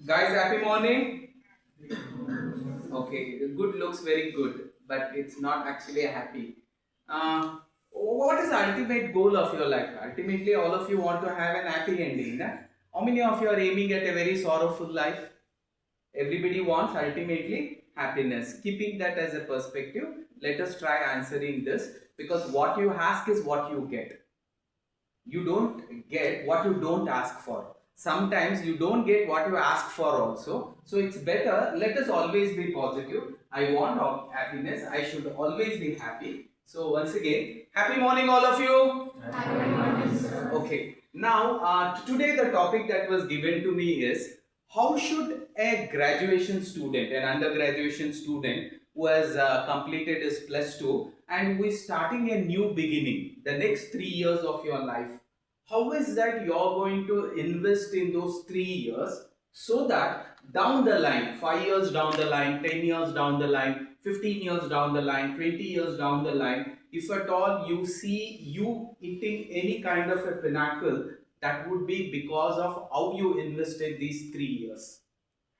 Guys, happy morning. Okay, good looks very good, but it's not actually a happy. What is the ultimate goal of your life? Ultimately, all of you want to have an happy ending. Na? How many of you are aiming at a very sorrowful life? Everybody wants ultimately happiness. Keeping that as a perspective, let us try answering this because what you ask is what you get. You don't get what you don't ask for. Sometimes you don't get what you ask for also, so it's better, let us always be positive. I want happiness, I should always be happy. So once again, happy morning all of you. Happy morning, sir. Okay, now today the topic that was given to me is how should a graduation student, an undergraduation student who has completed his plus 2 and who is starting a new beginning, the next 3 years of your life, how is that you're going to invest in those 3 years so that down the line, 5 years down the line, 10 years down the line, 15 years down the line, 20 years down the line, if at all you see you hitting any kind of a pinnacle, that would be because of how you invested these 3 years.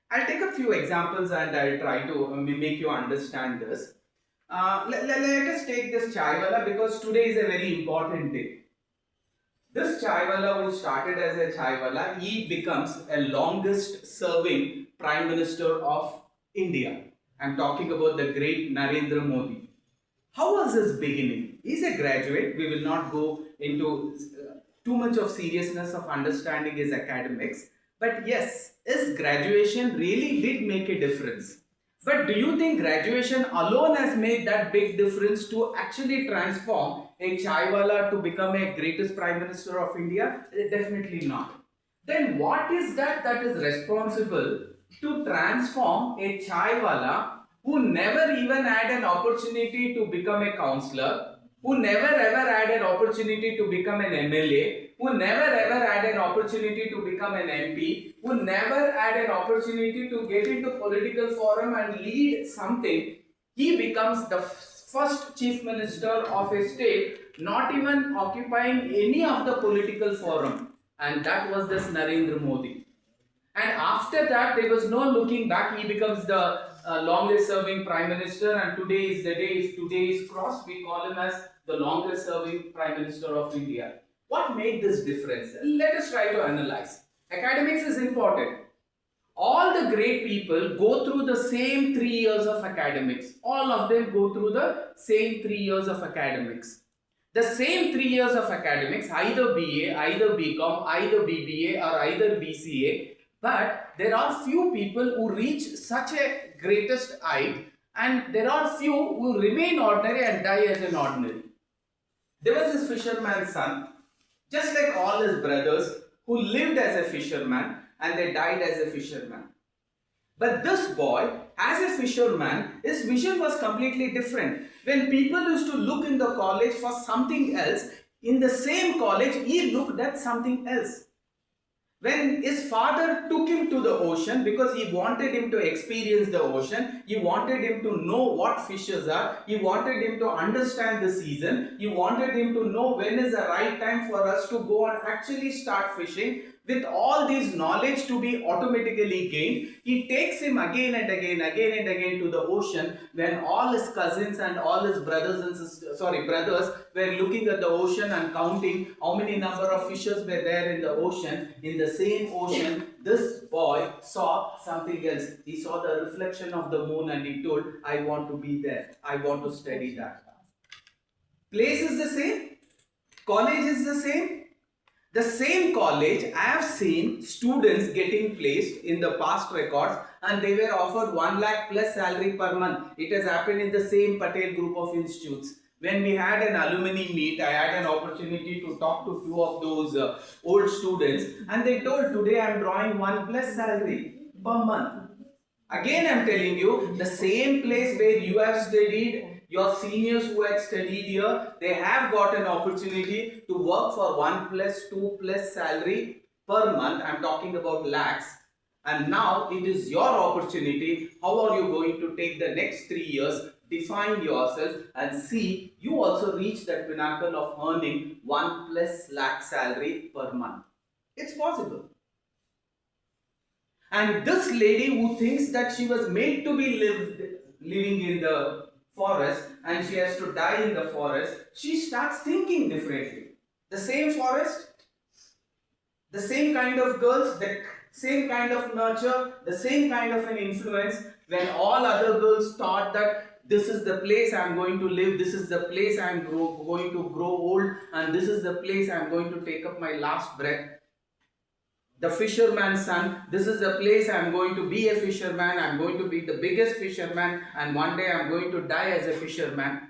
I'll take a few examples and I'll try to make you understand this. Let us take this chaiwala because today is a very important day. This chaiwala who started as a chaiwala, he becomes a longest serving Prime Minister of India. I'm talking about the great Narendra Modi. How was his beginning? He's a graduate. We will not go into too much of seriousness of understanding his academics. But yes, his graduation really did make a difference. But do you think graduation alone has made that big difference to actually transform a chaiwala to become a greatest Prime Minister of India? Definitely not. Then what is that is responsible to transform a chaiwala who never even had an opportunity to become a councillor, who never ever had an opportunity to become an MLA, who never ever had an opportunity to become an MP, who never had an opportunity to get into political forum and lead something, he becomes the first chief minister of a state not even occupying any of the political forum, and that was this Narendra Modi. And after that, there was no looking back. He becomes the longest serving prime minister, and today is the day. If today is crossed, we call him as the longest serving prime minister of India. What made this difference? Let us try to analyze. Academics is important. All the great people go through the same 3 years of academics. All of them go through the same 3 years of academics. The same 3 years of academics, either BA, either BCom, either BBA, or either BCA. But there are few people who reach such a greatest height, and there are few who remain ordinary and die as an ordinary. There was this fisherman's son, just like all his brothers, who lived as a fisherman and they died as a fisherman. But this boy, as a fisherman, his vision was completely different. When people used to look in the college for something else, in the same college, he looked at something else. When his father took him to the ocean because he wanted him to experience the ocean, he wanted him to know what fishes are, he wanted him to understand the season, he wanted him to know when is the right time for us to go and actually start fishing. With all these knowledge to be automatically gained, he takes him again and again to the ocean when all his cousins and all his brothers and brothers were looking at the ocean and counting how many number of fishes were there in the ocean. In the same ocean, this boy saw something else. He saw the reflection of the moon and he told, I want to be there. I want to study that. Place is the same. College is the same. The same college, I have seen students getting placed in the past records and they were offered 1 lakh plus salary per month. It has happened in the same Patil group of institutes. When we had an alumni meet, I had an opportunity to talk to a few of those old students, and they told, today I am drawing 1 plus salary per month. Again, I am telling you, the same place where you have studied, your seniors who had studied here, they have got an opportunity to work for 1 plus 2 plus salary per month. I am talking about lakhs. And now it is your opportunity. How are you going to take the next 3 years, define yourself, and see you also reach that pinnacle of earning 1 plus lakh salary per month? It's possible. And this lady who thinks that she was made to be living in the forest and she has to die in the forest, she starts thinking differently. The same forest, the same kind of girls, the same kind of nurture, the same kind of an influence. When all other girls thought that this is the place I am going to live, this is the place I am going to grow old, and this is the place I am going to take up my last breath. The fisherman's son, this is the place I am going to be a fisherman, I am going to be the biggest fisherman, and one day I am going to die as a fisherman.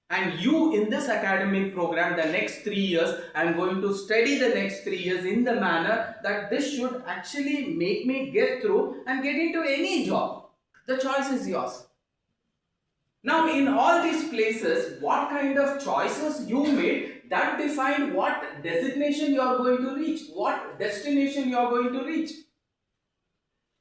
And you in this academic program, the next 3 years, I am going to study the next 3 years in the manner that this should actually make me get through and get into any job. The choice is yours. Now, in all these places, what kind of choices you made, that define what designation you are going to reach, what destination you are going to reach.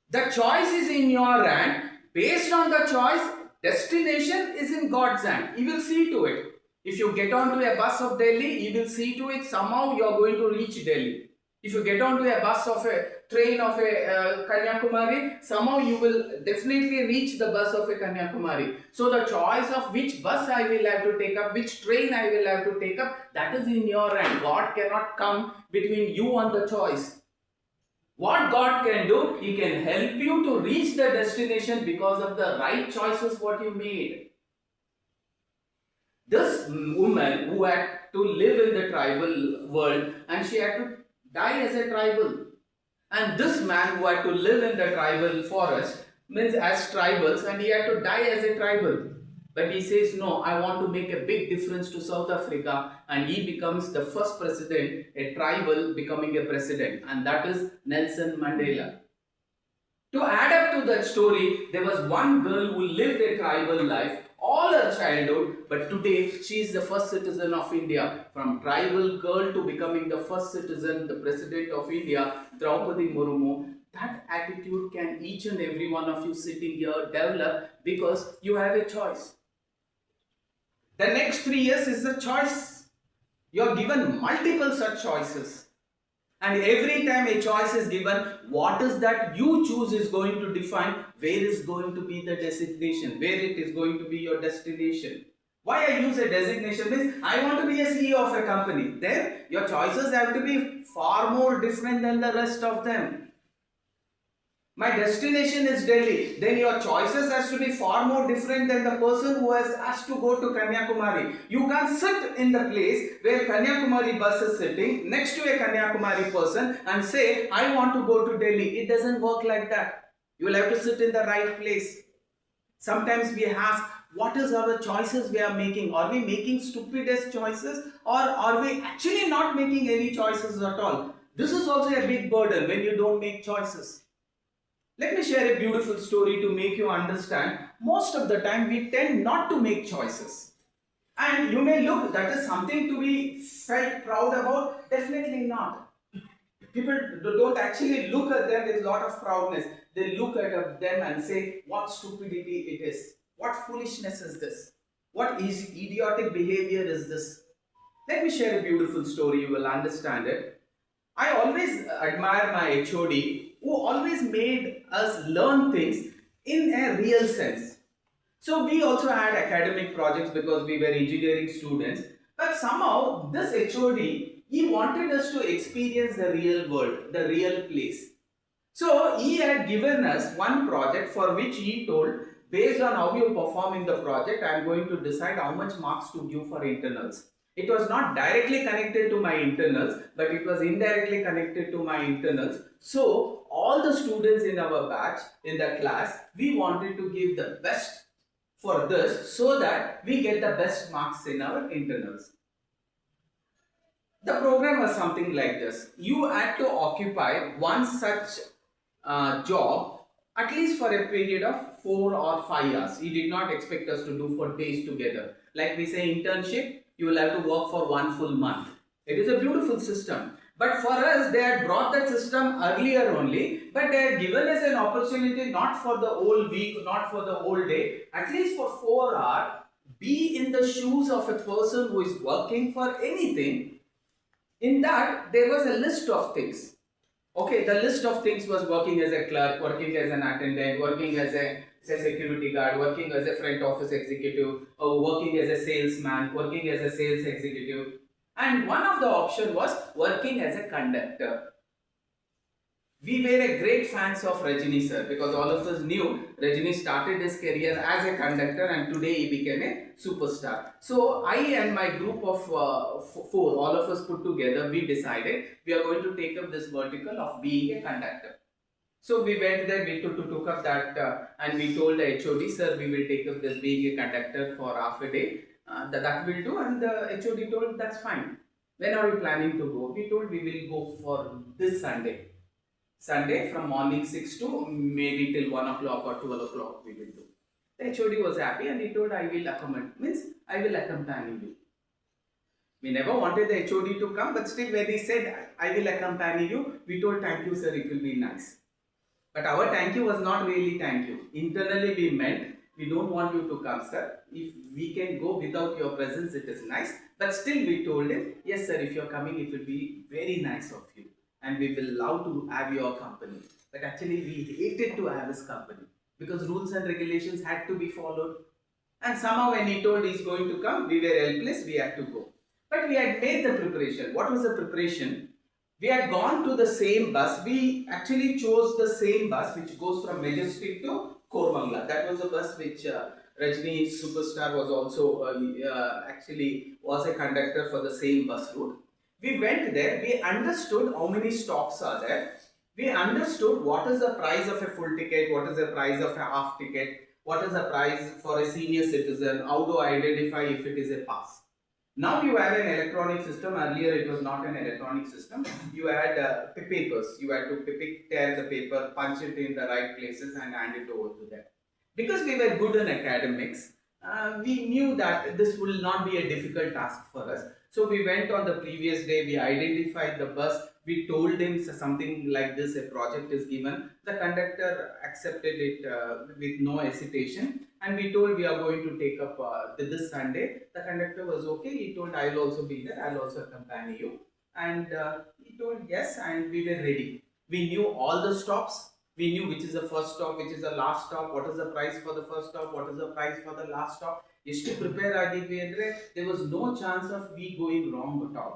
The choice is in your hand. Based on the choice, destination is in God's hand. He will see to it. If you get onto a bus of Delhi, He will see to it somehow you are going to reach Delhi. If you get onto a bus of a train of a Kanyakumari, somehow you will definitely reach the bus of a Kanyakumari. So the choice of which bus I will have to take up, which train I will have to take up, that is in your hand. God cannot come between you and the choice. What God can do, He can help you to reach the destination because of the right choices what you made. This woman who had to live in the tribal world and she had to die as a tribal. And this man who had to live in the tribal forest means as tribals, and he had to die as a tribal. But he says, no, I want to make a big difference to South Africa, and he becomes the first president, a tribal becoming a president, and that is Nelson Mandela. To add up to that story, there was one girl who lived a tribal life all her childhood, but today she is the first citizen of India. From tribal girl to becoming the first citizen, the president of India, Draupadi Murmu. That attitude can each and every one of you sitting here develop because you have a choice. The next 3 years is a choice. You are given multiple such choices. And every time a choice is given, what is that you choose is going to define where is going to be the designation, where it is going to be your destination. Why I use a designation means I want to be a CEO of a company. Then your choices have to be far more different than the rest of them. My destination is Delhi. Then your choices has to be far more different than the person who has asked to go to Kanyakumari. You can't sit in the place where Kanyakumari bus is sitting next to a Kanyakumari person and say, I want to go to Delhi. It doesn't work like that. You will have to sit in the right place. Sometimes we ask, what is our choices we are making? Are we making stupidest choices, or are we actually not making any choices at all? This is also a big burden when you don't make choices. Let me share a beautiful story to make you understand. Most of the time we tend not to make choices. And you may look, that is something to be felt proud about. Definitely not. People don't actually look at them with a lot of proudness. They look at them and say, what stupidity it is. What foolishness is this? What is idiotic behavior is this? Let me share a beautiful story, you will understand it. I always admire my HOD who always made us learn things in a real sense. So we also had academic projects because we were engineering students, but somehow this HOD, he wanted us to experience the real world, the real place. So he had given us one project for which he told, based on how you perform in the project, I am going to decide how much marks to give for internals. It was not directly connected to my internals, but it was indirectly connected to my internals. So all the students in our batch, in the class, we wanted to give the best for this so that we get the best marks in our internals. The program was something like this. You had to occupy one such job at least for a period of 4 or 5 hours. He did not expect us to do for days together. Like we say internship, you will have to work for 1 full month. It is a beautiful system. But for us, they had brought that system earlier only, but they had given us an opportunity not for the whole week, not for the whole day, at least for 4 hours, be in the shoes of a person who is working for anything. In that, there was a list of things. Okay, the list of things was working as a clerk, working as an attendant, working as a say security guard, working as a front office executive, or working as a salesman, working as a sales executive. And one of the option was working as a conductor. We were a great fans of Rajini sir because all of us knew Rajini started his career as a conductor and today he became a superstar. So I and my group of four, all of us put together, we decided we are going to take up this vertical of being a conductor. So we went there, we took up that and we told the HOD, sir, we will take up this being a conductor for half a day. That will do, and the HOD told that's fine. When are we planning to go? We told we will go for this Sunday. Sunday from morning 6 to maybe till 1 o'clock or 12 o'clock we will do. The HOD was happy and he told I will accommodate, means I will accompany you. We never wanted the HOD to come, but still when he said I will accompany you, we told thank you sir, it will be nice. But our thank you was not really thank you. Internally we meant we don't want you to come sir. If we can go without your presence it is nice. But still we told him, yes sir, if you are coming it will be very nice of you and we will love to have your company. But actually we hated to have his company because rules and regulations had to be followed. And somehow when he told he's going to come, we were helpless, we had to go. But we had made the preparation. What was the preparation? We had gone to the same bus. We actually chose the same bus which goes from Majestic to Kormangla. That was a bus which Rajni Superstar was also actually was a conductor for the same bus route. We went there, we understood how many stops are there. We understood what is the price of a full ticket, what is the price of a half ticket, what is the price for a senior citizen, how do I identify if it is a pass. Now you have an electronic system. Earlier it was not an electronic system. You had papers. You had to tear the paper, punch it in the right places and hand it over to them. Because we were good in academics, we knew that this will not be a difficult task for us. So we went on the previous day, we identified the bus, we told him something like this, a project is given. The conductor accepted it with no hesitation and we told we are going to take up this Sunday. The conductor was okay, he told I will also be there, I will also accompany you. And he told yes and we were ready. We knew all the stops. We knew which is the first stop, which is the last stop, what is the price for the first stop, what is the price for the last stop. ಎಷ್ಟು prepare ಆಗಿದ್ವಿ ಅಂದ್ರೆ there was no chance of we going wrong at all.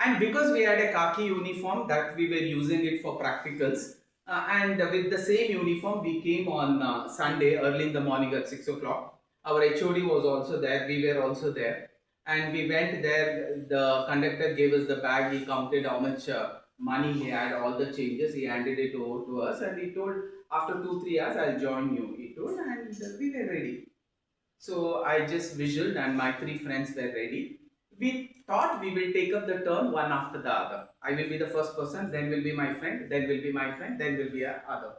And because we had a khaki uniform that we were using it for practicals, and with the same uniform we came on Sunday early in the morning at 6 o'clock. Our HOD was also there, we were also there, and we went there. The conductor gave us the bag, he counted how much money he had, all the changes, he handed it over to us and he told after 2-3 hours I'll join you, he told, and we were ready. So I just visualized and my 3 friends were ready. We thought we will take up the turn one after the other. I will be the first person, then will be my friend, then will be my friend, then will be a other.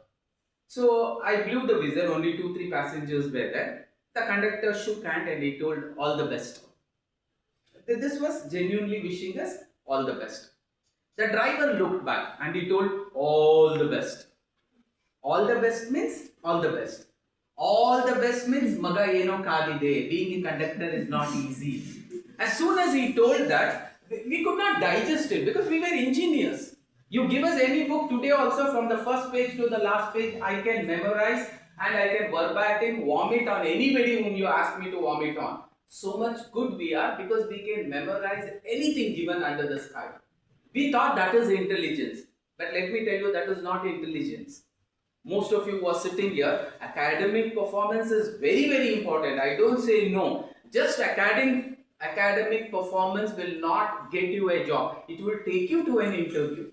So I blew the whistle, only 2-3 passengers were there. The conductor shook hand and he told all the best. This was genuinely wishing us all the best. The driver looked back and he told all the best. All the best means all the best. All the best means maga eno kadide. Being a conductor is not easy. As soon as he told that, we could not digest it because we were engineers. You give us any book today also from the first page to the last page, I can memorize and I can verbatim vomit on anybody whom you ask me to vomit on. So much good we are because we can memorize anything given under the sky. We thought that is intelligence. But let me tell you, that is not intelligence. Most of you who are sitting here, academic performance is very, very important. I don't say no. Just academic performance will not get you a job. It will take you to an interview.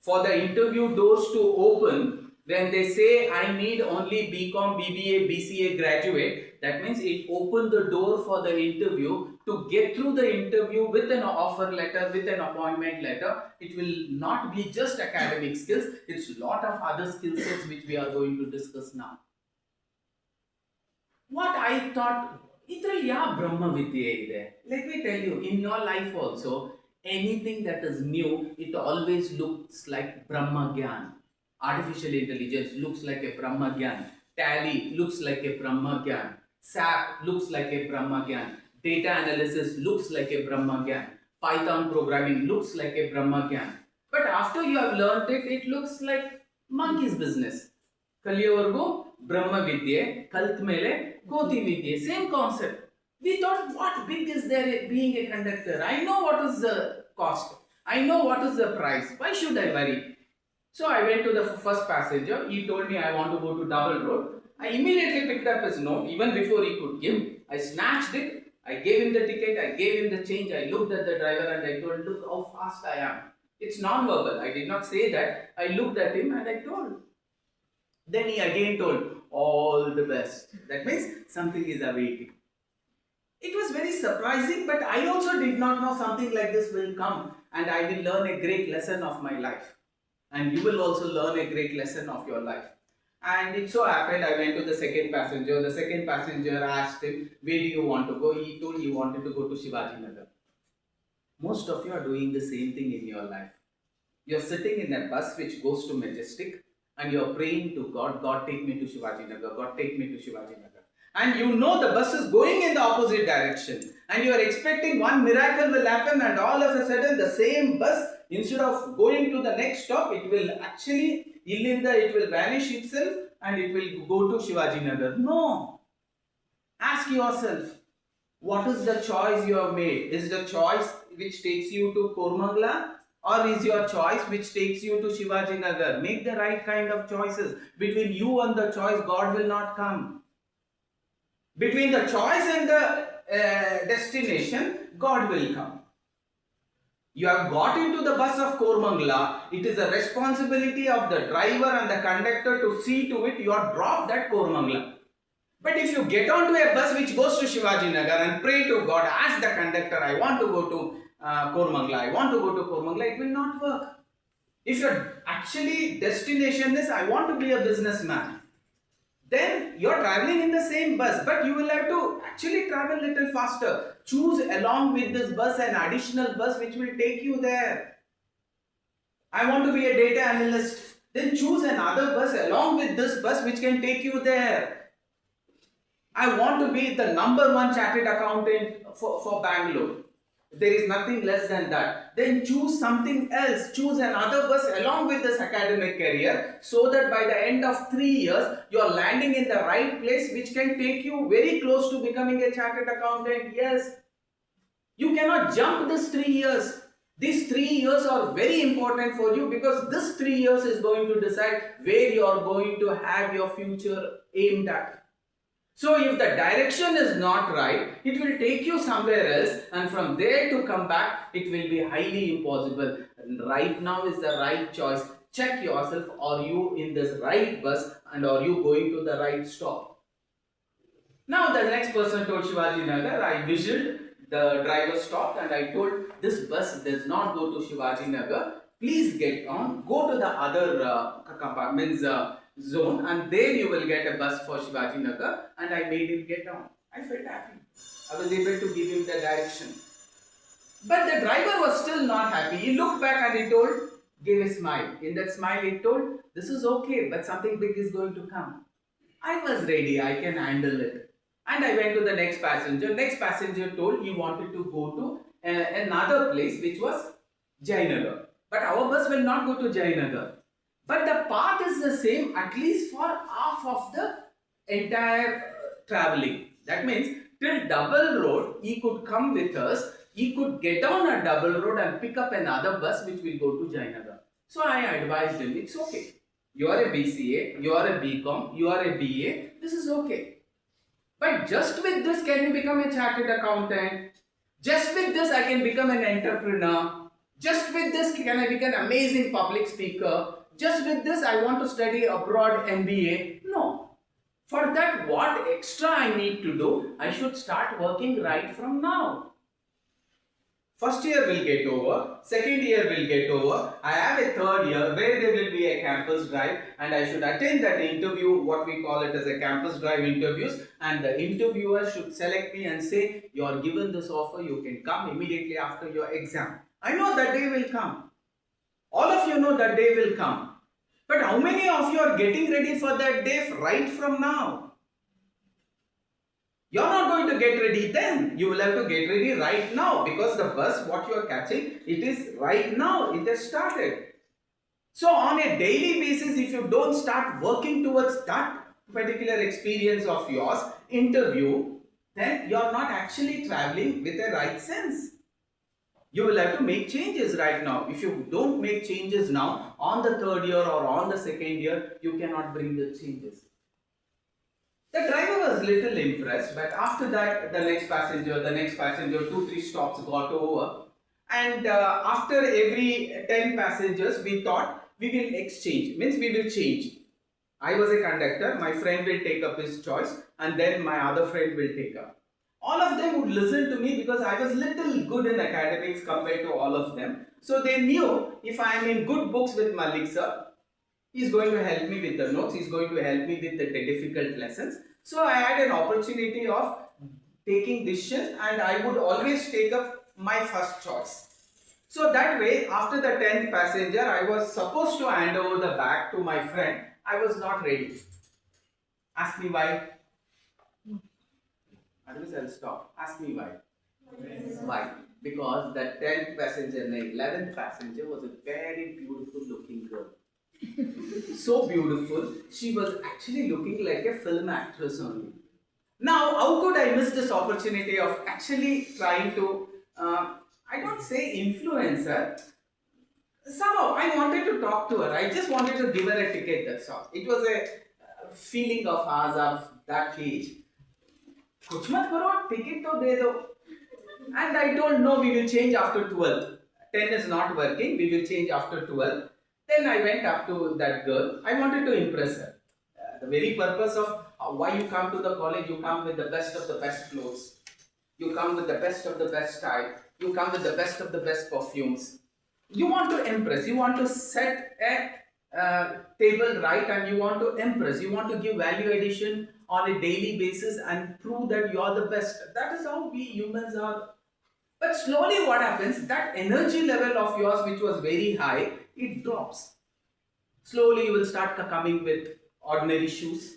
For the interview doors to open, when they say I need only BCom, BBA, BCA graduate, that means it opened the door for the interview. To get through the interview with an offer letter, with an appointment letter, it will not be just academic skills, it's a lot of other skill sets which we are going to discuss now. What I thought, idರಲ್ಲಿ ಯಾವ ಬ್ರಹ್ಮ ವಿದ್ಯೆ ಇದೆ? Let me tell you, in your life also, anything that is new, it always looks like Brahma Gyan. Artificial intelligence looks like a Brahma Gyan. Tally looks like a Brahma Gyan. SAP looks like a Brahma Gyan. Data analysis looks like a Brahma Gyan. Python programming looks like a Brahma Gyan. But after you have learnt it, it looks like monkey's business. ಕಲಿಯೋವರೆಗೂ ಬ್ರಹ್ಮ ವಿದ್ಯೆ ಕಲ್ತ ಮೇಲೆ ಕೋತಿ ವಿದ್ಯೆ, same concept. We thought, what big is there in being a conductor? I know what is the cost. I know what is the price. Why should I worry? So I went to the first passenger. He told me I want to go to double road. I immediately picked up his note even before he could give. I snatched it. I gave him the ticket. I gave him the change. I looked at the driver and I told, look how fast I am. It's non-verbal. I did not say that. I looked at him and I told. Then he again told, all the best. That means something is awaiting. It was very surprising, but I also did not know something like this will come and I will learn a great lesson of my life. And you will also learn a great lesson of your life. And it so happened, I went to the second passenger. The second passenger asked him, where do you want to go? He told he wanted to go to Shivaji Nagar. Most of you are doing the same thing in your life. You're sitting in a bus which goes to Majestic and you're praying to God, God take me to Shivaji Nagar, God take me to Shivaji Nagar. And you know the bus is going in the opposite direction and you are expecting one miracle will happen and all of a sudden the same bus, instead of going to the next stop, it will actually, it will vanish itself and it will go to Shivaji Nagar. No. Ask yourself, what is the choice you have made? Is the choice which takes you to Kormangla or is your choice which takes you to Shivaji Nagar? Make the right kind of choices. Between you and the choice, God will not come. Between the choice and the destination, God will come. You have got into the bus of Kormangla. It is the responsibility of the driver and the conductor to see to it you are dropped at Kormangla. But if you get onto a bus which goes to Shivaji Nagar and pray to God, ask the conductor, I want to go to Kormangla, I want to go to Kormangla, it will not work. If your actually destination is, I want to be a businessman, then you're traveling in the same bus, but you will have to actually travel little faster. Choose along with this bus an additional bus which will take you there. I want to be a data analyst, then choose another bus along with this bus which can take you there. I want to be the number one chartered accountant for Bangalore. There is nothing less than that. Then choose something else. Choose another bus along with this academic career so that by the end of 3 years, you are landing in the right place which can take you very close to becoming a chartered accountant. Yes. You cannot jump this 3 years. These 3 years are very important for you because this 3 years is going to decide where you are going to have your future aimed at. So if the direction is not right, it will take you somewhere else and from there to come back, it will be highly impossible. And right now is the right choice. Check yourself, are you in this right bus and are you going to the right stop? Now the next person told Shivaji Nagar, I whistled, the driver stopped and I told, this bus does not go to Shivaji Nagar. Please get on, go to the other compartments, zone and there you will get a bus for Shivaji Nagar, and I made him get on. I felt happy. I was able to give him the direction. But the driver was still not happy. He looked back and he told, gave a smile. In that smile he told, this is okay, but something big is going to come. I was ready, I can handle it. And I went to the next passenger. Next passenger told he wanted to go to another place which was Jayanagar. But our bus will not go to Jayanagar. But the path is the same at least for half of the entire traveling. That means till double road he could come with us. He could get on a double road and pick up another bus which will go to Jayanagar. So I advised him, it's okay. You are a BCA, you are a BCom, you are a BA. This is okay. But just with this can you become a chartered accountant? Just with this I can become an entrepreneur. Just with this can I become an amazing public speaker? Just with this I want to study abroad MBA. No. For that, what extra I need to do? I should start working right from now. First year will get over, second year will get over. I have a third year where there will be a campus drive and I should attend that interview, what we call it as a campus drive interviews, and the interviewer should select me and say, you are given this offer, you can come immediately after your exam. I know that day will come. All of you know that day will come. But how many of you are getting ready for that day right from now? You're not going to get ready then. You will have to get ready right now, because the bus, what you are catching, it is right now. It has started. So on a daily basis, if you don't start working towards that particular experience of yours, interview, then you're not actually traveling with a right sense. You will have to make changes right now. If you don't make changes now, on the third year or on the second year, you cannot bring the changes. The driver was little impressed, but after that, the next passenger, 2, 3 stops got over. And after every 10 passengers, we thought we will exchange, means we will change. I was a conductor, my friend will take up his choice, and then my other friend will take up. All of them would listen to me because I was little good in academics compared to all of them. So they knew if I am in good books with Malik sir, he is going to help me with the notes, he is going to help me with the difficult lessons. So I had an opportunity of taking decisions, and I would always take up my first choice. So that way, after the 10th passenger, I was supposed to hand over the bag to my friend. I was not ready. Ask me why. Otherwise, I'll stop. Ask me why. Why? Because the 10th passenger and the 11th passenger was a very beautiful looking girl. So beautiful, she was actually looking like a film actress only. Now, how could I miss this opportunity of actually trying to, I don't say influence her. Somehow, I wanted to talk to her. I just wanted to give her a ticket, that's all. It was a feeling of ours of that age. कुछ मत करो, ticket तो दे दो. And I told, no, we will change after 12. 10 is not working, we will change after 12. Then I went up to that girl. I wanted to impress her. The very purpose of why you come to the college, you come with the best of the best clothes. You come with the best of the best style. You come with the best of the best perfumes. You want to impress. You want to set a table right, and you want to impress. You want to give value addition on a daily basis and prove that you are the best. That is how we humans are. But slowly what happens, that energy level of yours which was very high, it drops. Slowly you will start coming with ordinary shoes.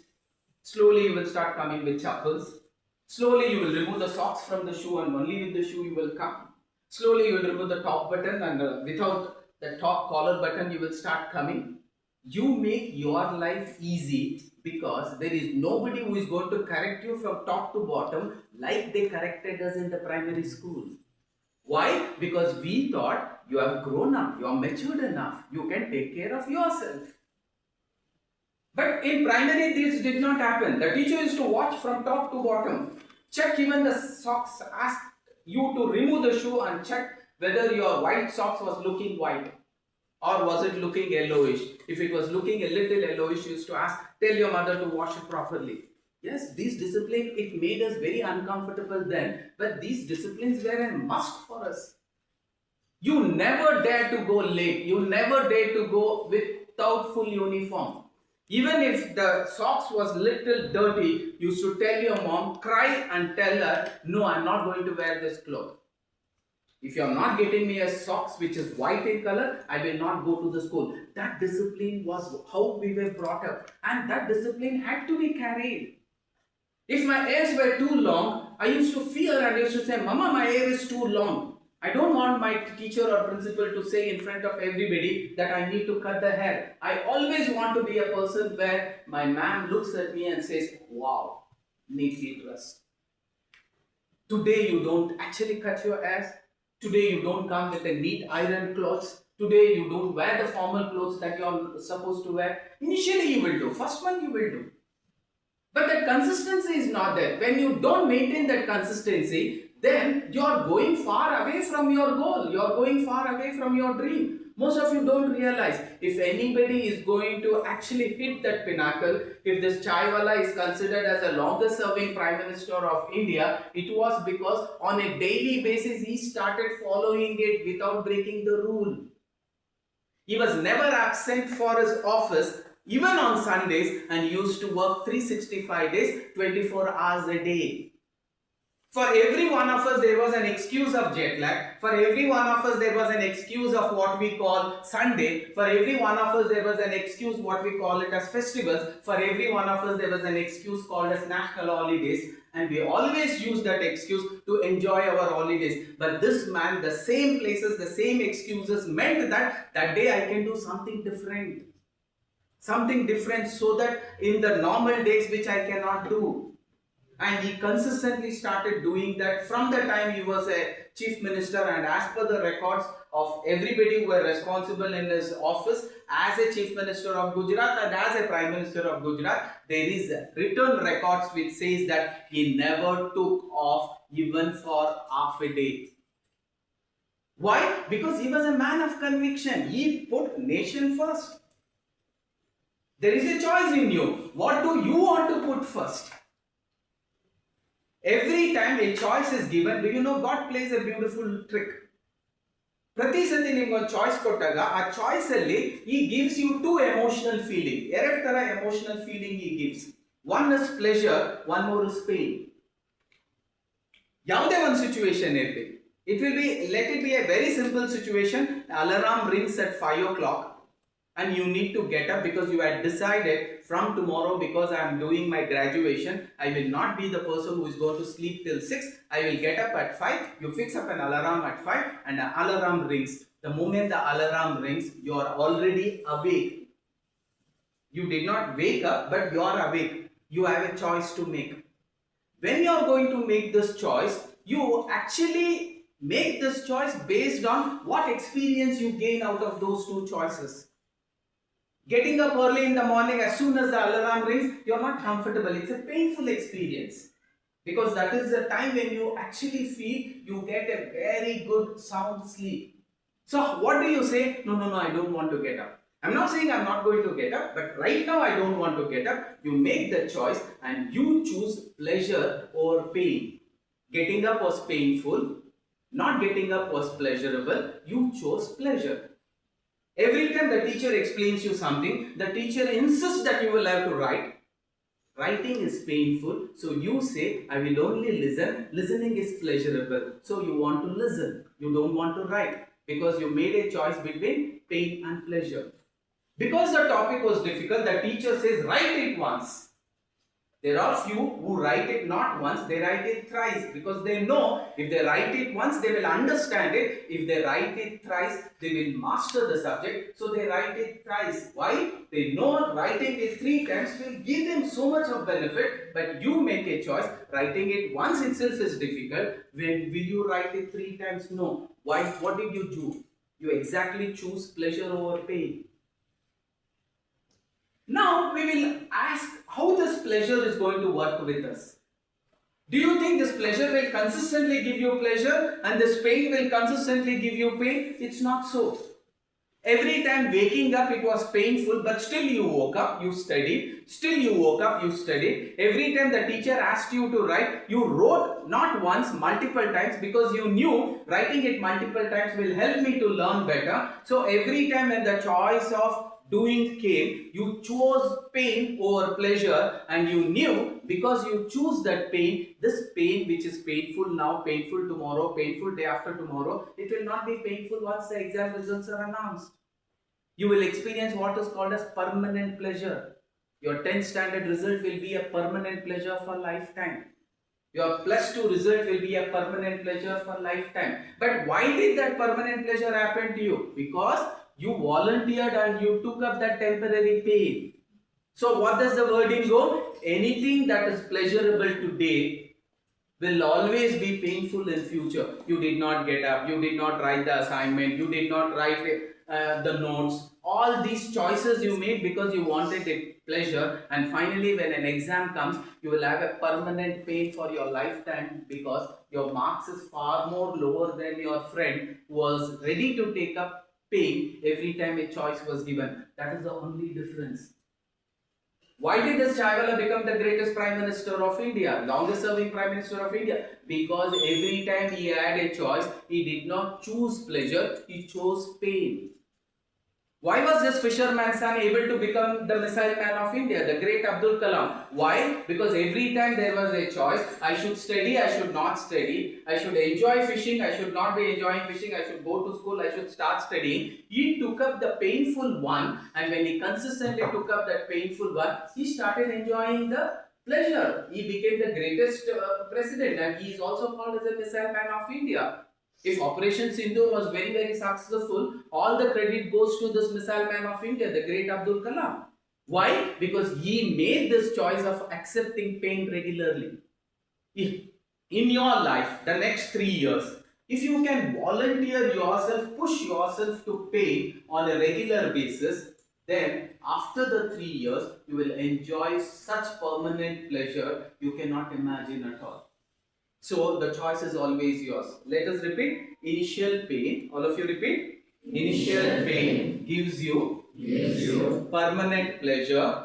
Slowly you will start coming with chappals. Slowly you will remove the socks from the shoe, and only with the shoe you will come. Slowly you will remove the top button, and without the top collar button you will start coming. You make your life easy because there is nobody who is going to correct you from top to bottom like they corrected us in the primary school. Why? Because we thought you have grown up, you are matured enough, you can take care of yourself. But in primary, this did not happen. The teacher used to watch from top to bottom, check even the socks, ask you to remove the shoe and check whether your white socks was looking white or was it looking yellowish. If it was looking a little yellowish, you used to ask, tell your mother to wash it properly. Yes, these disciplines, it made us very uncomfortable then, but these disciplines were a must for us. You never dare to go late. You never dare to go without full uniform. Even if the socks was little dirty, you should tell your mom, cry and tell her, no, I'm not going to wear this cloth. If you are not getting me a socks which is white in color, I will not go to the school. That discipline was how we were brought up, and that discipline had to be carried. If my hairs were too long, I used to fear and I used to say, Mama, my hair is too long. I don't want my teacher or principal to say in front of everybody that I need to cut the hair. I always want to be a person where my ma'am looks at me and says, wow, neatly dressed. Today you don't actually cut your hair. Today you don't come with a neat iron clothes. Today you don't wear the formal clothes that you are supposed to wear. Initially you will do. First one you will do. But that consistency is not there. When you don't maintain that consistency, then you are going far away from your goal. You are going far away from your dream. Most of you don't realize, if anybody is going to actually hit that pinnacle, if this Chaiwala is considered as the longest serving Prime Minister of India, it was because on a daily basis he started following it without breaking the rule. He was never absent for his office, even on Sundays, and used to work 365 days, 24 hours a day. For every one of us, there was an excuse of jet lag. For every one of us, there was an excuse of what we call Sunday. For every one of us, there was an excuse what we call it as festivals. For every one of us, there was an excuse called as national holidays. And we always use that excuse to enjoy our holidays. But this man, the same places, the same excuses meant that that day I can do something different. Something different so that in the normal days which I cannot do. And he consistently started doing that from the time he was a chief minister, and as per the records of everybody who were responsible in his office as a chief minister of Gujarat and as a prime minister of Gujarat, there is written records which says that he never took off even for half a day. Why? Because he was a man of conviction. He put nation first. There is a choice in you. What do you want to put first? Every time a choice is given, do you know God plays a beautiful trick? ಪ್ರತಿ ಸತಿ ನಿಮ್ಗೊಂದು choice ಕೊಟ್ಟಾಗ ಆ choice ಅಲ್ಲಿ he gives you two emotional feeling. ಎರಡು ತರ emotional feeling he gives. One is pleasure, one more is pain. ಯಾವುದೇ ಒಂದು ಸಿಚುವೇಶನ್ ಇರಲಿ, it will be, let it be a very simple situation. Alarm rings at 5 o'clock and you need to get up because you had decided from tomorrow, because I am doing my graduation, I will not be the person who is going to sleep till 6. I will get up at 5. You fix up an alarm at 5 and the alarm rings. The moment the alarm rings, you are already awake. You did not wake up, but you are awake. You have a choice to make. When you are going to make this choice, you actually make this choice based on what experience you gain out of those two choices. Getting up early in the morning, as soon as the alarm rings, you are not comfortable. It's a painful experience. Because that is the time when you actually feel you get a very good sound sleep. So what do you say? No, I don't want to get up. I'm not saying I'm not going to get up, but right now I don't want to get up. You make the choice and you choose pleasure over pain. Getting up was painful. Not getting up was pleasurable. You chose pleasure. Every time the teacher explains you something, the teacher insists that you will have to write. Writing is painful, so you say, I will only listen. Listening is pleasurable, so you want to listen. You don't want to write because you made a choice between pain and pleasure. Because the topic was difficult, the teacher says, write it once. There are few who write it not once, they write it thrice, because they know if they write it once, they will understand it. If they write it thrice, they will master the subject. So they write it thrice. Why? They know writing it 3 times will give them so much of benefit, but you make a choice. Writing it once itself is difficult. When will you write it 3 times? No. Why? What did you do? You exactly choose pleasure over pain. Now we will ask how this pleasure is going to work with us. Do you think this pleasure will consistently give you pleasure and this pain will consistently give you pain? It's not so. Every time waking up it was painful, but still you woke up, you studied. Still you woke up, you studied. Every time the teacher asked you to write, you wrote not once, multiple times, because you knew writing it multiple times will help me to learn better. So every time when the choice of doing came, you chose pain over pleasure, and you knew because you choose that pain, this pain which is painful now, painful tomorrow, painful day after tomorrow, it will not be painful once the exam results are announced. You will experience what is called as permanent pleasure. Your 10th standard result will be a permanent pleasure for lifetime. Your plus 2 result will be a permanent pleasure for lifetime. But why did that permanent pleasure happen to you? Because you volunteered and you took up that temporary pain. So what does the wording go? Anything that is pleasurable today will always be painful in future. You did not get up, you did not write the assignment, you did not write the notes. All these choices you made because you wanted a pleasure, and finally when an exam comes, you will have a permanent pain for your lifetime because your marks is far more lower than your friend who was ready to take up pain every time a choice was given. That is the only difference. Why did this Chaiwala become the greatest Prime Minister of India, longest serving Prime Minister of India? Because every time he had a choice, he did not choose pleasure, he chose pain. Why was this fisherman's son able to become the missile man of India, the great Abdul Kalam? Why? Because every time there was a choice, I should study, I should not study, I should enjoy fishing, I should not be enjoying fishing, I should go to school, I should start studying. He took up the painful one, and when he consistently took up that painful one, he started enjoying the pleasure. He became the greatest president, and he is also called as a missile man of India. If Operation Sindhu was very, very successful, all the credit goes to this missile man of India, the great Abdul Kalam. Why? Because he made this choice of accepting pain regularly. If in your life, the next 3 years, if you can volunteer yourself, push yourself to pain on a regular basis, then after the 3 years, you will enjoy such permanent pleasure you cannot imagine at all. So the choice is always yours. Let us repeat. Initial pain. All of you repeat. Initial pain gives you permanent pleasure.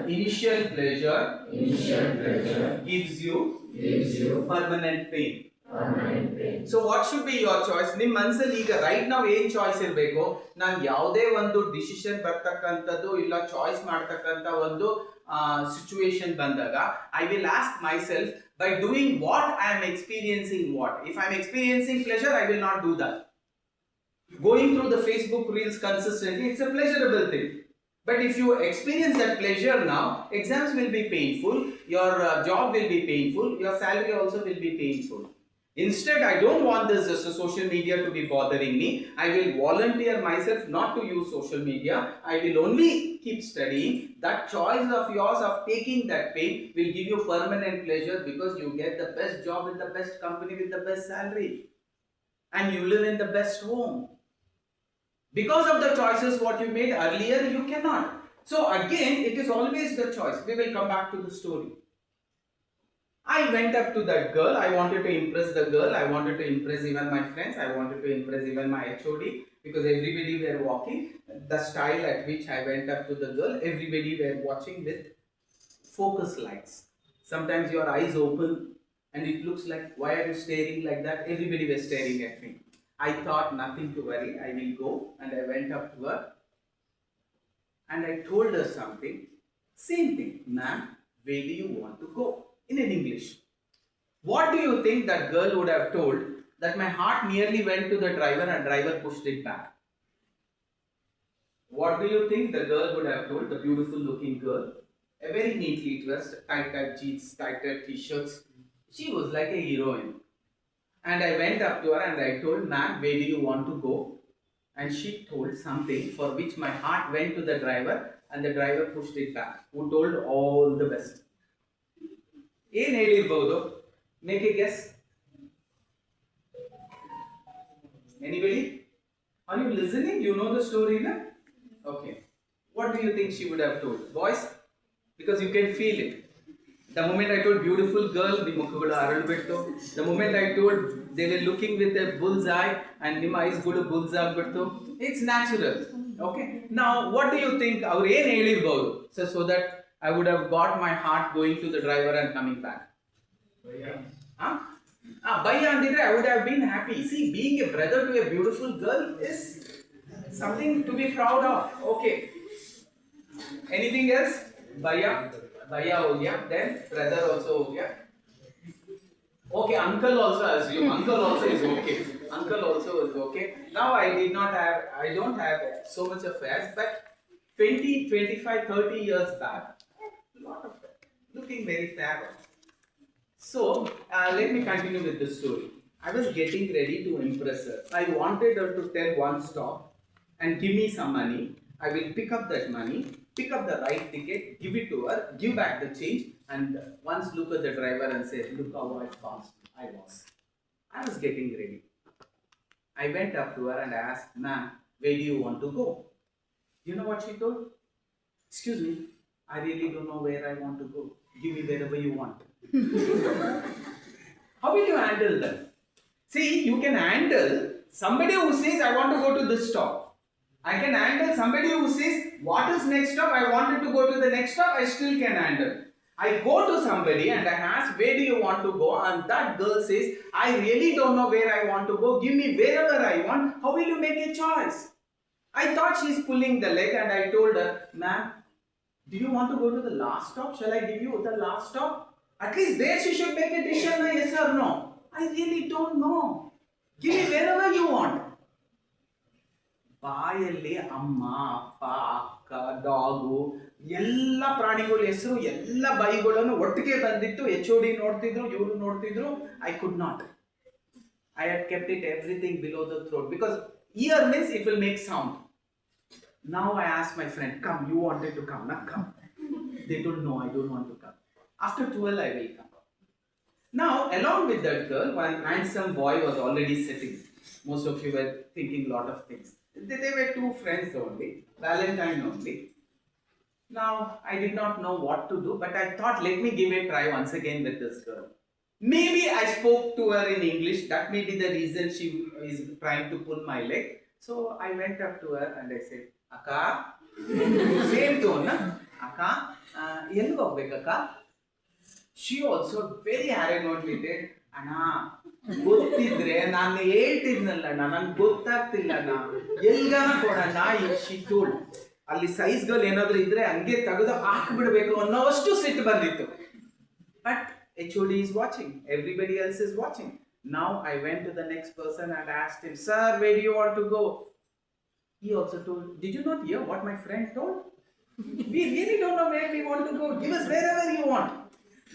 Initial pleasure gives you permanent pain. So what should be your choice? ನಿಮ್ಮ ಮನಸ್ಸಲ್ಲಿ ಈಗ right ನಾವು ಏನ್ choice ಇರಬೇಕು? ನಾನು ಯಾವುದೇ ಒಂದು decision ಬರ್ತಕ್ಕಂಥದ್ದು ಇಲ್ಲ ಚಾಯ್ಸ್ ಮಾಡ್ತಕ್ಕಂಥ ಒಂದು ಸಿಚುವೇಶನ್ ಬಂದಾಗ I will ask my self by doing what I am experiencing what. If I am experiencing pleasure, I will not do that. Going through the Facebook reels consistently, it's a pleasurable thing. But if you experience that pleasure now, exams will be painful, your job will be painful, your salary also will be painful. Instead, I don't want this social media to be bothering me. I will volunteer myself not to use social media. I will only keep studying. That choice of yours of taking that pain will give you permanent pleasure because you get the best job with the best company with the best salary. And you live in the best home. Because of the choices what you made earlier, you cannot. So again, it is always the choice. We will come back to the story. I went up to that girl. I wanted to impress the girl. I wanted to impress even my friends. I wanted to impress even my HOD because everybody were walking. The style at which I went up to the girl, everybody were watching with focus lights. Sometimes your eyes open and it looks like, why are you staring like that? Everybody was staring at me. I thought nothing to worry. I will go, and I went up to her and I told her something. Same thing, ma'am, where do you want to go? In English. What do you think that girl would have told that my heart nearly went to the driver and driver pushed it back? What do you think the girl would have told, the beautiful looking girl? A very neatly dressed, tight jeans, tighter t-shirts. She was like a heroine. And I went up to her and I told, ma'am, where do you want to go? And she told something for which my heart went to the driver and the driver pushed it back. Who told all the best. ಏನು ಹೇಳಿರಬಹುದು? Make a guess. Anybody? Are you listening? You know the story, na? Okay. What do you think she would have told? Boys? Because you can feel it. The moment I told beautiful girl, the mukhagulu aralbittu. The moment I told they were looking with a bull's eye and ನಿಮ್ಮ eyes gudu bull's ಆಗ್ಬಿಡ್ತು. It's natural. Okay. Now, what do you think? ಅವ್ರು ಏನು ಹೇಳಿರಬಹುದು? So that I would have got my heart going to the driver and coming back. Bhaiya andidre I would have been happy. See, being a brother to a beautiful girl is something to be proud of. Okay. Anything else? Bhaiya ho gaya. Then brother also ho gaya. Okay, uncle also assume. Uncle also is okay. Uncle also is okay. Now I don't have so much affairs, but 20, 25, 30 years back, lot of that. Looking very fair. So, let me continue with the story. I was getting ready to impress her. I wanted her to tell one stop and give me some money. I will pick up that money, pick up the right ticket, give it to her, give back the change, and once look at the driver and say, look how fast I was. I was getting ready. I went up to her and I asked, ma'am, where do you want to go? You know what she told? Excuse me, I really don't know where I want to go. Give me wherever you want. How will you handle that? See, you can handle somebody who says, I want to go to this stop. I can handle somebody who says, what is next stop? I wanted to go to the next stop. I still can handle. I go to somebody and I ask, where do you want to go? And that girl says, I really don't know where I want to go. Give me wherever I want. How will you make a choice? I thought she's pulling the leg and I told her, ma'am, do you want to go to the last stop? Shall I give you the last stop? At least there she should make a decision, yes or no. I really don't know. Give me wherever you want. ಬಾಯಲ್ಲಿ ಅಮ್ಮ ಅಪ್ಪ ಅಕ್ಕ dog ಎಲ್ಲ ಪ್ರಾಣಿಗಳ ಹೆಸರು ಎಲ್ಲ ಬೈಗಳನ್ನು ಒಟ್ಟಿಗೆ ಬಂದಿತ್ತು. HOD ನೋಡ್ತಿದ್ರು, ಇವರು ನೋಡ್ತಿದ್ರು. I could not. I had kept it everything below the throat because ear means it will make sound. Now I asked my friend, come, you wanted to come, not come. They told, no, I don't want to come. After 12, I will come. Now, along with that girl, one handsome boy was already sitting. Most of you were thinking a lot of things. They were two friends only, Valentine only. Now, I did not know what to do, but I thought, let me give a try once again with this girl. Maybe I spoke to her in English. That may be the reason she is trying to pull my leg. So I went up to her and I said, Akka, same tone, na? Akka, ellu hogbekakka? She also very arrogantly said, Anna, ಗೊತ್ತಿದ್ರೆ ನಾನು ಹೇಳ್ತಿದ್ನಲ್ಲ ಅಣ್ಣ, ನನ್ಗೆ ಗೊತ್ತಾಗ್ತಿಲ್ಲ ಅಣ್ಣ, ಎಲ್ಗಾನ ಕೊಡಣ್ಣ. She told, ಅಲ್ಲಿ ಸೈಜ್ಗಳು ಏನಾದ್ರು ಇದ್ರೆ ಹಂಗೆ ತೆಗೆದು ಹಾಕ್ಬಿಡ್ಬೇಕು ಅನ್ನೋವಷ್ಟು ಸಿಟ್ಟು ಬಂದಿತ್ತು. But HOD is watching, everybody else is watching. Now I went to the next person and asked him, sir, where do you want to go? He also told, did you not hear what my friend told? We really don't know where we want to go. Give us wherever you want.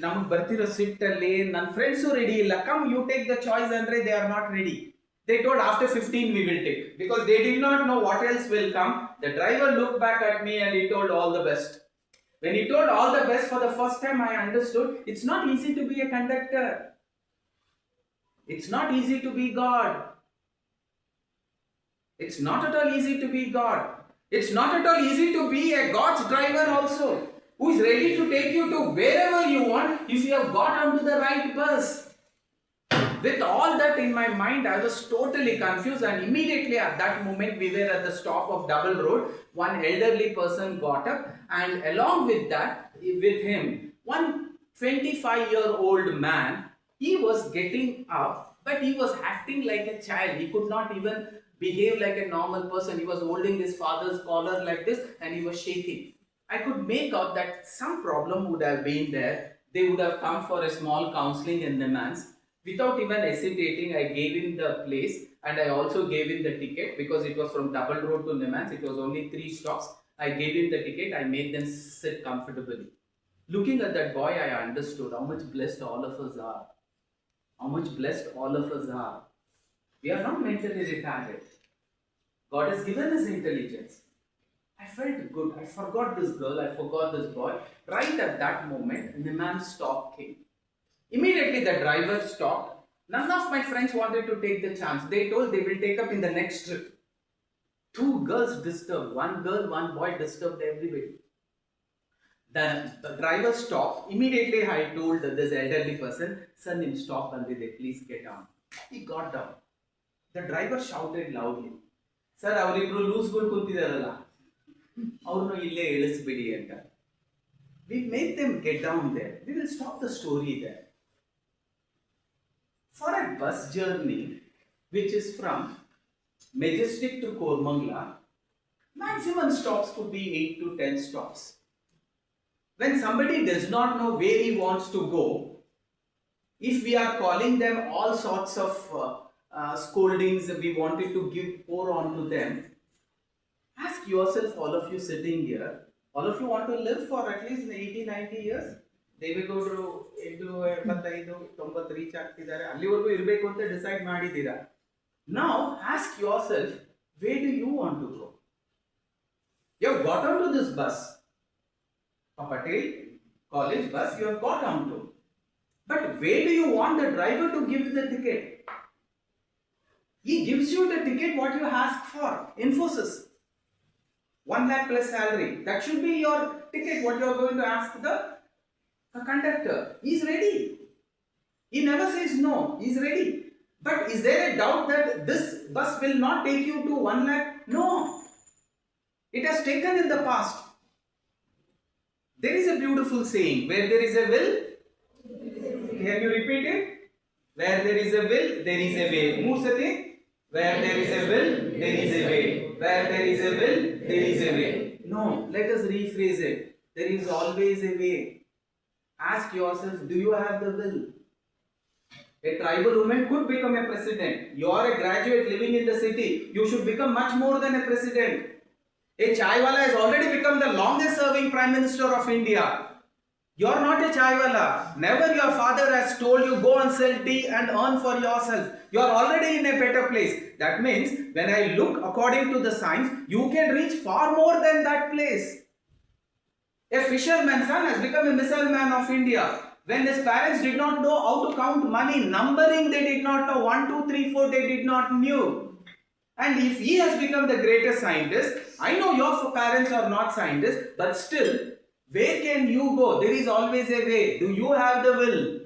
ನಮಗೆ ಬರ್ತಿರೋ ಸಿಟ್ಟಲ್ಲಿ ನನ್ನ friends ready ಇಲ್ಲ, come you take the choice ಅಂದ್ರೆ they are not ready. They told after 15 we will take, because they did not know what else will come. The driver looked back at me and he told all the best. When he told all the best, for the first time I understood it's not easy to be a conductor. It's not easy to be God. It's not at all easy to be God. It's not at all easy to be a God's driver also, who is ready to take you to wherever you want if you have got onto the right bus. With all that in my mind, I was totally confused, and immediately at that moment we were at the stop of double road. One elderly person got up, and along with that, with him, one 25-year-old man, he was getting up, but he was acting like a child. He could not even behave like a normal person. He was holding his father's collar like this and he was shaking. I could make out that some problem would have been there. They would have come for a small counseling in Nimans. Without even hesitating, I gave him the place and I also gave him the ticket, because it was from double road to Nimans. It was only 3 stops. I gave him the ticket. I made them sit comfortably. Looking at that boy, I understood how much blessed all of us are. How much blessed all of us are. We are not mentally retarded. God has given us intelligence. I felt good. I forgot this girl. I forgot this boy. Right at that moment, Niman's stop came. Immediately the driver stopped. None of my friends wanted to take the chance. They told they will take up in the next trip. 2 girls disturbed. 1 girl, 1 boy disturbed everybody. The driver stopped. Immediately I told this elderly person, sir, nim stop bandide, please get down. He got down. The driver shouted loudly, sir, avribbru loose ಗಳು ಕೂತಿದಾರಲ್ಲ ಅವ್ರನ್ನು ಇಲ್ಲೇ ಇಳಿಸಬೇಡಿ ಅಂತ. We made them get down there. We will stop the story there. For a bus journey which is from Majestic to Kormangla, maximum stops could be 8 to 10 stops. When somebody does not know where he wants to go, if we are calling them all sorts of scoldings we wanted to pour on to them, ask yourself, all of you sitting here, all of you want to live for at least 80-90 years? ದೇವೇಗೌಡರು 75-90 reach ಆಗ್ತಿದ್ದಾರೆ, ಅಲ್ಲಿವರೆಗೂ ಇರಬೇಕು ಅಂತ decide ಮಾಡಿದ್ದೀರಾ. Now ask yourself, where do you want to go? You have got onto this bus, Patil college bus, you have got onto. But where do you want the driver to give you the ticket? He gives you the ticket what you ask for. Infosys, 1 lakh plus salary. That should be your ticket, what you are going to ask the conductor. He is ready. He never says no. He is ready. But is there a doubt that this bus will not take you to 1 lakh? No. It has taken in the past. There is a beautiful saying, where there is a will, can you repeat it? Where there is a will, there is a way. Where there is a will, there is a way. Where there is a will, there is a way. No, let us rephrase it. There is always a way. Ask yourself, do you have the will? A tribal woman could become a president. You are a graduate living in the city. You should become much more than a president. A chaiwala has already become the longest serving Prime Minister of India. You are not a chaiwala. Never your father has told you go and sell tea and earn for yourself. You are already in a better place. That means when I look according to the science, you can reach far more than that place. A fisherman's son has become a missile man of India. When his parents did not know how to count money, numbering they did not know, 1, 2, 3, 4 they did not knew. And if he has become the greatest scientist, I know your parents are not scientists, but still, where can you go? There is always a way. Do you have the will?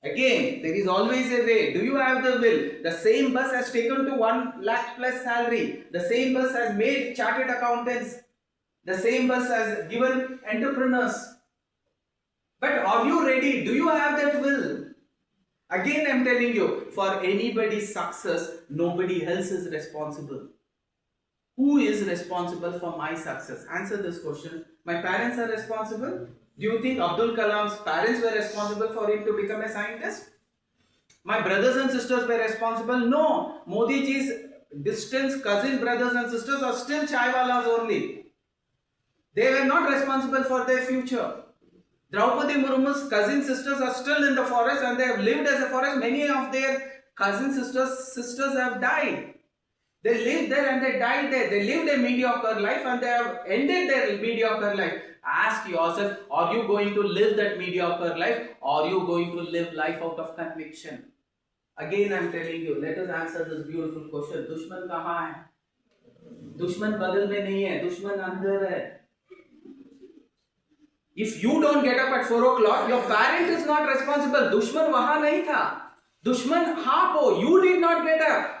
Again, there is always a way. Do you have the will? The same bus has taken to 1 lakh plus salary. The same bus has made chartered accountants. The same bus has given entrepreneurs. But are you ready? Do you have that will? Again, I am telling you, for anybody's success, nobody else is responsible. Who is responsible for my success? Answer this question. My parents are responsible? Do you think Abdul Kalam's parents were responsible for him to become a scientist? My brothers and sisters were responsible? No. Modi ji's distant cousin brothers and sisters are still chaiwalas only. They were not responsible for their future. Draupadi Murmu's cousin sisters are still in the forest and they have lived as a forest. Many of their cousin sisters have died. They lived there and they died there. They lived a mediocre life and they have ended their mediocre life. Ask yourself, are you going to live that mediocre life or are you going to live life out of conviction? Again, I am telling you, let us answer this beautiful question. Dushman kahan hai? Dushman bagal mein nahi hai. Dushman andar hai. If you don't get up at 4 o'clock, your parent is not responsible. Dushman wahan nahi tha. Dushman haapo. You did not get up.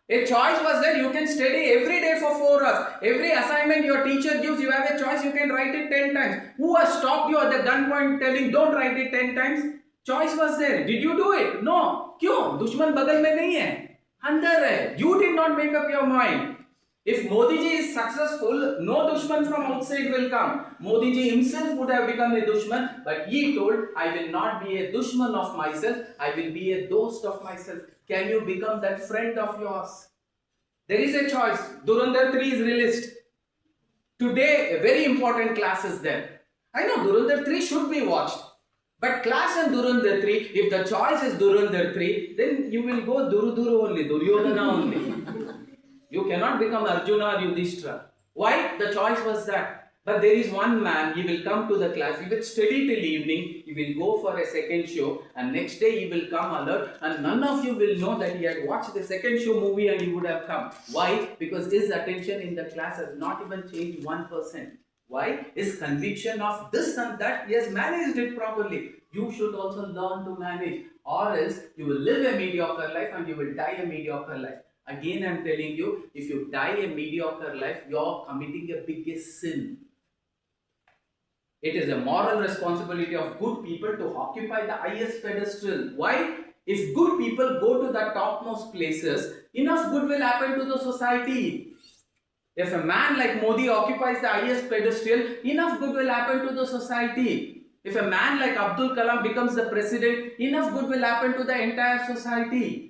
A choice was there. You can study every day for 4 hours. Every assignment your teacher gives, you have a choice. You can write it 10 times. Who has stopped you at the gunpoint telling don't write it 10 times? Choice was there. Did you do it? No. Kyun? Dushman bagal mein nahi hai. Andar hai. You did not make up your mind. If Modi ji is successful, no dushman from outside will come. Modi ji himself would have become a dushman, but he told, I will not be a dushman of myself, I will be a dost of myself. Can you become that friend of yours? There is a choice. Dhurandhar 3 is released. Today, a very important class is there. I know Dhurandhar 3 should be watched. But class and Dhurandhar 3, if the choice is Dhurandhar 3, then you will go Duru only, Duryodhana only. You cannot become Arjuna or Yudhishthira. Why? The choice was that. But there is one man, he will come to the class, he will study till evening, he will go for a second show, and next day he will come alert, and none of you will know that he had watched the second show movie and he would have come. Why? Because his attention in the class has not even changed 1%. Why? His conviction of this and that, he has managed it properly. You should also learn to manage, or else you will live a mediocre life and you will die a mediocre life. Again, I am telling you, if you die a mediocre life, you are committing a biggest sin. It is a moral responsibility of good people to occupy the highest pedestal. Why? If good people go to the topmost places, enough good will happen to the society. If a man like Modi occupies the highest pedestal, enough good will happen to the society. If a man like Abdul Kalam becomes the president, enough good will happen to the entire society.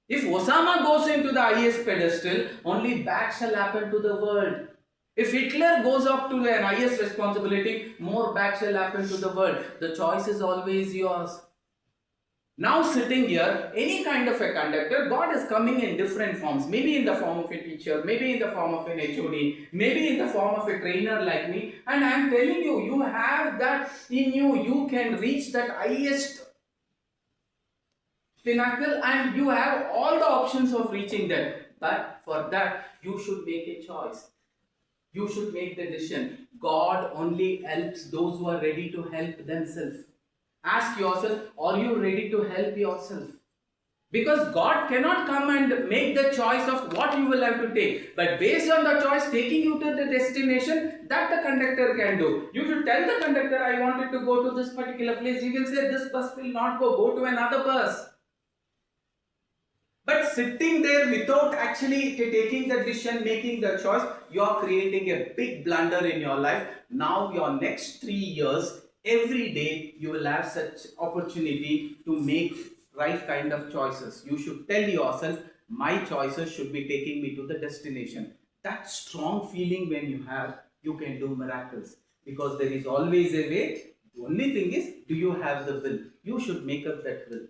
If Osama goes into the highest pedestal, only bad shall happen to the world. If Hitler goes up to the highest responsibility, more bad shall happen to the world. The choice is always yours. Now sitting here, any kind of a conductor, God is coming in different forms. Maybe in the form of a teacher, maybe in the form of an HOD, maybe in the form of a trainer like me. And I am telling you, you have that in you. You can reach that highest pinnacle and you have all the options of reaching there. But for that, you should make a choice. You should make the decision. God only helps those who are ready to help themselves. Ask yourself, are you ready to help yourself? Because God cannot come and make the choice of what you will have to take. But based on the choice taking you to the destination, that the conductor can do. You should tell the conductor, I wanted to go to this particular place. He will say, this bus will not go. Go to another bus. But sitting there without actually taking the decision, making the choice, you are creating a big blunder in your life. Now your next 3 years, every day you will have such opportunity to make right kind of choices. You should tell yourself, my choices should be taking me to the destination. That strong feeling when you have, you can do miracles. Because there is always a way. The only thing is, do you have the will? You should make up that will.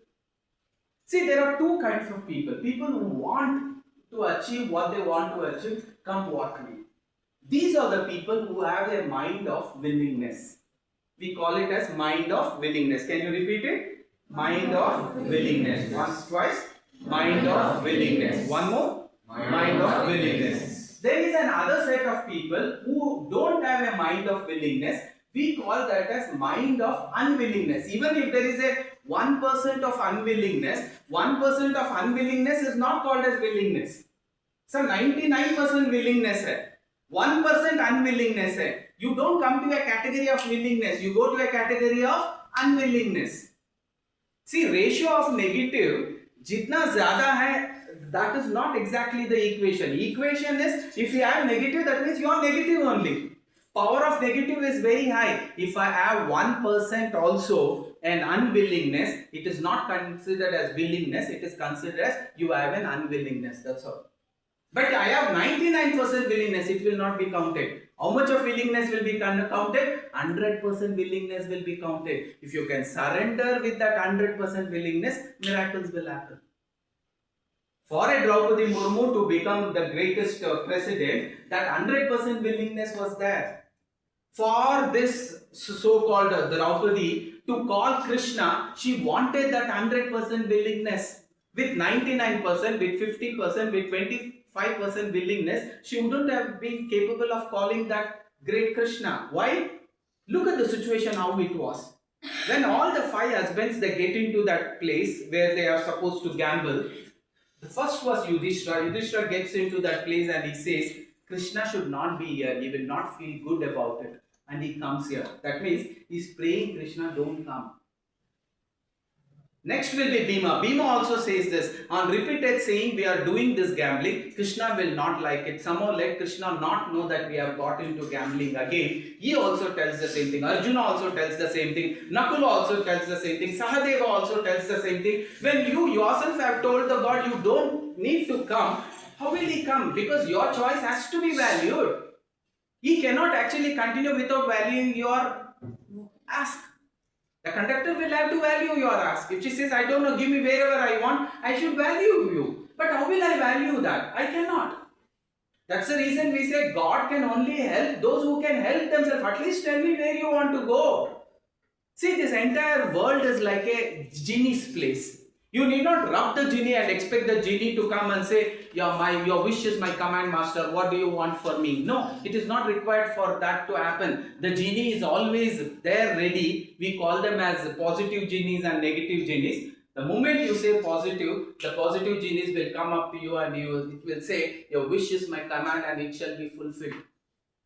See, there are two kinds of people. People who want to achieve what they want to achieve, come what may. These are the people who have a mind of willingness. We call it as mind of willingness. Can you repeat it? Mind of willingness. Once, twice. Mind of willingness. One more. Mind of willingness. There is another set of people who don't have a mind of willingness. We call that as mind of unwillingness. Even if there is a 1% of unwillingness, 1% of unwillingness is not called as willingness. So 99% willingness hai. 1% unwillingness hai. You don't come to a category of willingness, you go to a category of unwillingness. See, ratio of negative, jitna zyada hai, that is not exactly the equation. Equation is, if you have negative, that means you are negative only. Power of negative is very high. If I have 1% also an unwillingness, it is not considered as willingness, it is considered as you have an unwillingness, that's all. But I have 99% willingness, it will not be counted. How much of willingness will be counted? 100% willingness will be counted. If you can surrender with that 100% willingness, miracles will happen. For a Draupadi Murmu to become the greatest president, that 100% willingness was there. For this so-called Draupadi to call Krishna, she wanted that 100% willingness. With 99%, with 50%, with 25% willingness, she wouldn't have been capable of calling that great Krishna. Why? Look at the situation how it was. When all the 5 husbands, they get into that place where they are supposed to gamble, the first was Yudhishthira. Yudhishthira gets into that place and he says, Krishna should not be here. He will not feel good about it. And he comes here. That means he is praying, Krishna, don't come. Next will be Bhima. Bhima also says this. On repeated saying, we are doing this gambling, Krishna will not like it. Somehow let Krishna not know that we have got into gambling again. He also tells the same thing. Arjuna also tells the same thing. Nakula also tells the same thing. Sahadeva also tells the same thing. When you yourself have told the God you don't need to come, how will he come? Because your choice has to be valued. He cannot actually continue without valuing your ask. The conductor will have to value your ask. If she says, I don't know, give me wherever I want, I should value you. But how will I value that? I cannot. That's the reason we say God can only help those who can help themselves. At least tell me where you want to go. See, this entire world is like a genie's place. You need not rub the genie and expect the genie to come and say, your wish is my command, master. What do you want for me? No, it is not required for that to happen. The genie is always there ready. We call them as positive genies and negative genies. The moment you say positive, the positive genies will come up to you and it will say, your wish is my command and it shall be fulfilled.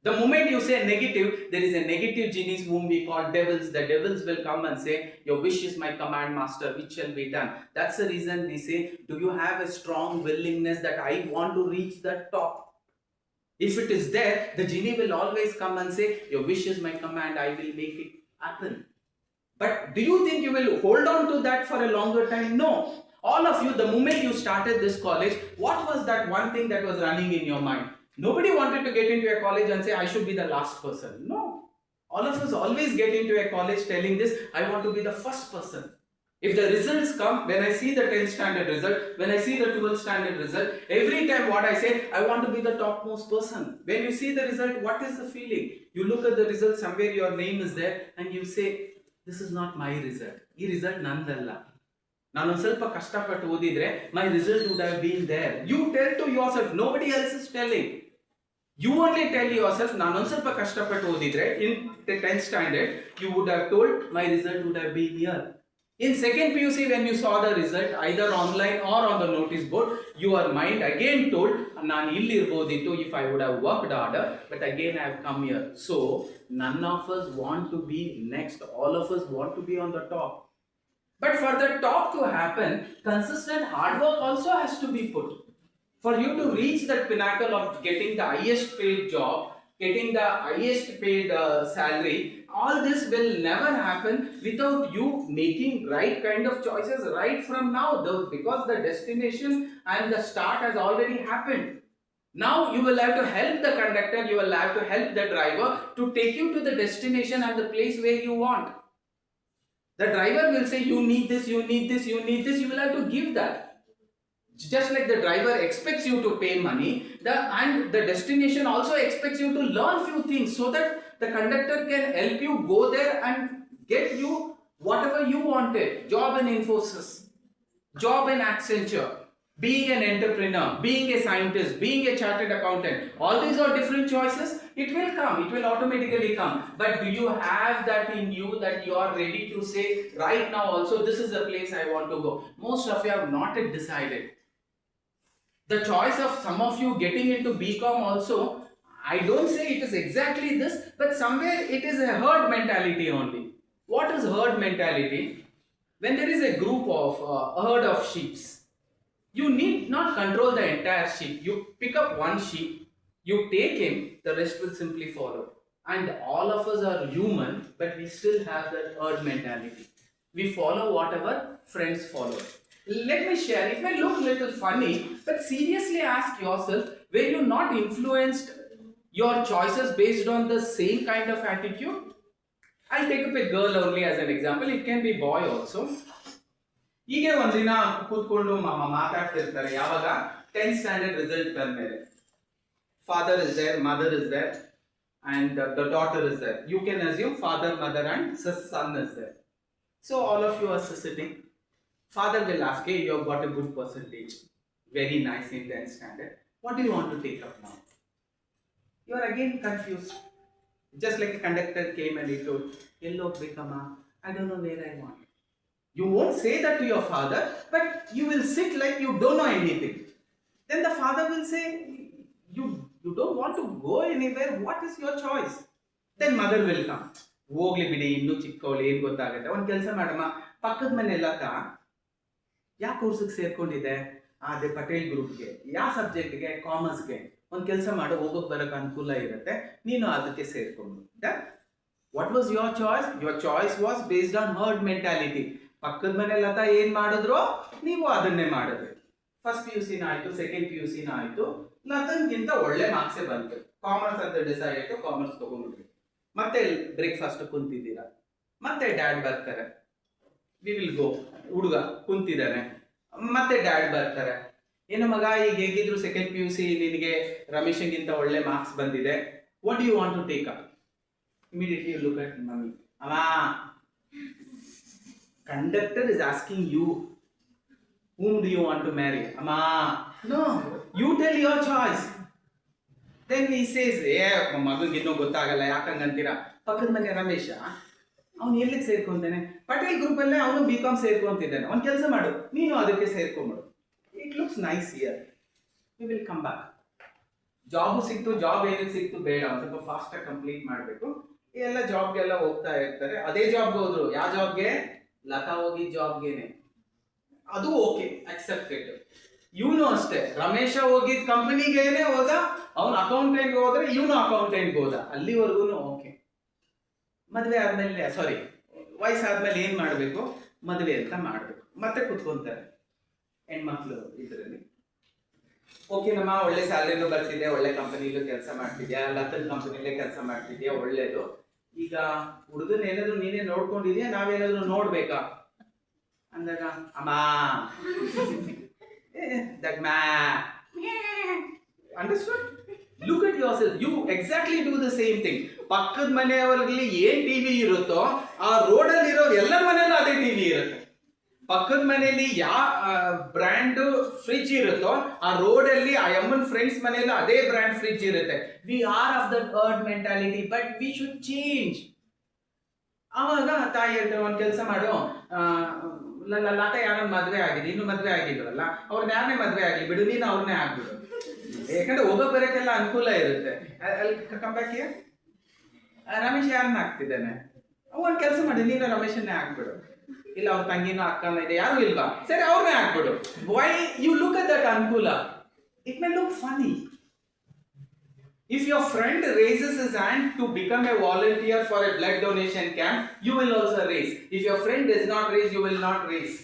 The moment you say negative, there is a negative genies whom we call devils. The devils will come and say, your wish is my command, master, it shall be done. That's the reason we say, do you have a strong willingness that I want to reach the top? If it is there, the genie will always come and say, your wish is my command, I will make it happen. But do you think you will hold on to that for a longer time? No. All of you, the moment you started this college, what was that one thing that was running in your mind? Nobody wanted to get into a college and say, I should be the last person. No. All of us always get into a college telling this, I want to be the first person. If the results come, when I see the 10th standard result, when I see the 12th standard result, every time what I say, I want to be the topmost person. When you see the result, what is the feeling? You look at the result, somewhere your name is there and you say, this is not my result. This result nandalla. ನಾನು ಸ್ವಲ್ಪ ಕಷ್ಟಪಟ್ಟು ಓದಿದ್ರೆ my result would have been there. You tell to yourself, nobody else is telling. You only tell yourself, ನಾನು ಸ್ವಲ್ಪ ಕಷ್ಟಪಟ್ಟು ಓದಿದ್ರೆ in the 10th standard, you would have told my result would have been here. In second PUC, when you saw the result, either online or on the notice board, your mind again told, ನಾನು ಇಲ್ಲಿ ಇರಬಹುದಿತ್ತು if I would have worked harder, but again I have come here. So, none of us want to be next. All of us want to be on the top. But for the top to happen, consistent hard work also has to be put. For you to reach that pinnacle of getting the highest paid job, getting the highest paid salary, all this will never happen without you making right kind of choices right from now, though, because the destination and the start has already happened. Now you will have to help the conductor, you will have to help the driver to take you to the destination and the place where you want. The driver will say, you need this, you need this, you need this, you will have to give that. Just like the driver expects you to pay money, and the destination also expects you to learn few things so that the conductor can help you go there and get you whatever you wanted. Job in Infosys, job in Accenture, being an entrepreneur, being a scientist, being a chartered accountant. All these are different choices. It will come, it will automatically come. But do you have that in you that you are ready to say, right now also, this is the place I want to go? Most of you have not yet decided. The choice of some of you getting into BCom also, I don't say it is exactly this, but somewhere it is a herd mentality only. What is herd mentality? When there is a group of a herd of sheep, you need not control the entire sheep. You pick up one sheep, you take him, the rest will simply follow. And all of us are human, but we still have that herd mentality. We follow whatever friends follow. Let me share, it may look a little funny, but seriously ask yourself, were you not influenced your choices based on the same kind of attitude? I'll take up a girl only as an example, it can be boy also. ಹೀಗೆ ಒಂದಿನ ಕೂತ್ಕೊಂಡು ಮಾತಾಡ್ತಿರ್ತಾರೆ ಯಾವಾಗ 10th standard result ಬಂದ್ಮೇಲೆ. Father is there, mother is there, and the daughter is there. You can assume father, mother and son is there. So all of you are sitting. Father will ask, hey, you have got a good percentage, very nice in 10th standard. What do you want to take up now? You are again confused. Just like a conductor came and he told, hello Bikama, I don't know where I want. You won't say that to your father, but you will sit like you don't know anything. Then the father will say, you don't want to go anywhere, what is your choice? Then mother will come. ಹೋಗ್ಲಿ ಬಿಡಿ, ಇನ್ನೂ ಚಿಕ್ಕವಳು, ಏನು ಗೊತ್ತಾಗುತ್ತೆ. ಒಂದು ಕೆಲಸ ಮಾಡಮ್ಮ, ಪಕ್ಕದ ಮನೆ ಲತಾ ಯಾವ ಕೋರ್ಸಿಗೆ ಸೇರ್ಕೊಂಡಿದೆ? ಅದೇ ಪಟೇಲ್ ಗ್ರೂಪ್ಗೆ. ಯಾವ ಸಬ್ಜೆಕ್ಟ್ಗೆ? ಕಾಮರ್ಸ್ಗೆ. ಒಂದು ಕೆಲಸ ಮಾಡು, ಹೋಗೋಕೆ ಬರೋಕೆ ಅನುಕೂಲ ಇರುತ್ತೆ, ನೀನು ಅದಕ್ಕೆ ಸೇರ್ಕೊಂಡು. What was your choice? Your choice was based on heard mentality. ಪಕ್ಕದ ಮನೆ ಲತಾ ಏನು ಮಾಡಿದ್ರು ನೀವು ಅದನ್ನೇ ಮಾಡಿದ್ರಿ. ಫಸ್ಟ್ PUC ಆಯಿತು, ಸೆಕೆಂಡ್ PUC ಆಯಿತು, ಲತನ್ಗಿಂತ ಒಳ್ಳೆ ಮಾರ್ಕ್ಸೇ ಬಂತು. ಕಾಮರ್ಸ್ ಅಂತ ಡಿಸೈಡ್ ಆಯಿತು, ಕಾಮರ್ಸ್ ತಗೊಂಡ್ಬಿಟ್ರಿ. ಮತ್ತೆ ಬ್ರೇಕ್ಫಾಸ್ಟ್ ಕುಂತಿದ್ದೀರಾ, ಮತ್ತೆ ಡ್ಯಾಡ್ ಬರ್ತಾರೆ, ವಿ ವಿಲ್ ಗೋ. ಹುಡುಗ ಕುಂತಿದ್ದಾನೆ, ಮತ್ತೆ ಡ್ಯಾಡ್ ಬರ್ತಾರೆ, ಏನು ಮಗ ಈಗ ಹೇಗಿದ್ರು ಸೆಕೆಂಡ್ PUC ನಿನಗೆ ರಮೇಶನ್ಗಿಂತ ಒಳ್ಳೆ ಮಾರ್ಕ್ಸ್ ಬಂದಿದೆ, what do you want to take up? Immediately you look at mummy. ಅಮ್ಮ, conductor is asking you, whom do you want to marry? Amma, no, you tell your choice. Then he says, ಮಗನಿಗೆ ಇನ್ನೂ ಗೊತ್ತಾಗಲ್ಲ, ಯಾಕಂಗಂತೀರಾ? ಪಕ್ಕದ ಮನೆ ರಮೇಶ ಅವನು ಎಲ್ಲಿಗೆ ಸೇರ್ಕೊಂತಾನೆ? ಪಟೇಲ್ ಗ್ರೂಪಲ್ಲೇ ಅವನು BCom ಸೇರ್ಕೊಂತಿದ್ದಾನೆ. ಒಂದು ಕೆಲಸ ಮಾಡು, ನೀನು ಅದಕ್ಕೆ ಸೇರ್ಕೊಂಬಿಡು. It looks nice here, you will come back. Job ಸಿಕ್ತು, ಜಾಬ್ ಏನಕ್ಕೆ ಸಿಕ್ತು ಬೇಡ, ಒಂದು ಸ್ವಲ್ಪ ಫಾಸ್ಟಾಗಿ ಕಂಪ್ಲೀಟ್ ಮಾಡಬೇಕು. ಎಲ್ಲ ಜಾಬ್ಗೆಲ್ಲ ಹೋಗ್ತಾ ಇರ್ತಾರೆ. ಅದೇ ಜಾಬ್ಗೆ ಹೋದ್ರು, ಯಾವ ಜಾಬ್ಗೆ? ಲತಾ ಹೋಗಿ ಜಾಬ್ಗೇನೆ, ಅದು ಓಕೆ, ಅಕ್ಸೆಪ್ಟೆಡ್. ಇವನು ಅಷ್ಟೇ, ರಮೇಶ ಹೋಗಿದ್ ಕಂಪನಿಗೇನೆ ಹೋದ, ಅವನು ಅಕೌಂಟೆಂಟ್ಗೆ ಹೋದ್ರೆ ಇವನು ಅಕೌಂಟೆಂಟ್ಗೆ ಹೋದ, ಅಲ್ಲಿವರೆಗೂ ಓಕೆ. ಮದುವೆ ಆದ್ಮೇಲೆ, ಸಾರಿ, ವಯಸ್ಸಾದ್ಮೇಲೆ ಏನ್ ಮಾಡಬೇಕು? ಮದುವೆ ಅಂತ ಮಾಡಬೇಕು. ಮತ್ತೆ ಕುತ್ಕೊಂತಾರೆ ಹೆಣ್ಮಕ್ಳು ಇದರಲ್ಲಿ. ಓಕೆ ನಮ್ಮ ಒಳ್ಳೆ ಸ್ಯಾಲರಿನೂ ಬರ್ತಿದೆ, ಒಳ್ಳೆ ಕಂಪನಿಲೂ ಕೆಲಸ ಮಾಡ್ತಿದ್ಯಾ, ಲತನ್ ಕಂಪನಿಲೇ ಕೆಲಸ ಮಾಡ್ತಿದ್ಯಾ, ಒಳ್ಳೇದು. ಈಗ ಹುಡುಗನ ಏನಾದ್ರು ನೀನೇ ನೋಡ್ಕೊಂಡಿದ್ಯಾ, ನಾವೇನಾದ್ರು ನೋಡ್ಬೇಕಾ ಅಂದಾಗ, ಅಮ್ಮ understood? Look at yourself, you exactly do the same thing. ಪಕ್ಕದ ಮನೆಯವರಲ್ಲಿ ಏನ್ ಟಿವಿ ಇರುತ್ತೋ ಆ ರೋಡಲ್ಲಿ ಇರೋ ಎಲ್ಲರ ಮನೆಯಲ್ಲೂ ಅದೇ ಟಿವಿ ಇರುತ್ತೆ. ಪಕ್ಕದ ಮನೆಯಲ್ಲಿ ಯಾವ ಬ್ರ್ಯಾಂಡ್ ಫ್ರಿಡ್ಜ್ ಇರುತ್ತೋ ಆ ರೋಡಲ್ಲಿ ಆ ಅಮ್ಮನ ಫ್ರೆಂಡ್ಸ್ ಮನೆಯಲ್ಲೂ ಅದೇ ಬ್ರ್ಯಾಂಡ್ ಫ್ರಿಡ್ಜ್ ಇರುತ್ತೆ. We are of that heard mentality, but we should change. ಆವಾಗ ತಾಯಿ ಹೇಳ್ತಾರೆ, ಒಂದು ಕೆಲಸ ಮಾಡು, ಲತಾ ಯಾರನ್ನ ಮದುವೆ ಆಗಿದೆ, ಇನ್ನು ಮದುವೆ ಆಗಿದ್ರಲ್ಲ, ಅವ್ರನ್ನ ಯಾರನ್ನೇ ಮದುವೆ ಆಗಲಿ ಬಿಡು, ನೀನು ಅವ್ರನ್ನೇ ಆಗ್ಬಿಡು. ಯಾಕಂದ್ರೆ ಹೋಗೋ ಬರೋಕ್ಕೆಲ್ಲ ಅನುಕೂಲ ಇರುತ್ತೆ. ಅಲ್ಲಿ ಕಂಬಾಕಿ ರಮೇಶ್ ಯಾರನ್ನ ಆಗ್ತಿದ್ದಾನೆ, ಒಂದು ಕೆಲಸ ಮಾಡಿ, ನೀನು ರಮೇಶನ್ನೇ ಆಗ್ಬಿಡು. ಇಲ್ಲ ಅವ್ರ ತಂಗಿನ ಅಕ್ಕನ ಇದೆ ಯಾರು ಇಲ್ವಾ, ಸರಿ ಅವ್ರನ್ನೇ ಹಾಕ್ಬಿಡು. Why you look at that ಅನುಕೂಲ? It may look funny. If your friend raises his hand to become a volunteer for a blood donation camp, you will also raise. If your friend does not raise, you will not raise.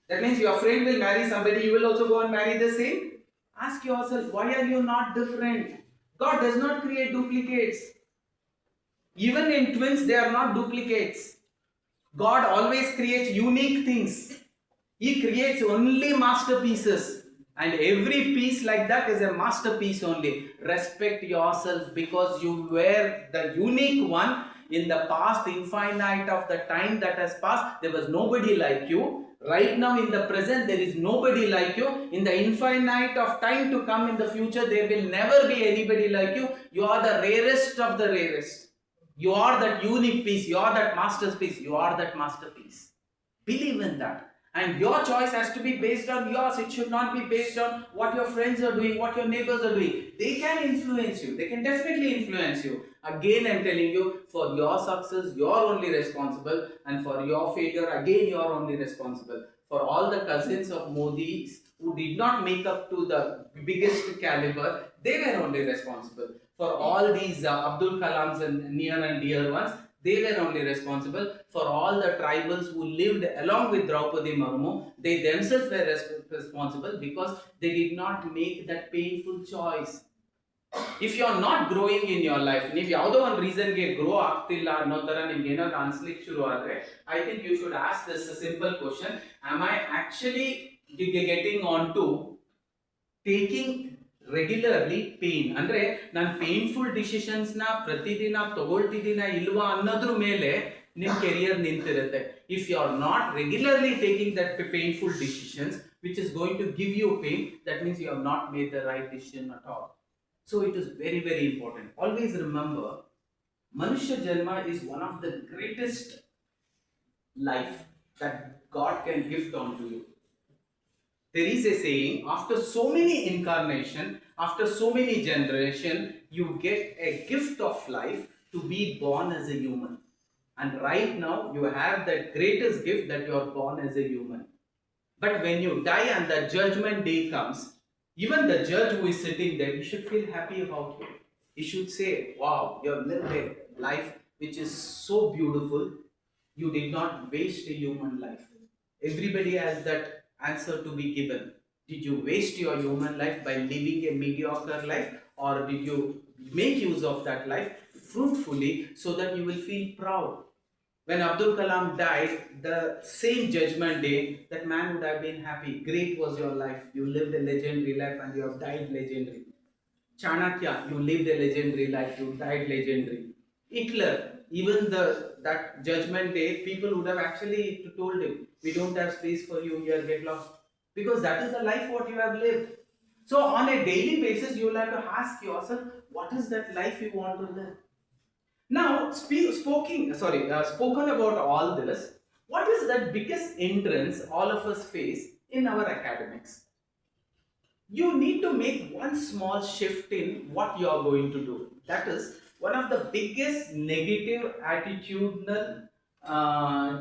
That means your friend will marry somebody, you will also go and marry the same. Ask yourself, why are you not different? God does not create duplicates. Even in twins, they are not duplicates. God always creates unique things. He creates only masterpieces. And every piece like that is a masterpiece only. Respect yourself because you were the unique one. In the past, infinite of the time that has passed, there was nobody like you. Right now, in the present, there is nobody like you. In the infinite of time to come in the future, there will never be anybody like you. You are the rarest of the rarest. You are that unique piece. You are that masterpiece. You are that masterpiece. Believe in that. And your choice has to be based on yours. It should not be based on what your friends are doing, what your neighbors are doing. They can influence you. They can definitely influence you. Again, I'm telling you, for your success, you're only responsible. And for your failure, again, you're only responsible. For all the cousins of Modi's who did not make up to the biggest caliber, they were only responsible. For all these Abdul Kalams and near and dear ones, they were only responsible. For all the tribals who lived along with Draupadi Murmu, they themselves were responsible because they did not make that painful choice. If you are not growing in your life, ನೀವು ಯಾವುದೋ ಒಂದು ರೀಸನ್ಗೆ grow ಆಗ್ತಿಲ್ಲ ಅನ್ನೋ ತರ ನಿಮ್ಗೆ ಏನಾದ್ರು ಅನ್ಸ್ಲಿಕ್ಕೆ ಶುರು ಆದ್ರೆ, I think you should ask this simple question: am I actually getting on to taking regularly pain? ಅಂದ್ರೆ ನಾನು ಪೇನ್ಫುಲ್ ಡಿಸಿಷನ್ಸ್ ನ ಪ್ರತಿದಿನ ತಗೊಳ್ತಿದ್ದೀನ ಇಲ್ವಾ ಅನ್ನೋದ್ರ ಮೇಲೆ ನಿಮ್ ಕೆರಿಯರ್ ನಿಂತಿರುತ್ತೆ. If you are not regularly taking that painful decisions which is going to give you pain, that means you have not made the right decision at all. So it is very, very important. Always remember, Manushya Janma is one of the greatest life that God can gift onto you. There is a saying, after so many incarnation, after so many generation, you get a gift of life to be born as a human. And right now, you have the greatest gift that you are born as a human. But when you die and the judgment day comes, even the judge who is sitting there, he should feel happy about you. He should say, wow, you have lived a life which is so beautiful. You did not waste a human life. Everybody has that answer to be given. Did you waste your human life by living a mediocre life, or did you make use of that life fruitfully so that you will feel proud? When Abdul Kalam died, the same judgment day, that man would have been happy. Great was your life. You lived a legendary life and you have died legendary. Chanakya, you lived a legendary life. You died legendary. Hitler, even that judgment day, people would have actually told him, we don't have space for you here, get lost. Because that is the life what you have lived. So on a daily basis, you will have to ask yourself, what is that life you want to live? Now, spoken about all this, what is the biggest hindrance all of us face in our academics? You need to make one small shift in what you are going to do. That is one of the biggest negative attitudinal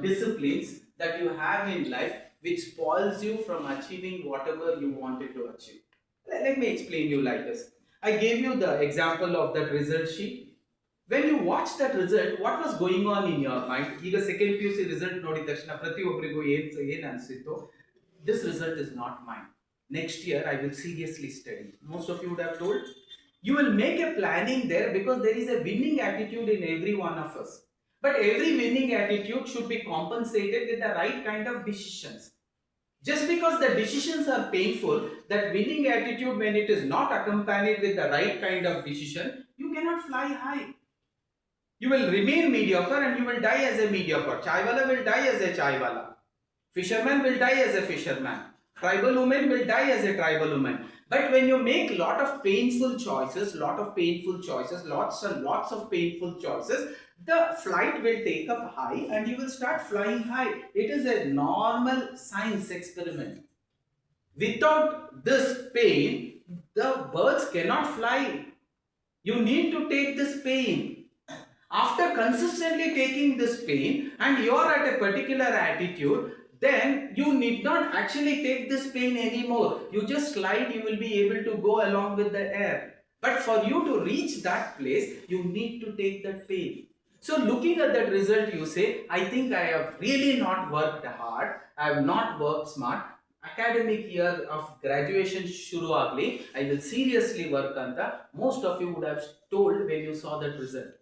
disciplines that you have in life, which spoils you from achieving whatever you wanted to achieve. Let me explain you like this. I gave you the example of that result sheet. When you watch that result, what was going on in your mind? ಈಗ second PUC result ನೋಡಿದ ತಕ್ಷಣ ಪ್ರತಿಯೊಬ್ಬರಿಗೂ ಏನು ಅನಿಸಿತ್ತು? This result is not mine. Next year I will seriously study. Most of you would have told. You will make a planning there because there is a winning attitude in every one of us. But every winning attitude should be compensated with the right kind of decisions. Just because the decisions are painful, that winning attitude, when it is not accompanied with the right kind of decision, you cannot fly high. You will remain mediocre and you will die as a mediocre. Chaiwala will die as a chaiwala. Fisherman will die as a fisherman. Tribal woman will die as a tribal woman. But when you make lot of painful choices, lots and lots of painful choices, the flight will take up high and you will start flying high. It is a normal science experiment. Without this pain, the birds cannot fly. You need to take this pain. After consistently taking this pain and you are at a particular attitude, then you need not actually take this pain anymore. You just slide, you will be able to go along with the air. But for you to reach that place, you need to take that pain. So looking at that result, you say, I think I have really not worked hard, I have not worked smart. Academic year of graduation shuru agli, I will seriously work anta most of you would have told when you saw that result.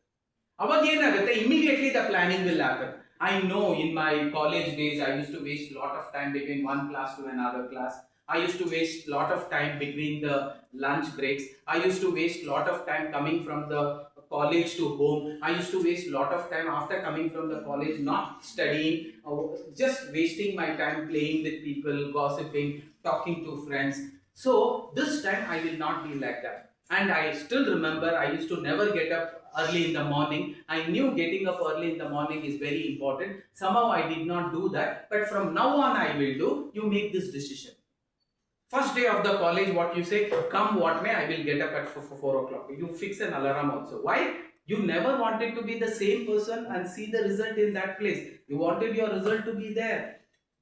ಅವಾಗ ಏನಾಗುತ್ತೆ, immediately the planning will happen. I know in my college days I used to waste a lot of time between one class to another class. I used to waste a lot of time between the lunch breaks. I used to waste a lot of time coming from the college to home. I used to waste a lot of time after coming from the college not studying, just wasting my time playing with people, gossiping, talking to friends. So this time I will not be like that. And I still remember I used to never get up early in the morning. I knew getting up early in the morning is very important. Somehow I did not do that. But from now on I will do. You make this decision. First day of the college, what you say, come what may, I will get up at 4 o'clock. You fix an alarm also. Why? You never wanted to be the same person and see the result in that place. You wanted your result to be there.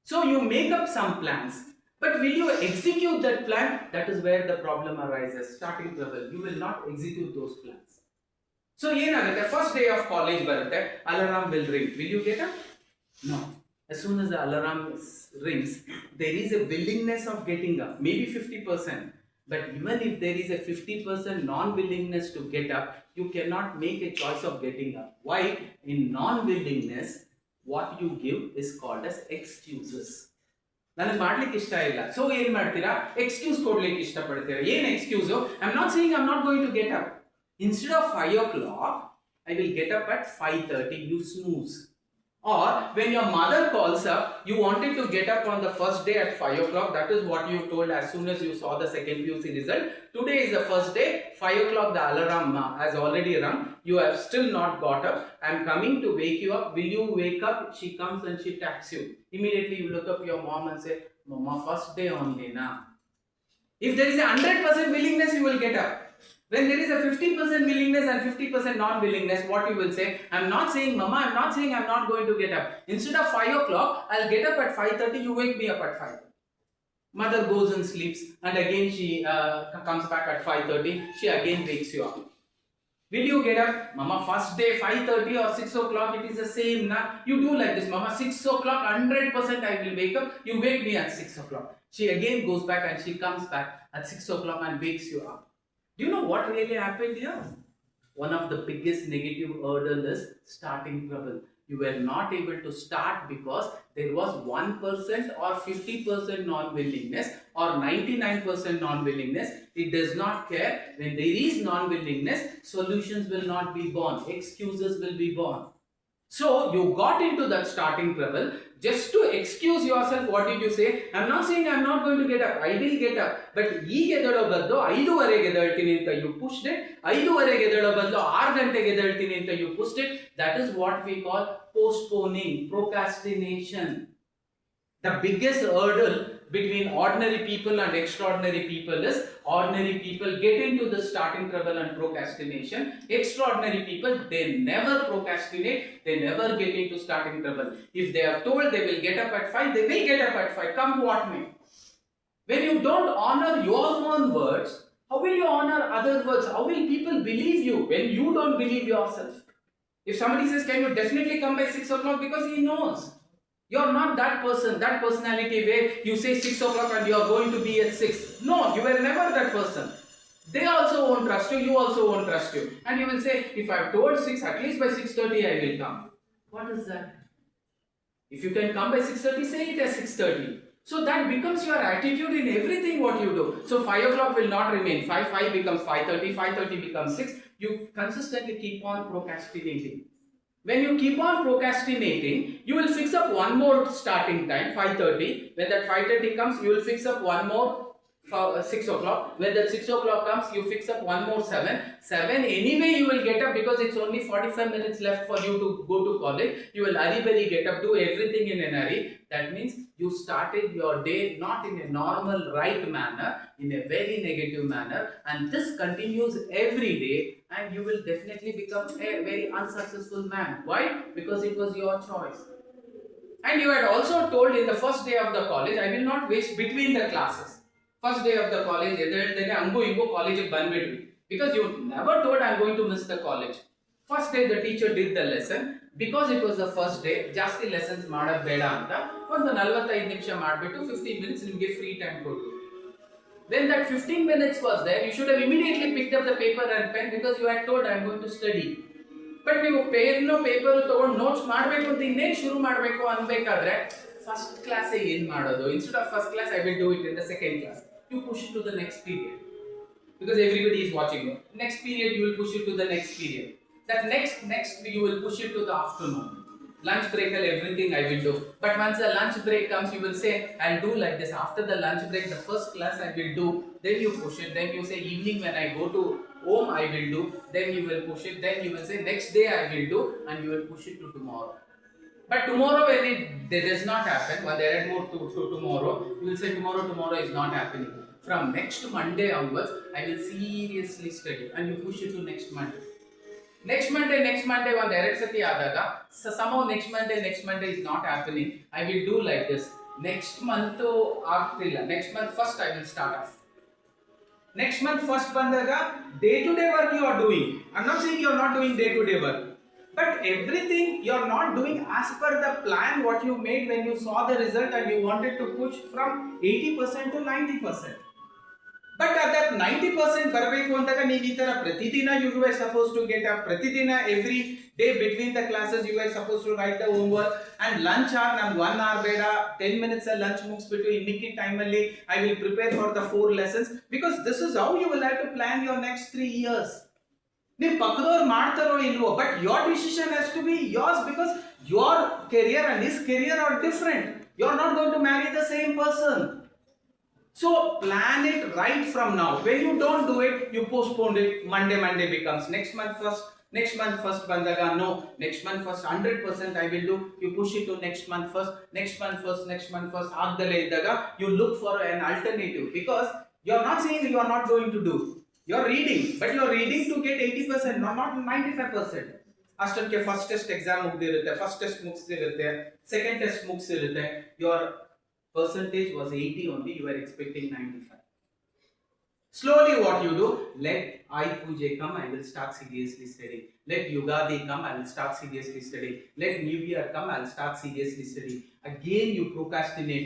So you make up some plans. But will you execute that plan? That is where the problem arises. Starting trouble. You will not execute those plans. So ಏನಾಗುತ್ತೆ, first day of college ಬರುತ್ತೆ, alarm will ring. Will you get up? No. As soon as the alarm rings, there is a willingness of getting up, maybe 50%. But even if there is a 50% non-willingness to get up, you cannot make a choice of getting up. Why? In non-willingness, what you give is called as excuses. ನನಗೆ ಮಾಡ್ಲಿಕ್ಕೆ ಇಷ್ಟ ಇಲ್ಲ, so ಏನ್ ಮಾಡ್ತೀರಾ, excuse ಕೊಡ್ಲಿಕ್ಕೆ ಇಷ್ಟಪಡ್ತೀರಾ. ಏನ್ excuse? I am not saying I am not going to get up. Instead of 5 o'clock, I will get up at 5:30, you snooze. Or when your mother calls up, you wanted to get up on the first day at 5 o'clock, that is what you told as soon as you saw the second PUC result. Today is the first day, 5 o'clock the alarm has already rung, you have still not got up, I am coming to wake you up, will you wake up? She comes and she taps you. Immediately you look up your mom and say, Mama, first day only na. If there is a 100% willingness, you will get up. When there is a 50% willingness and 50% non-willingness, what you will say? I'm not saying, Mama, I'm not saying I'm not going to get up. Instead of 5 o'clock, I'll get up at 5:30, you wake me up at 5. Mother goes and sleeps and again she comes back at 5:30, she again wakes you up. Will you get up? Mama, first day 5:30 or 6 o'clock, it is the same na. You do like this, Mama, 6 o'clock, 100% I will wake up, you wake me at 6 o'clock. She again goes back and she comes back at 6 o'clock and wakes you up. Do you know what really happened here? One of the biggest negative hurdle is starting trouble. You were not able to start because there was 1% or 50% non-willingness or 99% non-willingness. It does not care. When there is non-willingness, solutions will not be born. Excuses will be born. So you got into that starting trouble just to excuse yourself. What did you say? I'm not saying I'm not going to get up. I will get up. But ಈಗ ಎದ್ದೇಳೋ ಬದಲು 5:30ಗೆ ಎದ್ದೇಳ್ತೀನಿ ಅಂತ you pushed it. 5:30ಗೆ ಎದ್ದೇಳೋ ಬದಲು 6 ಗಂಟೆಗೆ ಎದ್ದೇಳ್ತೀನಿ ಅಂತ you pushed it. That is what we call postponing, procrastination. The biggest hurdle between ordinary people and extraordinary people is ordinary people get into the starting trouble and procrastination. Extraordinary people, they never procrastinate, they never get into starting trouble. If they are told they will get up at 5, they will get up at 5, come what may. When you don't honor your own words, how will you honor other words? How will people believe you when you don't believe yourself? If somebody says, can you definitely come by 6 o'clock, because he knows. You're not that person, that personality where you say 6 o'clock and you're going to be at 6. No, you were never that person. They also won't trust you, you also won't trust you. And you will say, if I've told 6, at least by 6:30 I will come. What is that? If you can come by 6:30, say it as 6:30. So that becomes your attitude in everything what you do. So 5 o'clock will not remain. 5 becomes 5:30, 5:30 becomes 6. You consistently keep on procrastinating. When you keep on procrastinating, you will fix up one more starting time, 5:30. When that 5:30 comes, you will fix up one more for 6 o'clock. When the 6 o'clock comes, you fix up one more 7. 7 anyway you will get up because it's only 45 minutes left for you to go to college. You will hurry get up, do everything in a hurry. That means you started your day not in a normal right manner, in a very negative manner, and this continues every day, and you will definitely become a very unsuccessful man. Why? Because it was your choice. And you had also told in the first day of the college, I will not waste between the classes. First day of the college, Ango Ingo college banbidri. Because you never told I'm going to miss the college. First day the teacher did the lesson. Because it was the first day, ಜಾಸ್ತಿ lessons ಮಾಡೋದು ಬೇಡ ಅಂತ ಒಂದು 45 ನಿಮಿಷ ಮಾಡಿಬಿಟ್ಟು 15 minutes ನಿಮಗೆ free time ಕೊಟ್ಟು. When that 15 minutes was there, you should have immediately picked up the paper and pen because you had told I'm going to study. But ನೀವು ಪೇನು ಪೇಪರು ತಗೊಂಡು ನೋಟ್ಸ್ ಮಾಡಬೇಕು ಅಂತ ಇನ್ನೇನು ಶುರು ಮಾಡಬೇಕು ಅನ್ಬೇಕಾದ್ರೆ ಫಸ್ಟ್ ಕ್ಲಾಸ್ ಏನು ಮಾಡೋದು? Instead of first class I will do it in the second class. You push it to the next period because everybody is watching you. Next period you will push it to the next period. That next you will push it to the afternoon. Lunch break and everything I will do. But once the lunch break comes, you will say I'll do like this. After the lunch break, the first class I will do. Then you push it. Then you say evening when I go to home I will do. Then you will push it. Then you will say next day I will do, and you will push it to tomorrow. But tomorrow when it does not happen, when there is more to tomorrow, you will say tomorrow is not happening. From next Monday onwards, I will seriously study, and you push it to next Monday. Next Monday one direct sati adaga, so somehow next Monday is not happening. I will do like this. Next month ಆಗ್ತಿಲ್ಲ. Next month first I will start off. Next month first bandaga day to day work you are doing. I'm not saying you are not doing day to day work, but everything you are not doing as per the plan what you made when you saw the result and you wanted to push from 80% to 90%. But at that 90% ಬರಬೇಕು ಅಂತಾಗ ನೀವು ಈ ತರ ಪ್ರತಿದಿನ you were supposed to get up, ಪ್ರತಿದಿನ every day between the classes you were supposed to write the homework, and lunch hour ನಮ್ಗೆ 1 hour ಬೇಡ 10 minutes lunch ಮುಗಿಸ್ಬಿಟ್ಟು in Mickey time ಅಲ್ಲಿ I will prepare for the 4 lessons, because this is how you will have to plan your next 3 years. ನೀವು ಪಕ್ಕದವ್ರು ಮಾಡ್ತಾರೋ ಇಲ್ವೋ, but your decision has to be yours, because your career and his career are different. You are not going to marry the same person. So plan it right from now. When you don't do it, you postpone it. Monday becomes next month first bandaga no, next month first 100% I will do. You push it to next month first agdale idaga you look for an alternative, because you are not saying you are not going to do. You are reading, but you are reading to get 80%, not 95%. ಅಷ್ಟಕ್ಕೆ first test exam ಮುಗ್ದಿರುತ್ತೆ, first test ಮುಗಿಸಿರುತ್ತೆ, second test ಮುಗಿಸಿರುತ್ತೆ, your percentage was 80 only, you were expecting 95. Slowly what you do, let Ayush Puja come, I will start seriously studying. Let Yugadi come, I will start seriously studying. Let New Year come, I will start seriously studying. Again you procrastinate,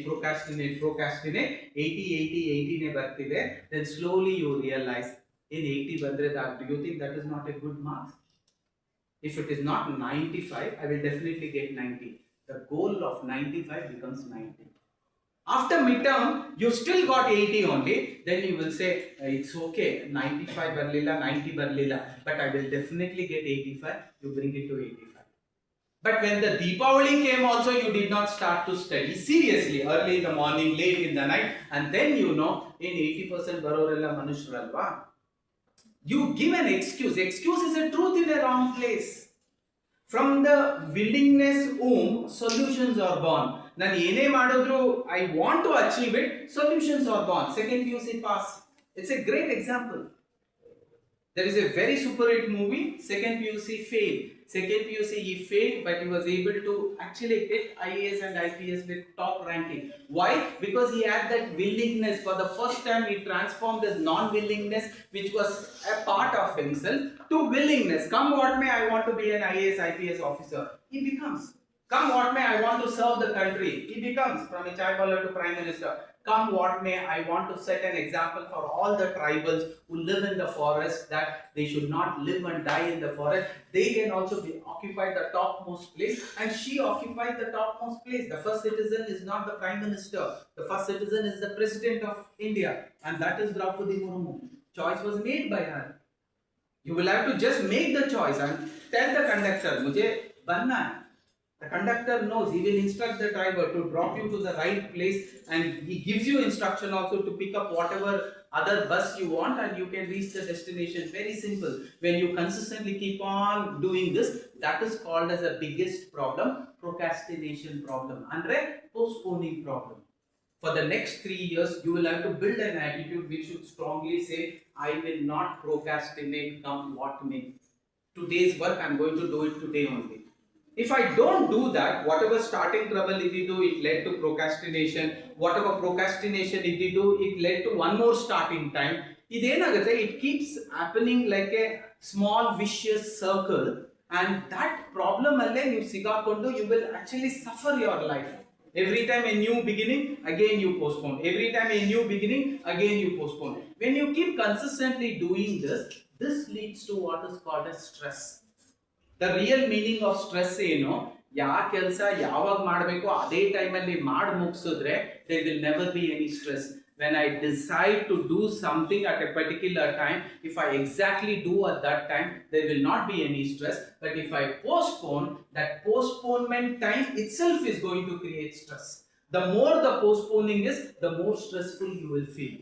80 ne bartide. Then slowly you realize in 80 bandre that, do you think that is not a good marks? If it is not 95, I will definitely get 90. The goal of 95 becomes 90. After midterm, you still got 80 only, then you will say it's okay, 95 barlila, 90 barlila, but I will definitely get 85. You bring it to 85. But when the Deepavali came also, you did not start to study seriously, early in the morning, late in the night, and then you know in 80% barorella manushralva. You give an excuse. Excuse is a truth in a wrong place. From the willingness solutions are born. ನಾನು ಏನೇ ಮಾಡಿದ್ರು I want to achieve it, solutions are born. Second PUC pass, it's a great example. There is a very super hit movie, second PUC failed. Second PUC he failed, but he was able to actually get IAS and IPS with top ranking. Why? Because he had that willingness. For the first time he transformed his non-willingness, which was a part of himself, to willingness. Come what may, I want to be an IAS IPS officer. He becomes. Come what may, I want to serve the country. He becomes from a chaiwaller to prime minister. Come what may, I want to set an example for all the tribals who live in the forest, that they should not live and die in the forest. They can also occupy the topmost place, and she occupied the topmost place. The first citizen is not the prime minister. The first citizen is the president of India, and that is Draupadi Murmu. Choice was made by her. You will have to just make the choice and tell the conductor, मुझे बनना है. The conductor knows, he will instruct the driver to drop you to the right place, and he gives you instruction also to pick up whatever other bus you want, and you can reach the destination. Very simple. When you consistently keep on doing this, that is called as the biggest problem, procrastination problem, andre postponing problem. For the next 3 years, you will have to build an attitude which should strongly say, I will not procrastinate come what may. Today's work, I'm going to do it today only. If I don't do that, whatever starting trouble it do, it led to procrastination. Whatever procrastination it do, it led to one more starting time. It keeps happening like a small vicious circle, and that problem you will actually suffer your life. Every time a new beginning, again you postpone. Every time a new beginning, again you postpone. When you keep consistently doing this, this leads to what is called as stress. The real meaning of stress ಏನು, ಯಾವ ಕೆಲಸ ಯಾವಾಗ ಮಾಡಬೇಕು ಅದೇ ಟೈಮಲ್ಲಿ ಮಾಡಿ ಮುಗಿಸಿದ್ರೆ there will never be any stress. When I decide to do something at a particular time, if I exactly do at that time, there will not be any stress. But if I postpone, that postponement time itself is going to create stress. The more the postponing is, the more stressful you will feel.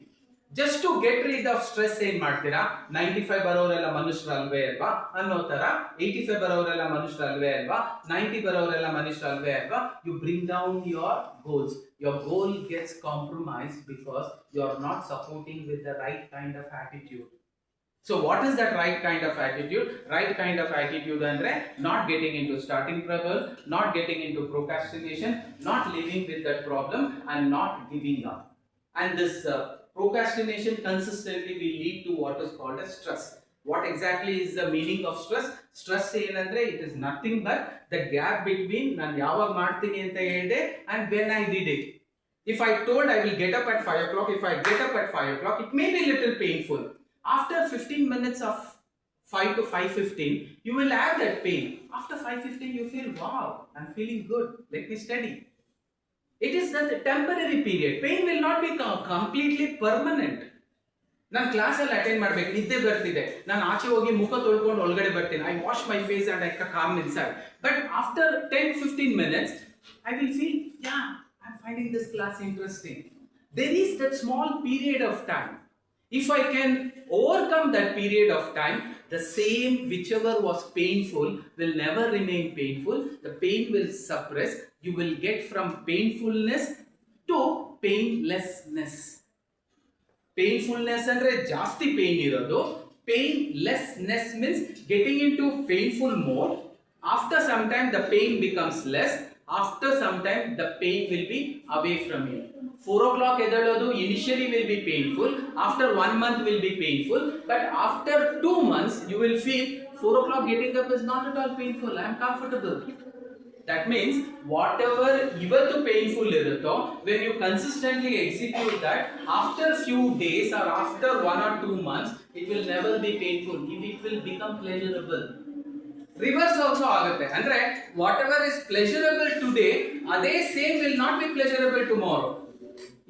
Just to get rid of stress ಏನ್ ಮಾಡ್ತೀರಾ, 95 ಬರೋರೆಲ್ಲ ಮನುಷ್ಯರಲ್ವೇ ಅಲ್ವಾ ಅನ್ನೋ ತರ 85 ಬರೋರೆಲ್ಲ ಮನುಷ್ಯರಲ್ವೇ ಅಲ್ವಾ, 90 ಬರೋರೆಲ್ಲ ಮನುಷ್ಯರಲ್ವೇ ಅಲ್ವಾ, you bring down your goals. Your goal gets compromised because you are not supporting with the right kind of attitude. So what is that right kind of attitude? Right kind of attitude andre not getting into starting trouble, not getting into procrastination, not living with that problem, and not giving up. And this procrastination consistently will lead to what is called as stress. What exactly is the meaning of stress? Stress ಏನಂದ್ರೆ it is nothing but the gap between ನಾನು ಯಾವಾಗ ಮಾಡ್ತೀನಿ ಅಂತ ಹೇಳಿದೆ and when I did it. If I told I will get up at 5 o'clock, if I get up at 5 o'clock, it may be a little painful. After 15 minutes of 5 to 5:15, you will have that pain. After 5:15, you feel, wow, I'm feeling good. Let me study. It is a temporary period. Pain will not be completely permanent. ನಾನು ಕ್ಲಾಸಲ್ಲಿ attend ಮಾಡಬೇಕು, ನಿದ್ದೆ ಬರ್ತಿದೆ, ನಾನು ಆಚೆ ಹೋಗಿ ಮುಖ ತೊಳ್ಕೊಂಡು ಒಳಗಡೆ ಬರ್ತೀನಿ, I wash my face and I come inside. But after 10-15 minutes, I will feel, yeah, I'm finding this class interesting. There is that small period of time. If I can overcome that period of time, the same whichever was painful will never remain painful. The pain will suppress. You will get from painfulness to painlessness. Painfulness andre ಜಾಸ್ತಿ pain ಇರೋದು. Painlessness means getting into painful mode. After some time the pain becomes less. After some time the pain will be away from you. 4 o'clock ಎದ್ದೇಳೋದು initially will be painful. After 1 month will be painful. But after 2 months you will feel 4 o'clock getting up is not at all painful. I am comfortable. That means whatever ಇವತ್ತು painful ಇರುತ್ತೋ, when you consistently execute that, after few days or after 1 or 2 months, it will never be painful. It will become pleasurable. Reverse also ಆಗುತ್ತೆ. ಅಂದ್ರೆ whatever is pleasurable today, ಅದೇ same will not be pleasurable tomorrow.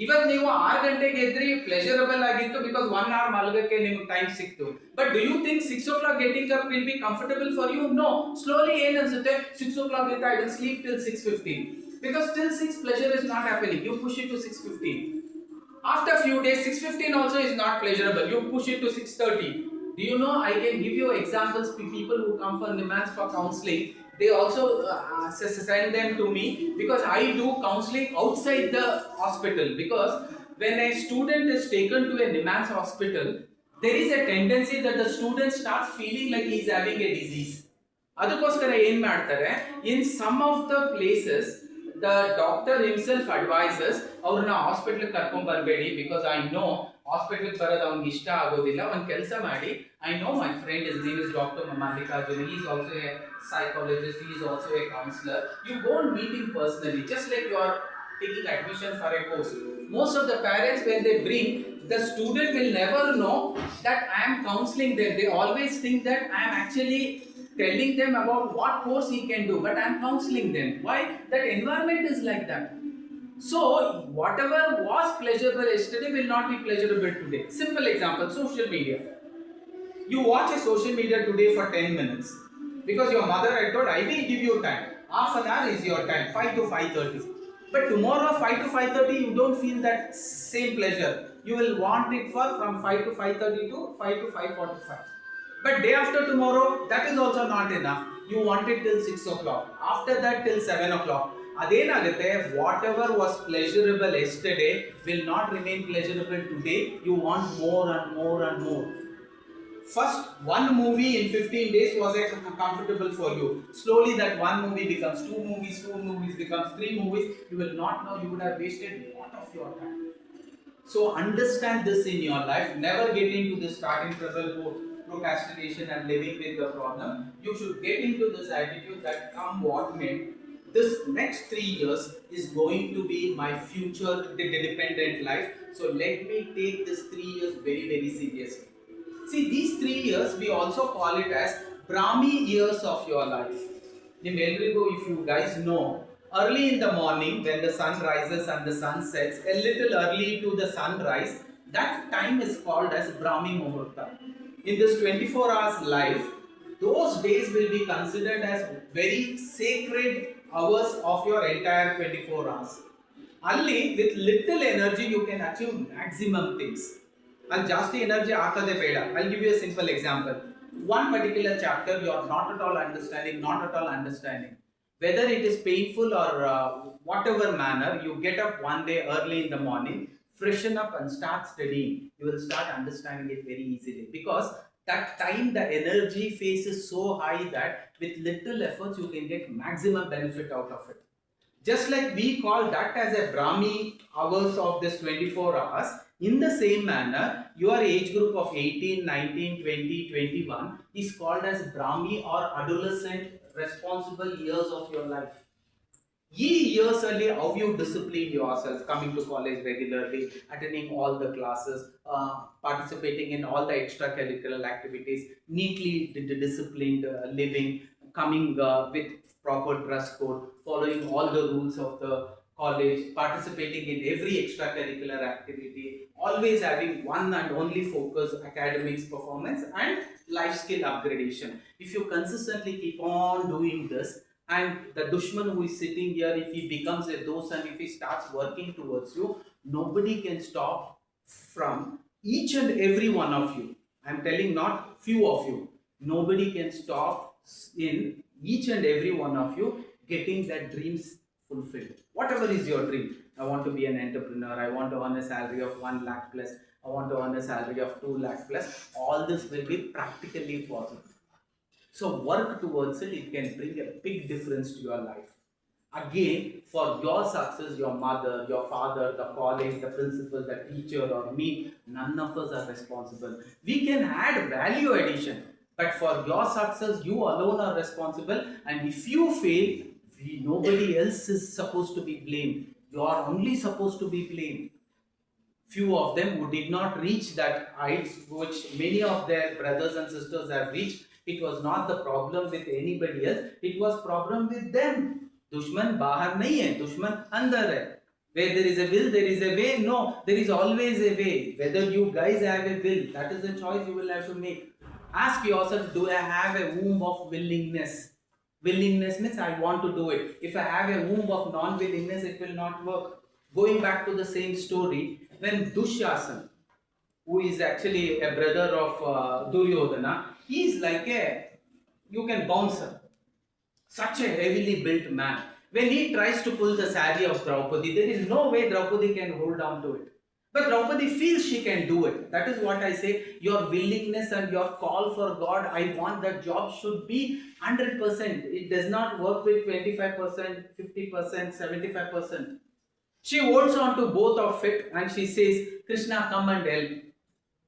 ಇವತ್ತು ನೀವು 6 ಗಂಟೆಗೆ ಎದ್ರಿ ಪ್ಲೆಜರಬಲ್ ಆಗಿತ್ತು because 1 hour ಮಲಗಕ್ಕೆ ನಿಮಗೆ time ಸಿಕ್ತು. But do you think 6 o'clock getting up will be comfortable for you? No. Slowly ಏನ್ ಅನ್ಸುತ್ತೆ, 6 o'clock ಇಂದ I will sleep till 6:15 because till 6 pleasure is not happening. You push it to 6:15. After few days 6:15 also is not pleasurable. You push it to 6:30. Do you know, I can give you examples, people who come for demands for counseling, they also send them to me because I do counseling outside the hospital. Because when a student is taken to a demands hospital, there is a tendency that the student starts feeling like he is having a disease. ಅದಕ್ಕೋಸ್ಕರ ಏನ್ ಮಾಡ್ತಾರೆ, in some of the places the doctor himself advises ಅವ್ರನ್ನ hospital ಕರ್ಕೊಂಡ್ ಬರಬೇಡಿ because I know hospital ಬರೋದು ಅವ್ನಿಗೆ ಇಷ್ಟ ಆಗೋದಿಲ್ಲ. ಒಂದು ಕೆಲಸ ಮಾಡಿ, I know my friend, his name is Dr. Mallikarjuna, he is also a psychologist, he is also a counselor. You go and meet him personally, just like you are taking admission for a course. Most of the parents, when they bring, the student will never know that I am counseling them. They always think that I am actually telling them about what course he can do, but I am counseling them. Why? That environment is like that. So whatever was pleasurable yesterday will not be pleasurable today. Simple example, social media. You watch a social media today for 10 minutes because your mother had told, I will give you time. Half an hour is your time, 5 to 5:30. But tomorrow 5 to 5:30 you don't feel that same pleasure. You will want it for from 5 to 5:30 to 5 to 5:45. But day after tomorrow, that is also not enough. You want it till 6 o'clock. After that till 7 o'clock. Adenagate, whatever was pleasurable yesterday will not remain pleasurable today. You want more and more and more. First, one movie in 15 days was comfortable for you. Slowly, that one movie becomes two movies becomes three movies. You will not know, you would have wasted a lot of your time. So, understand this in your life. Never get into this starting trouble, procrastination, and living with the problem. You should get into this attitude that come what may, this next 3 years is going to be my future dependent life. So, let me take this 3 years very, very seriously. See, these 3 years we also call it as Brahmi years of your life. In Melrigo, if you guys know, early in the morning when the sun rises and the sun sets, a little early to the sunrise, that time is called as Brahmi Muhurta. In this 24 hours life, those days will be considered as very sacred hours of your entire 24 hours. Only with little energy you can achieve maximum things. And ಜಾಸ್ತಿ energy ಹಾಕದೆ ಬೇಡ. I'll give you a simple example. One particular chapter you are not at all understanding. Whether it is painful or whatever manner, you get up one day early in the morning, freshen up and start studying. You will start understanding it very easily because that time the energy phase is so high that with little efforts you can get maximum benefit out of it. Just like we call that as a Brahmi hours of this 24 hours, in the same manner, your age group of 18, 19, 20, 21 is called as Brahmi or adolescent responsible years of your life. Ye years early, how you discipline yourself, coming to college regularly, attending all the classes, participating in all the extracurricular activities, neatly disciplined living, coming with proper dress code, following all the rules of the college, participating in every extracurricular activity, always having one and only focus academics performance and life skill upgradation. If you consistently keep on doing this, and the dushman who is sitting here, if he becomes a dost and if he starts working towards you, nobody can stop from each and every one of you. I am telling not few of you. Nobody can stop in each and every one of you getting that dreams fulfilled. Whatever is your dream, I want to be an entrepreneur, I want to earn a salary of 1 lakh plus, I want to earn a salary of 2 lakh plus, all this will be practically possible. So work towards it, it can bring a big difference to your life. Again, for your success, your mother, your father, the college, the principal, the teacher or me, none of us are responsible. We can add value addition, but for your success, you alone are responsible, and if you fail, nobody else is supposed to be blamed. You are only supposed to be blamed. Few of them who did not reach that heights which many of their brothers and sisters have reached, it was not the problem with anybody else, it was problem with them. Dushman bahar nahi hai, dushman andar hai. Where there is a will, there is a way. No, there is always a way. Whether you guys have a will, that is the choice you will have to make. Ask yourself, do I have a womb of willingness? Willingness means I want to do it. If I have a womb of non-willingness, it will not work. Going back to the same story, when Dushyasan, who is actually a brother of Duryodhana, he is like a, you can bounce her. Such a heavily built man. When he tries to pull the sari of Draupadi, there is no way Draupadi can hold on to it. But Draupadi feels she can do it. That is what I say. Your willingness and your call for God, I want that job should be 100%. It does not work with 25%, 50%, 75%. She holds on to both of it and she says, Krishna, come and help.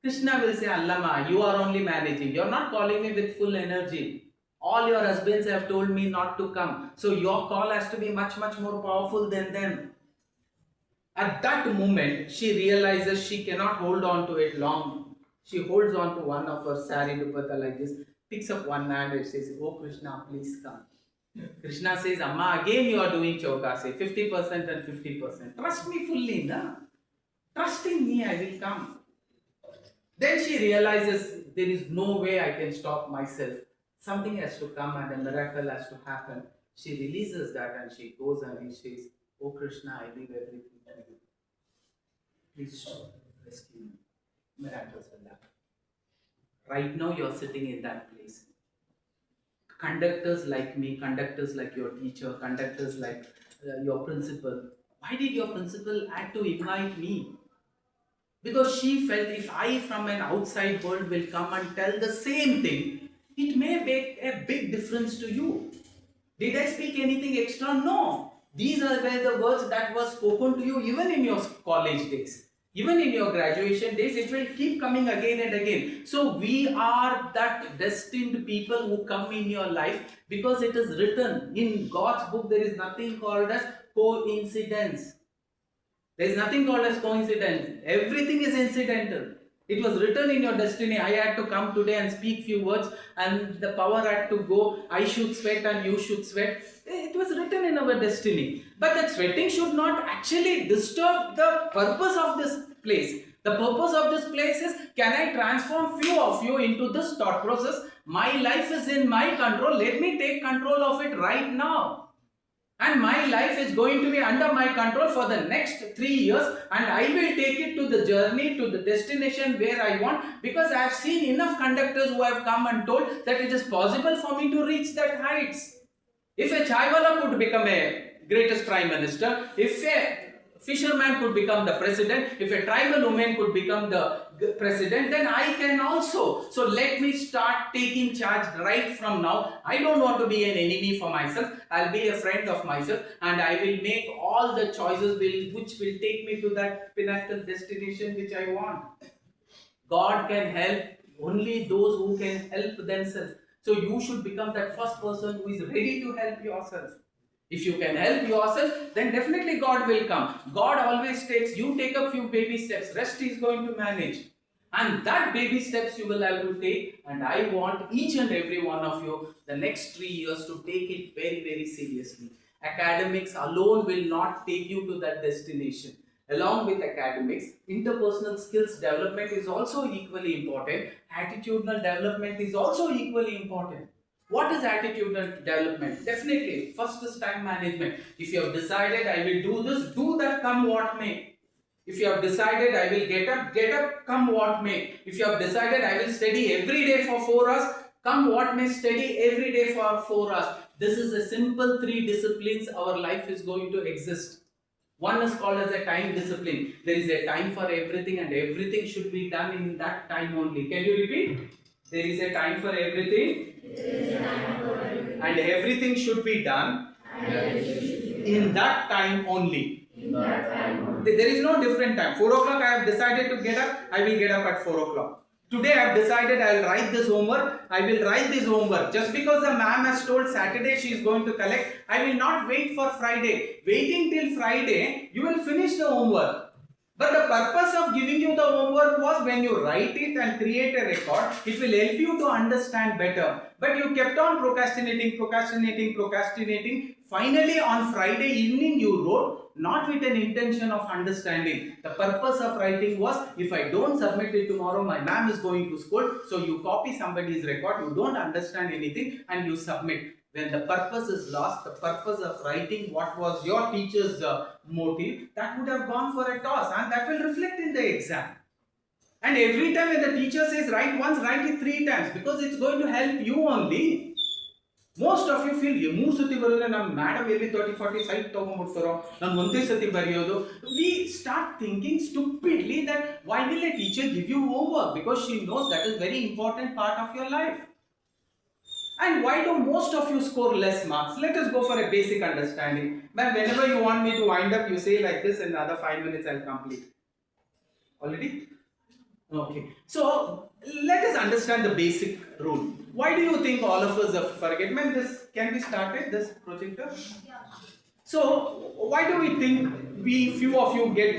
Krishna will say, Allama, you are only managing. You are not calling me with full energy. All your husbands have told me not to come. So your call has to be much, much more powerful than them. At that moment, she realizes she cannot hold on to it long. She holds on to one of her sari dupatta like this, picks up one hand and says, oh Krishna, please come. Krishna says, Amma, again you are doing chaukase, 50% and 50%. Trust me fully, na? Trust in me, I will come. Then she realizes there is no way I can stop myself. Something has to come and a miracle has to happen. She releases that and she goes and he says, "Oh Krishna, I leave everything to you. Please rescue me." Miracles will happen. Right now, you're sitting in that place. Conductors like me, conductors like your teacher, conductors like your principal. Why did your principal had to invite me? Because she felt if I from an outside world will come and tell the same thing, it may make a big difference to you. Did I speak anything extra? No. These are were the words that were spoken to you even in your college days. Even in your graduation days, it will keep coming again and again. So we are that destined people who come in your life because it is written in God's book. There is nothing called as coincidence. There is nothing called as coincidence. Everything is incidental. It was written in your destiny. I had to come today and speak few words, and the power had to go. I should sweat and you should sweat. It was written in our destiny. But that sweating should not actually disturb the purpose of this place. The purpose of this place is, can I transform few of you into this thought process? My life is in my control. Let me take control of it right now. And my life is going to be under my control for the next 3 years, and I will take it to the journey, to the destination where I want, because I have seen enough conductors who have come and told that it is possible for me to reach that heights. If a chaiwala could become a greatest prime minister, if a fisherman could become the president, if a tribal woman could become the president, then I can also. So let me start taking charge right from now. I don't want to be an enemy for myself. I'll be a friend of myself, and I will make all the choices which will take me to that pinnacle destination which I want. God can help only those who can help themselves. So you should become that first person who is ready to help yourself. If you can help yourself, then definitely God will come. God always takes, you take a few baby steps, rest is going to manage. And that baby steps you will have to take, and I want each and every one of you the next 3 years to take it very, very seriously. Academics alone will not take you to that destination. Along with academics, interpersonal skills development is also equally important. Attitudinal development is also equally important. What is attitudinal development? Definitely, first is time management. If you have decided I will do this, do that come what may. If you have decided I will get up come what may. If you have decided I will study every day for 4 hours, come what may, study every day for 4 hours. This is a simple 3 disciplines our life is going to exist. One is called as a time discipline. There is a time for everything, and everything should be done in that time only. Can you repeat? There is a time for everything, and everything should be done in that time only. There is no different time. 4 o'clock I have decided to get up, I will get up at 4 o'clock. Today I have decided I will write this homework, I will write this homework. Just because the ma'am has told Saturday she is going to collect, I will not wait for Friday. Waiting till Friday, you will finish the homework. But the purpose of giving you the homework was, when you write it and create a record, it will help you to understand better. But you kept on procrastinating. Finally, on Friday evening, you wrote, not with an intention of understanding. The purpose of writing was, if I don't submit it tomorrow, my ma'am is going to scold. So you copy somebody's record, you don't understand anything, and you submit. When the purpose is lost, the purpose of writing what was your teacher's motive, that would have gone for a toss, and that will reflect in the exam. And every time when the teacher says write once, write it 3 times, because it's going to help you only. Most of you feel, 3 ಸತಿ ಬರೆದ್ರೆ ನಮ್ಮ madam ಎಲ್ಲಿ 30-40 site ತಗೊಂಡ್ಬಿಡ್ತಾರೋ, ನಾನು ಒಂದೇ ಸತಿ ಬರೆಯೋದು. We start thinking stupidly that why will a teacher give you homework? Because she knows that is very important part of your life. And why do most of you score less marks? Let us go for a basic understanding. But whenever you want me to wind up, you say like this, in another 5 minutes I'll complete. Already? Okay. So let us understand the basic rule. Why do you think all of us forget? Man, this can be started, this projector? Yeah. So why do we think few of you get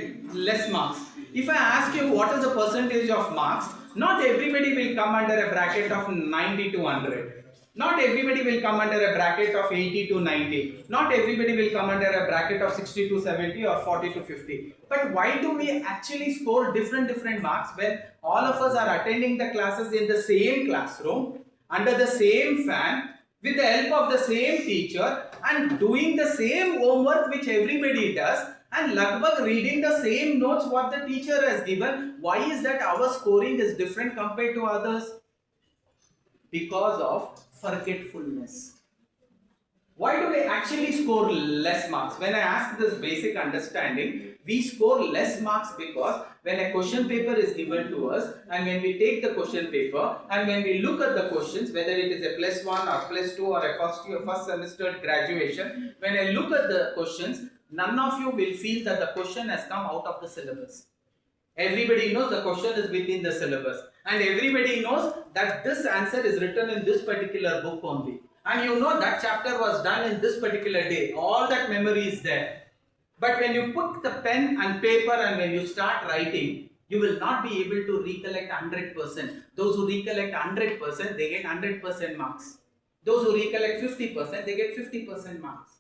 less marks? If I ask you what is the percentage of marks, not everybody will come under a bracket of 90 to 100. Not everybody will come under a bracket of 80 to 90. Not everybody will come under a bracket of 60 to 70 or 40 to 50. But why do we actually score different marks when all of us are attending the classes in the same classroom, under the same fan, with the help of the same teacher and doing the same homework which everybody does and lagbhag reading the same notes what the teacher has given. Why is that our scoring is different compared to others? Because of forgetfulness. Why do we actually score less marks? When I ask this basic understanding, we score less marks because when a question paper is given to us and when we take the question paper and when we look at the questions, whether it is a +1 or +2 or a first year, first semester graduation, when I look at the questions, none of you will feel that the question has come out of the syllabus. Everybody knows the question is within the syllabus and everybody knows that this answer is written in this particular book only. And you know that chapter was done in this particular day. All that memory is there. But when you put the pen and paper and when you start writing, you will not be able to recollect 100%. Those who recollect 100%, they get 100% marks. Those who recollect 50%, they get 50% marks.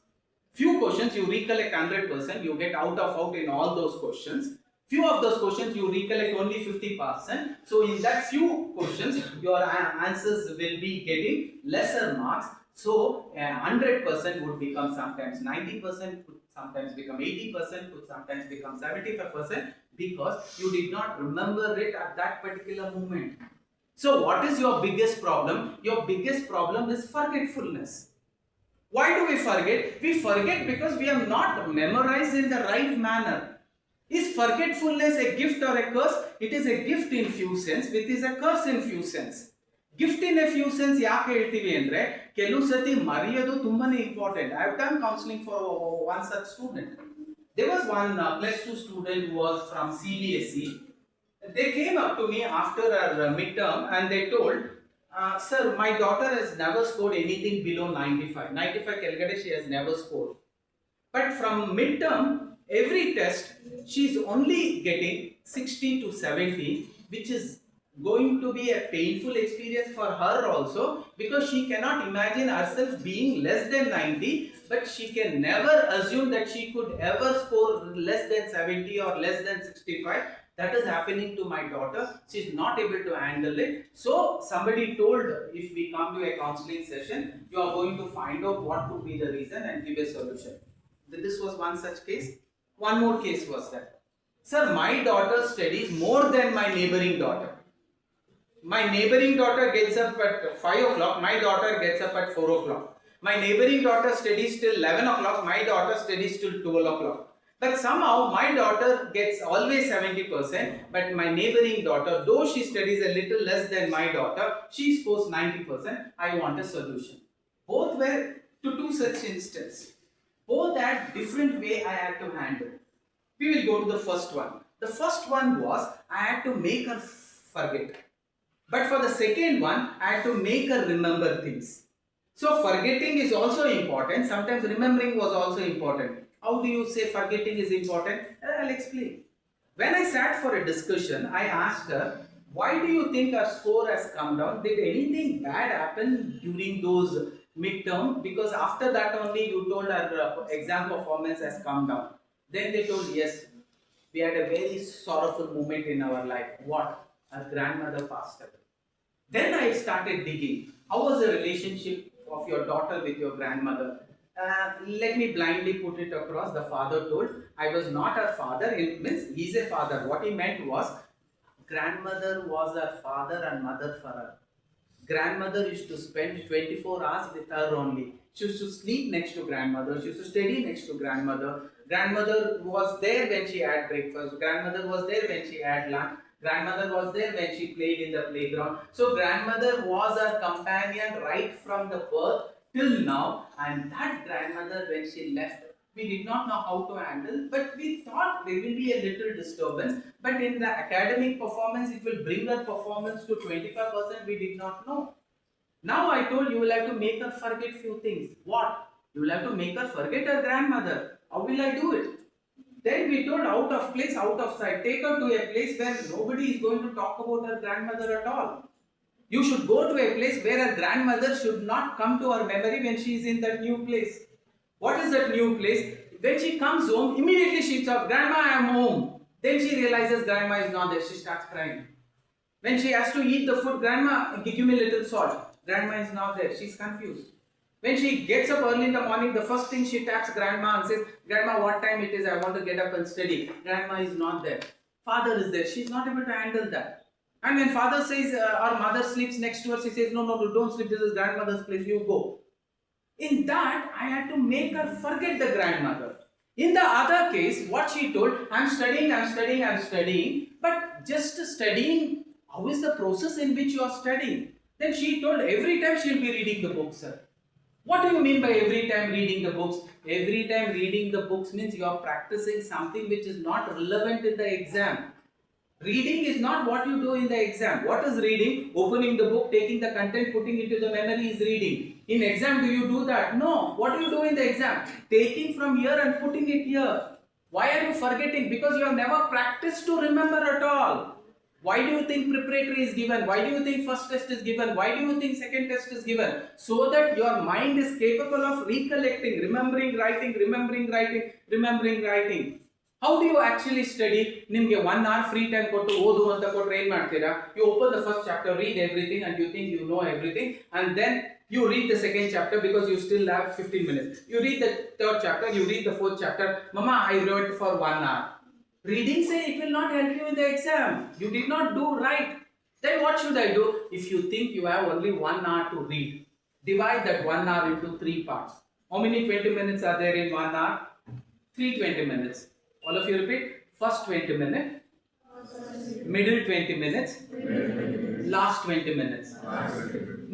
Few questions you recollect 100%, you get out in all those questions. Few of those questions you recollect only 50%. So in that few questions, your answers will be getting lesser marks. So 100% would become sometimes 90%, could sometimes become 80%, could sometimes become 75% because you did not remember it at that particular moment. So what is your biggest problem? Your biggest problem is forgetfulness. Why do we forget? We forget because we have not memorized in the right manner. Is forgetfulness a gift or a curse? It is a gift in few sense, it is a curse in few sense. Gift in a few sense ಯಾಕೆ ಹೇಳ್ತೀವಿ ಅಂದ್ರೆ ಕೆಲವು ಸತಿ ಮರೆಯೋದು ತುಂಬಾನೇ important. I have done counselling for one such student. There was one +2 student who was from CBSE. They came up to me after our midterm and they told, sir, my daughter has never scored anything below 95. 95 ಕೆಳಗಡೆ she has never scored. But from midterm, every test, she is only getting 60 to 70, which is going to be a painful experience for her also because she cannot imagine herself being less than 90, but she can never assume that she could ever score less than 70 or less than 65. That is happening to my daughter. She is not able to handle it. So somebody told, if we come to a counseling session, you are going to find out what could be the reason and give a solution. This was one such case. One more case was that, sir, my daughter studies more than my neighboring daughter. My neighboring daughter gets up at 5 o'clock, my daughter gets up at 4 o'clock. My neighboring daughter studies till 11 o'clock, my daughter studies till 12 o'clock. But somehow my daughter gets always 70%, but my neighboring daughter, though she studies a little less than my daughter, she scores 90%. I want a solution. Both were to two such instances. Both had different way I had to handle. We will go to the first one. The first one was I had to make her forget. But for the second one, I had to make her remember things. So forgetting is also important. Sometimes remembering was also important. How do you say forgetting is important? I'll explain. When I sat for a discussion, I asked her, why do you think our score has come down? Did anything bad happen during those midterm? Because after that only you told our exam performance has come down. Then they told, yes, we had a very sorrowful moment in our life. What? Our grandmother passed away. Then I started digging. How was the relationship of your daughter with your grandmother? Let me blindly put it across. The father told, I was not her father. It means he's a father. What he meant was, grandmother was her father and mother for her. Grandmother used to spend 24 hours with her only. She used to sleep next to grandmother. She used to study next to grandmother. Grandmother was there when she had breakfast. Grandmother was there when she had lunch. Grandmother was there when she played in the playground. So grandmother was her companion right from the birth till now. And that grandmother, when she left, we did not know how to handle, but we thought there will be a little disturbance. But in the academic performance, it will bring her performance to 25%. We did not know. Now I told you will have to make her forget few things. What? You will have to make her forget her grandmother. How will I do it? Then we told, out of place, out of sight. Take her to a place where nobody is going to talk about her grandmother at all. You should go to a place where her grandmother should not come to her memory when she is in that new place. What is that new place? When she comes home, immediately she talks, Grandma, I am home. Then she realizes Grandma is not there. She starts crying. When she has to eat the food, Grandma, give me a little salt. Grandma is not there. She is confused. When she gets up early in the morning, the first thing she taps grandma and says, Grandma, what time it is? I want to get up and study. Grandma is not there. Father is there. She's not able to handle that. And when father says, or mother sleeps next to her, she says, No, no, no, don't sleep. This is grandmother's place. You go. In that, I had to make her forget the grandmother. In the other case, what she told, I'm studying, I'm studying, I'm studying. But just studying, how is the process in which you are studying? Then she told every time she'll be reading the books, sir. What do you mean by every time reading the books? Every time reading the books means you are practicing something which is not relevant in the exam. Reading is not what you do in the exam. What is reading? Opening the book, taking the content, putting it to the memory is reading. In exam, do you do that? No. What do you do in the exam? Taking from here and putting it here. Why are you forgetting? Because you have never practiced to remember at all. Why do you think preparatory is given? Why do you think first test is given? Why do you think second test is given? So that your mind is capable of recollecting, remembering, writing, remembering, writing, remembering, writing. How do you actually study? ನಿಮಗೆ 1 hour free time ಕೊಟ್ಟು ಓದು ಅಂತ ಕೊಟ್ಟರೆ ಏನು ಮಾಡ್ತೀರಾ? You open the first chapter, read everything and you think you know everything, and then you read the second chapter because you still have 15 minutes. You read the third chapter, you read the fourth chapter. Mama, I read for 1 hour. Reading say it will not help you in the exam. You did not do right. Then what should I do? If you think you have only 1 hour to read, divide that 1 hour into 3 parts. How many 20 minutes are there in 1 hour? 3 20 minutes. All of you repeat. First 20 minutes, middle 20 minutes, last 20 minutes.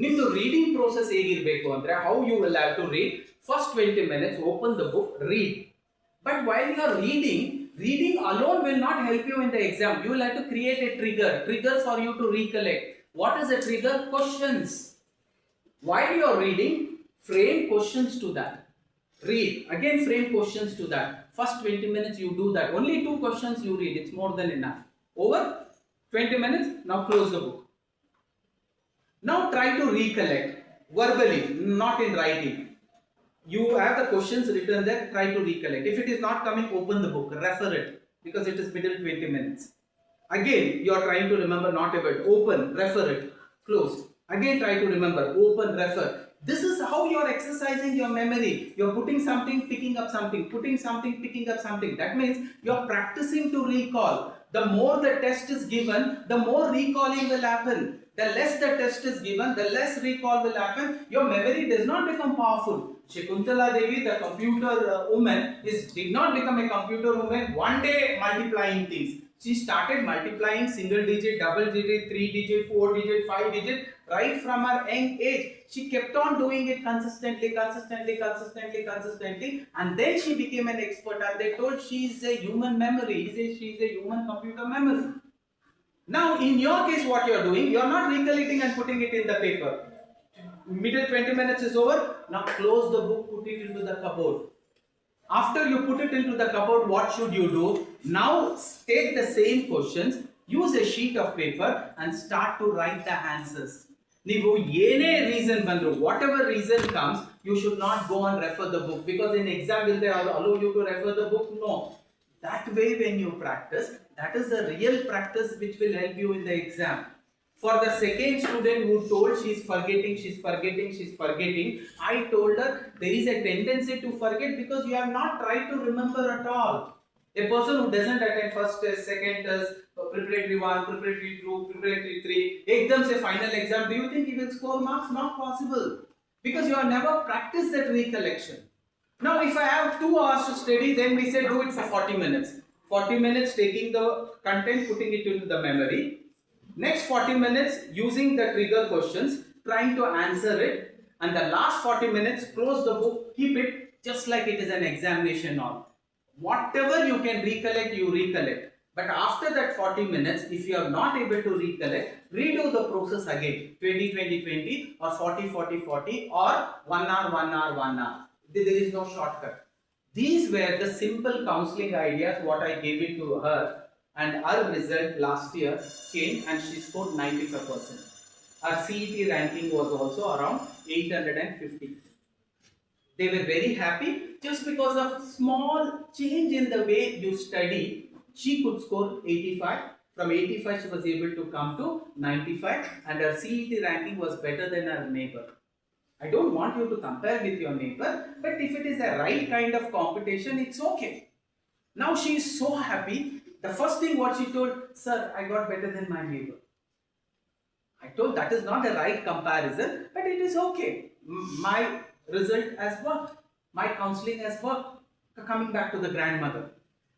Nimdu reading process ಹೇಗಿರಬೇಕು ಅಂದ್ರೆ, how you will have to read. First 20 minutes, open the book, read. But while you are reading, reading alone will not help you in the exam. You will have to create a trigger for you to recollect. What is a trigger? Questions. While you are reading, frame questions to that. Read again, frame questions to that. First 20 minutes you do that. Only 2 questions you read. It's more than enough. Over 20 minutes. Now close the book. Now try to recollect verbally, not in writing. You have the questions written there. Try to recollect. If it is not coming, open the book, refer it, because it is middle 20 minutes. Again you are trying to remember, not able. Open, refer it, close. Again try to remember, open, refer. This is how you are exercising your memory. You are putting something, picking up something, putting something, picking up something. That means you are practicing to recall. The more the test is given, the more recalling will happen. The less the test is given, the less recall will happen. Your memory does not become powerful. Shakuntala Devi, the computer woman, did not become a computer woman one day multiplying things. She started multiplying single digit, double digit, 3 digit, 4 digit, 5 digit, right from her young age. She kept on doing it consistently, and then she became an expert. And they told she is a human memory. She is a human computer memory. Now, in your case, what you are doing, you are not recollecting and putting it in the paper. Middle 20 minutes is over. Now close the book, put it into the cupboard. After you put it into the cupboard, what should you do? Now take the same questions, use a sheet of paper and start to write the answers. Nivu yene reason bandru, whatever reason comes, you should not go and refer the book, because in exam will they allow you to refer the book? No. That way when you practice, that is the real practice which will help you in the exam. For the second student who told she is forgetting, I told her there is a tendency to forget because you have not tried to remember at all. A person who doesn't attend first test, second test, preparatory 1, preparatory 2, preparatory 3, ekdam se final exam, do you think he will score marks? Not possible, because you have never practiced that recollection. Now if I have 2 hours to study, then we say do it for 40 minutes. 40 minutes taking the content, putting it into the memory. Next 40 minutes using the trigger questions, trying to answer it, and the last 40 minutes close the book, keep it just like it is an examination hall. Whatever you can recollect, you recollect. But after that 40 minutes, if you are not able to recollect, redo the process again, 20-20-20 or 40-40-40 or 1 hour, 1 hour, 1 hour. There is no shortcut. These were the simple counseling ideas what I gave it to her. And her result last year came and she scored 95%. Her CET ranking was also around 850. They were very happy just because of small change in the way you study. She could score 85. From 85 she was able to come to 95 and her CET ranking was better than her neighbor. I don't want you to compare with your neighbor, but if it is a right kind of competition, it's okay. Now she is so happy. The first thing what she told, sir, I got better than my neighbor. I told that is not the right comparison, but it is okay. My result has worked. My counseling has worked. Coming back to the grandmother.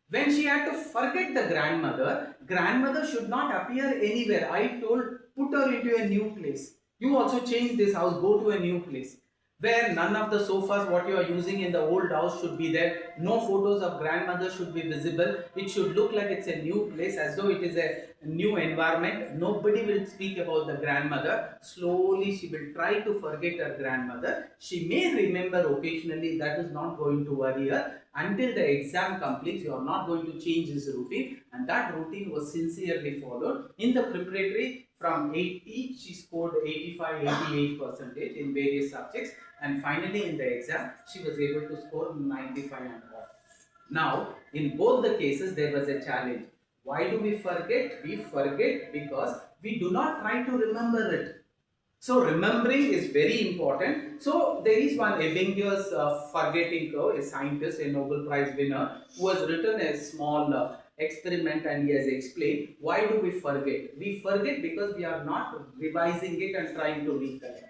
When she had to forget the grandmother, grandmother should not appear anywhere. I told, put her into a new place. You also change this house, go to a new place where none of the sofas what you are using in the old house should be there. No photos of grandmother should be visible. It should look like it's a new place, as though it is a new environment. Nobody will speak about the grandmother. Slowly she will try to forget her grandmother. She may remember occasionally, that is not going to worry her. Until the exam completes, you are not going to change this routine, and that routine was sincerely followed. In the preparatory, from 80, she scored 85, 88 percentage in various subjects, and finally in the exam, she was able to score 95 and all. Now, in both the cases, there was a challenge. Why do we forget? We forget because we do not try to remember it. So remembering is very important. So there is one Ebbinghaus forgetting curve, a scientist, a Nobel Prize winner, who has written a small experiment, and he has explained why do we forget. We forget because we are not revising it and trying to recollect.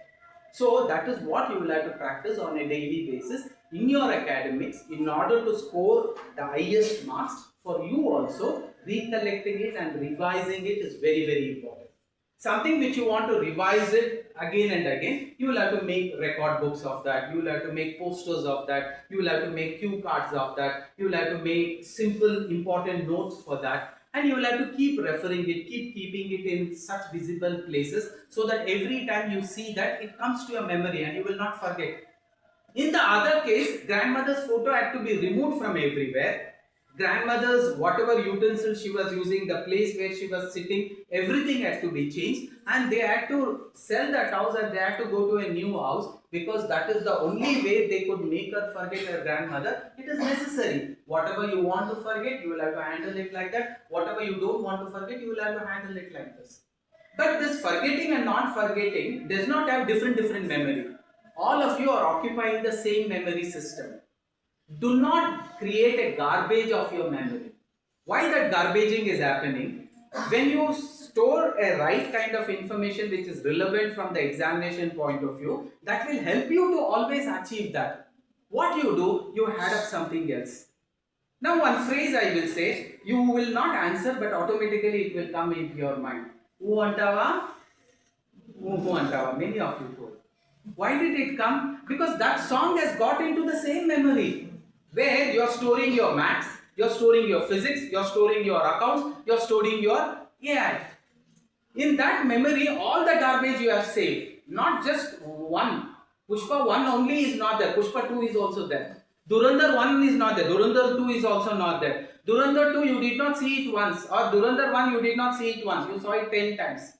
So that is what you will have to practice on a daily basis in your academics in order to score the highest marks. For you also, recollecting it and revising it is very, very important. Something which you want to revise it again and again, you will have to make record books of that, you will have to make posters of that, you will have to make cue cards of that, you will have to make simple important notes for that, and you will have to keep referring it, keep keeping it in such visible places, so that every time you see that, it comes to your memory and you will not forget. In the other case, grandmother's photo had to be removed from everywhere. Grandmother's whatever utensil she was using, the place where she was sitting, everything had to be changed, and they had to sell that house and they had to go to a new house, because that is the only way they could make her forget her grandmother. It is necessary. Whatever you want to forget, you will have to handle it like that. Whatever you don't want to forget, you will have to handle it like this. But this forgetting and not forgetting does not have different memory. All of you are occupying the same memory system. Do not create a garbage of your memory. Why that garbaging is happening? When you store a right kind of information which is relevant from the examination point of view, that will help you to always achieve that. What you do, you add up something else. Now one phrase I will say, you will not answer, but automatically it will come into your mind. Who antava? Who antava? Many of you told. Why did it come? Because that song has got into the same memory, where you are storing your maths, you are storing your physics, you are storing your accounts, you are storing your AI. In that memory, all the garbage you have saved, not just one. Pushpa 1 only is not there, Pushpa 2 is also there. Durandar 1 is not there, Durandar 2 is also not there. Durandar 2 you did not see it once, or Durandar 1 you did not see it once, you saw it 10 times.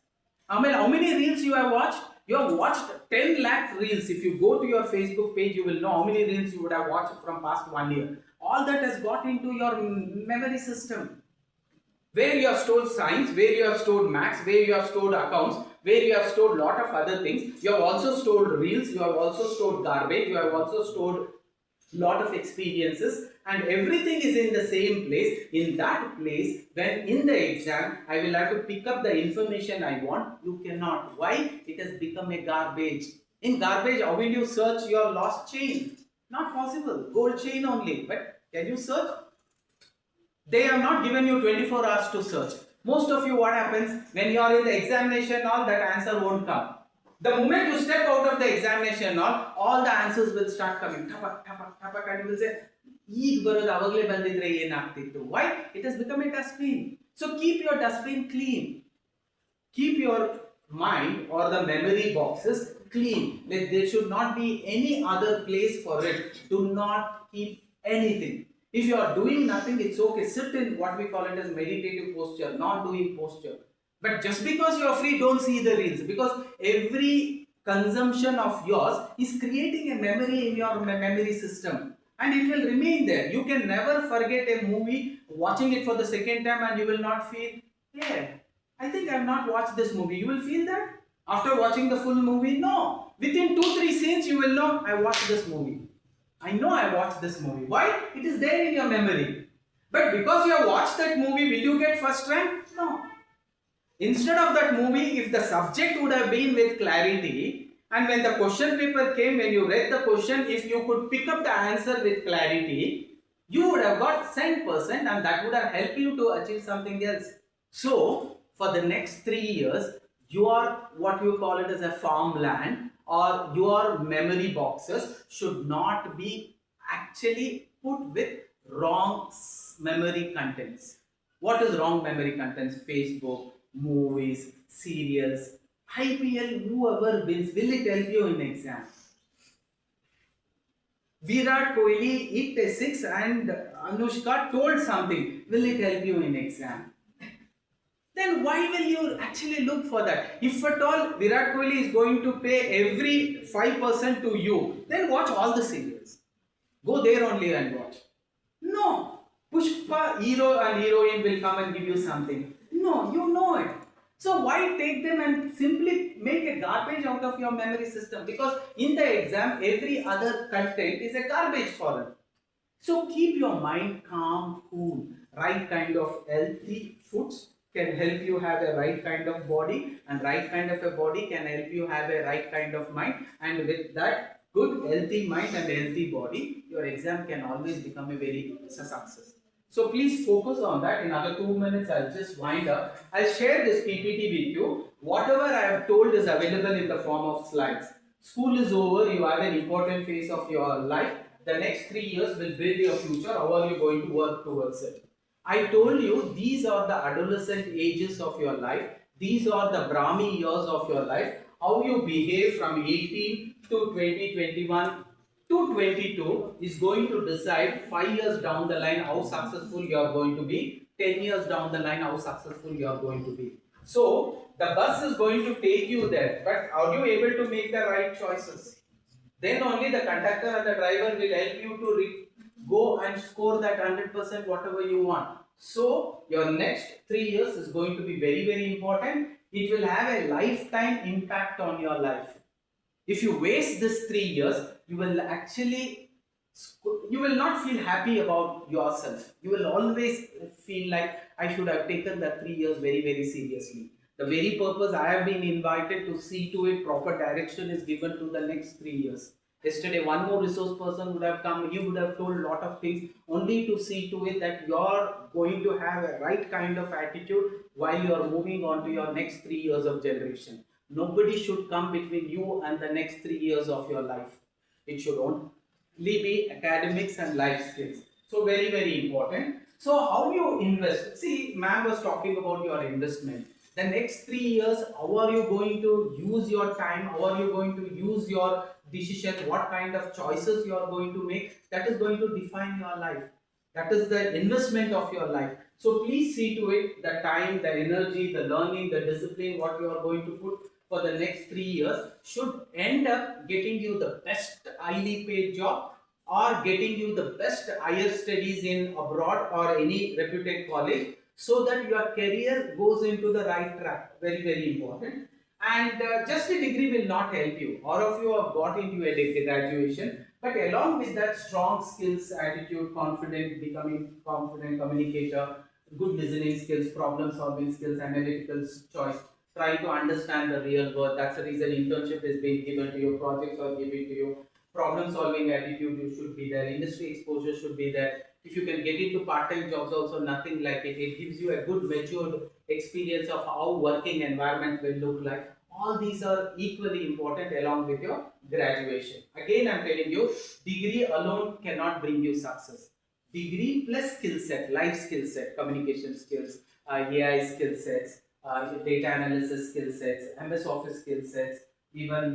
I mean, how many reels you have watched? You have watched 10 lakh reels. If you go to your Facebook page, you will know how many reels you would have watched from past 1 year. All that has got into your memory system. Where you have stored science, where you have stored maths, where you have stored accounts, where you have stored lot of other things. You have also stored reels, you have also stored garbage, you have also stored lot of experiences, and everything is in the same place. In that place, when in the exam I will have to pick up the information I want, you cannot. Why? It has become a garbage. In garbage, how will you search your lost chain? Not possible. Gold chain only. But can you search? They have not given you 24 hours to search. Most of you, what happens when you are in the examination, all that answer won't come. The moment you step out of the examination, all the answers will start coming. Tapak, tapak, tapak, and you will say, "Eeg barodu avagle bandidre yen aagtittu." Why? It has become a dustbin. So keep your dustbin clean. Keep your mind or the memory boxes clean. There should not be any other place for it. Do not keep anything. If you are doing nothing, it's okay. Sit in what we call it as meditative posture, not doing posture. But just because you are free, don't see the reels, because every consumption of yours is creating a memory in your memory system, and it will remain there. You can never forget a movie, watching it for the second time, and you will not feel, yeah, I think I have not watched this movie. You will feel that after watching the full movie? No. Within 2-3 scenes, you will know I watched this movie. I know I watched this movie. Why? It is there in your memory. But because you have watched that movie, will you get first rank? No. Instead of that movie, if the subject would have been with clarity, and when the question paper came, when you read the question, if you could pick up the answer with clarity, you would have got 10% and that would have helped you to achieve something else. So, for the next 3 years, your what you call it as a farmland or your memory boxes should not be actually put with wrong memory contents. What is wrong memory contents? Facebook, movies, serials, IPL, whoever wins, will it help you in exam? Virat Kohli hit a six and Anushka told something. Will it help you in exam? Then why will you actually look for that? If at all Virat Kohli is going to pay every 5% to you, then watch all the serials. Go there only and watch. No. Pushpa, hero and heroine will come and give you something. No, you know it. So why take them and simply make a garbage out of your memory system? Because in the exam, every other content is a garbage for it. So keep your mind calm, cool. Right kind of healthy foods can help you have a right kind of body, and right kind of a body can help you have a right kind of mind. And with that good healthy mind and healthy body, your exam can always become a very success. So please focus on that. In another 2 minutes, I'll just wind up. I'll share this PPT with you. Whatever I have told is available in the form of slides. School is over. You have an important phase of your life. The next 3 years will build your future. How are you going to work towards it? I told you these are the adolescent ages of your life. These are the Brahmi years of your life. How you behave from 18 to 20, 21 to 22 is going to decide 5 years down the line how successful you are going to be, 10 years down the line how successful you are going to be. So the bus is going to take you there, but are you able to make the right choices? Then only the conductor and the driver will help you to go and score that 100% whatever you want. So your next 3 years is going to be very, very important. It will have a lifetime impact on your life. If you waste this 3 years, you will actually, you will not feel happy about yourself. You will always feel like I should have taken that 3 years very, very seriously. The very purpose I have been invited to see to it proper direction is given to the next 3 years. Yesterday, one more resource person would have come, he would have told a lot of things only to see to it that you're going to have a right kind of attitude while you're moving on to your next 3 years of generation. Nobody should come between you and the next 3 years of your life. It should only be academics and life skills. So very, very important. So how you invest? See, ma'am was talking about your investment. The next 3 years, how are you going to use your time? How are you going to use your decision? What kind of choices you are going to make? That is going to define your life. That is the investment of your life. So please see to it the time, the energy, the learning, the discipline, what you are going to put for the next 3 years should end up getting you the best highly paid job or getting you the best higher studies in abroad or any reputed college, so that your career goes into the right track. Very, very important. And just a degree will not help you. All of you have got into a degree graduation, but along with that, strong skills, attitude, confident, becoming confident communicator, good listening skills, problem solving skills, analytical choice, try to understand the real world. That's the reason internship is being given to you, projects are given to you, problem solving attitude you should be there, industry exposure should be there. If you can get into part-time jobs also, nothing like it. It gives you a good matured experience of how working environment will look like. All these are equally important along with your graduation. Again, I'm telling you, degree alone cannot bring you success. Degree plus skill set, life skill set, communication skills, AI skill sets, data analysis skill sets, MS Office skill sets, even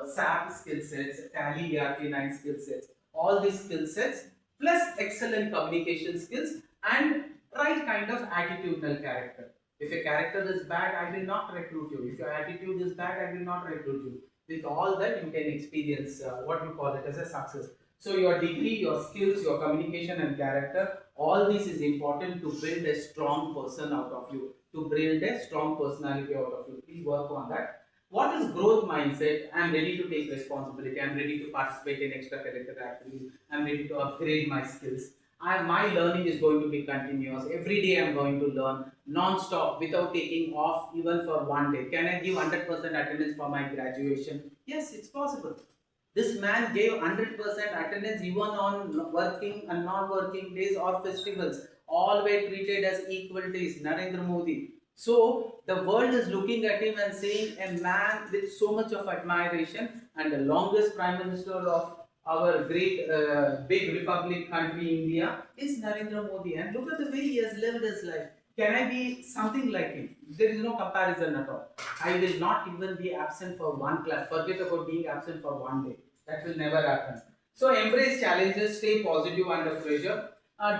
SAP skill sets, Tally ERP9 skill sets, all these skill sets plus excellent communication skills and right kind of attitudinal character. If your character is bad, I will not recruit you. If your attitude is bad, I will not recruit you. With all that, you can experience what you call it as a success. So your degree, your skills, your communication and character, all this is important to build a strong person out of you, to build a strong personality out of you. Please work on that. What is growth mindset? I'm ready to take responsibility. I'm ready to participate in extracurricular activities. I'm ready to upgrade my skills. My learning is going to be continuous. Every day I'm going to learn non-stop without taking off even for one day. Can I give 100% attendance for my graduation? Yes, it's possible. This man gave 100% attendance even on working and non-working days or festivals. All were treated as equal days. Narendra Modi. So the world is looking at him and saying a man with so much of admiration and the longest prime minister of our great big republic country India is Narendra Modi. And look at the way he has lived his life. Can I be something like him? There is no comparison at all. I will not even be absent for one class. Forget about being absent for one day. That will never happen. So embrace challenges, stay positive under pressure.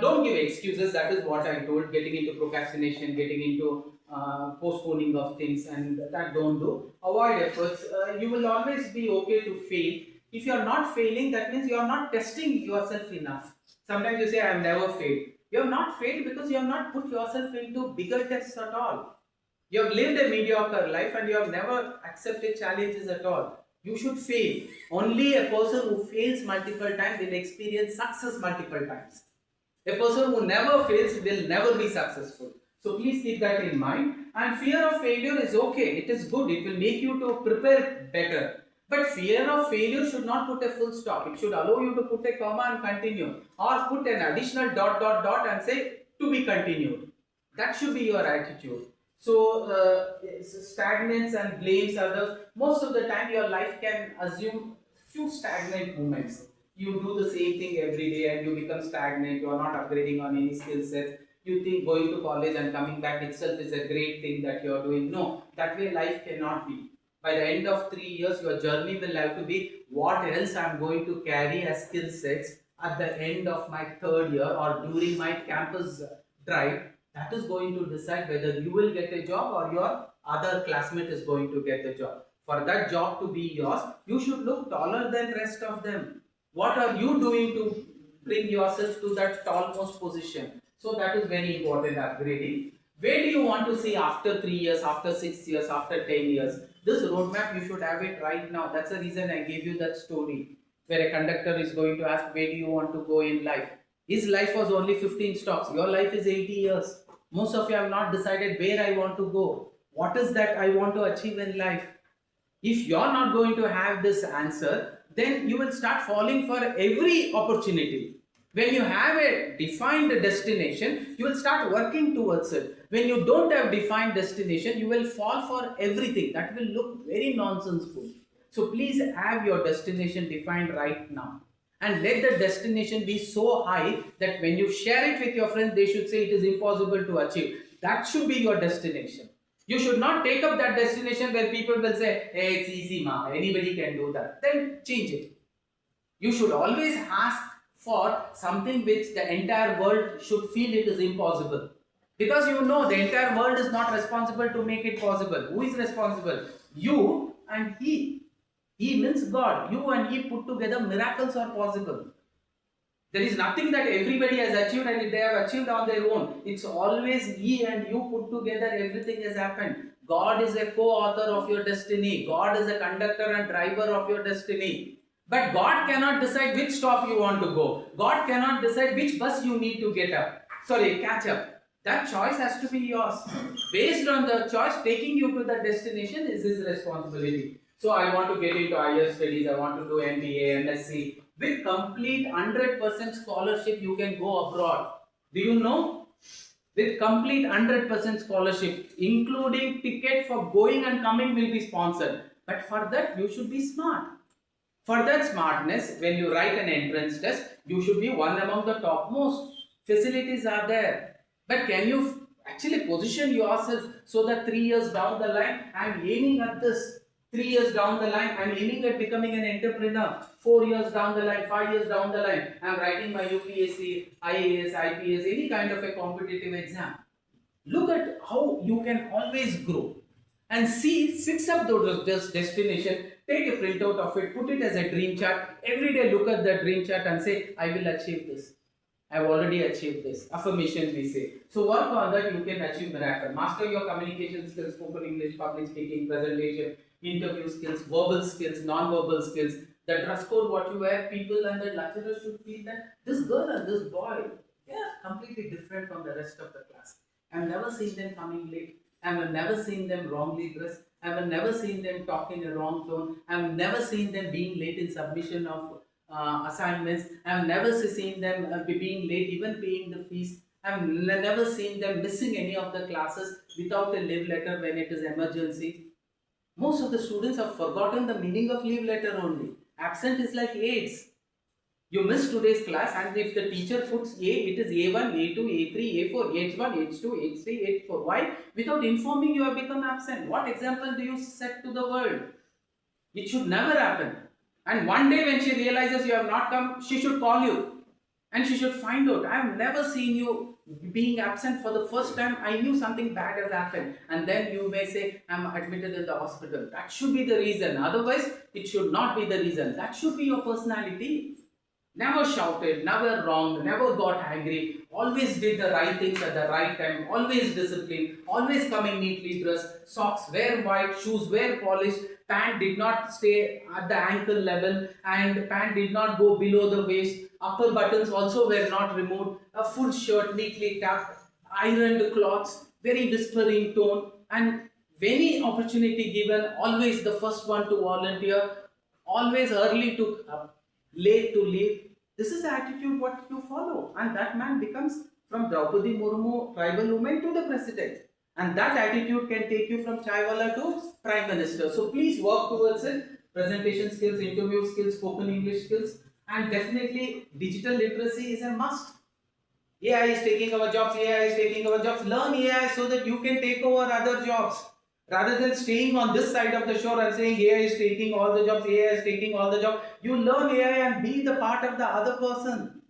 Don't give excuses. That is what I told. Getting into procrastination, getting into postponing of things, and that don't do. Avoid efforts. You will always be okay to fail. If you are not failing, that means you are not testing yourself enough. Sometimes you say, I have never failed. You have not failed because you have not put yourself into bigger tests at all. You have lived a mediocre life and you have never accepted challenges at all. You should fail. Only a person who fails multiple times will experience success multiple times. A person who never fails will never be successful. So please keep that in mind. And fear of failure is okay. It is good. It will make you to prepare better. But fear of failure should not put a full stop. It should allow you to put a comma and continue. Or put an additional dot dot dot and say to be continued. That should be your attitude. So stagnance and blames others. Most of the time your life can assume few stagnant moments. You do the same thing every day and you become stagnant. You are not upgrading on any skill sets. You think going to college and coming back itself is a great thing that you are doing. No, that way life cannot be. By the end of 3 years, your journey will have to be what else I am going to carry as skill sets at the end of my third year or during my campus drive. That is going to decide whether you will get a job or your other classmate is going to get the job. For that job to be yours, you should look taller than rest of them. What are you doing to bring yourself to that tallmost position? So that is very important upgrading. Where do you want to see after 3 years, after 6 years, after 10 years? This roadmap, you should have it right now. That's the reason I gave you that story where a conductor is going to ask, where do you want to go in life? His life was only 15 stops. Your life is 80 years. Most of you have not decided where I want to go. What is that I want to achieve in life? If you are not going to have this answer, then you will start falling for every opportunity. When you have a defined destination, you will start working towards it. When you don't have defined destination, you will fall for everything. That will look very nonsenseful. So please have your destination defined right now. And let the destination be so high that when you share it with your friends, they should say it is impossible to achieve. That should be your destination. You should not take up that destination where people will say, hey, it's easy, ma, anybody can do that. Then change it. You should always ask for something which the entire world should feel it is impossible. Because you know the entire world is not responsible to make it possible. Who is responsible? You and He. He means God. You and He put together, miracles are possible. There is nothing that everybody has achieved and they have achieved on their own. It's always He and you put together, everything has happened. God is a co-author of your destiny. God is a conductor and driver of your destiny. But God cannot decide which stop you want to go. God cannot decide which bus you need to catch up. That choice has to be yours. Based on the choice, taking you to the destination is His responsibility. So I want to get into higher studies, I want to do MBA, MSc. With complete 100% scholarship, you can go abroad. Do you know? With complete 100% scholarship, including ticket for going and coming will be sponsored. But for that, you should be smart. For that smartness, when you write an entrance test, you should be one among the topmost. Facilities are there. But can you actually position yourself so that 3 years down the line, I am aiming at this. 3 years down the line, I am aiming at becoming an entrepreneur. 4 years down the line, 5 years down the line, I am writing my UPSC, IAS, IPS, any kind of a competitive exam. Look at how you can always grow. And see, fix up those destination, take a printout of it, put it as a dream chart. Every day look at the dream chart and say, I will achieve this. I have already achieved this. Affirmations we say. So work on that, you can achieve miracle. Master your communication skills, spoken English, public speaking, presentation. interview skills, verbal skills, non-verbal skills, the dress code, what you wear, people and the lecturers should feel that this girl and this boy, they are completely different from the rest of the class. I've never seen them coming late. I've never seen them wrongly dressed. I've never seen them talk in a wrong tone. I've never seen them being late in submission of assignments. I've never seen them being late, even paying the fees. Never seen them missing any of the classes without a leave letter when it is emergency. Most of the students have forgotten the meaning of leave letter only. Absent is like AIDS. You miss today's class, and if the teacher puts A, it is A1, A2, A3, A4, H1, H2, H3, H4. Why? Without informing, you have become absent. What example do you set to the world? It should never happen. And one day when she realizes you have not come, she should call you and she should find out. I have never seen you being absent for the first time. I knew something bad has happened. And then you may say, I'm admitted in the hospital. That should be the reason. Otherwise, it should not be the reason. That should be your personality. Never shouted, never wronged, never got angry, always did the right things at the right time, always disciplined, always coming neatly dressed, socks were white, shoes were polished, pant did not stay at the ankle level and pant did not go below the waist, upper buttons also were not removed, a full shirt neatly tucked, ironed cloths, very whispering tone, and any opportunity given, always the first one to volunteer, always early to late to leave. This is the attitude what you follow, and that man becomes from Draupadi Murmu, tribal woman, to the president. And that attitude can take you from Chaiwala to Prime Minister. So please work towards it. Presentation skills, interview skills, spoken English skills, and definitely digital literacy is a must. AI is taking our jobs, AI is taking our jobs. Learn AI so that you can take over other jobs. Rather than staying on this side of the shore and saying AI is taking all the jobs, AI is taking all the jobs, you learn AI and be the part of the other person.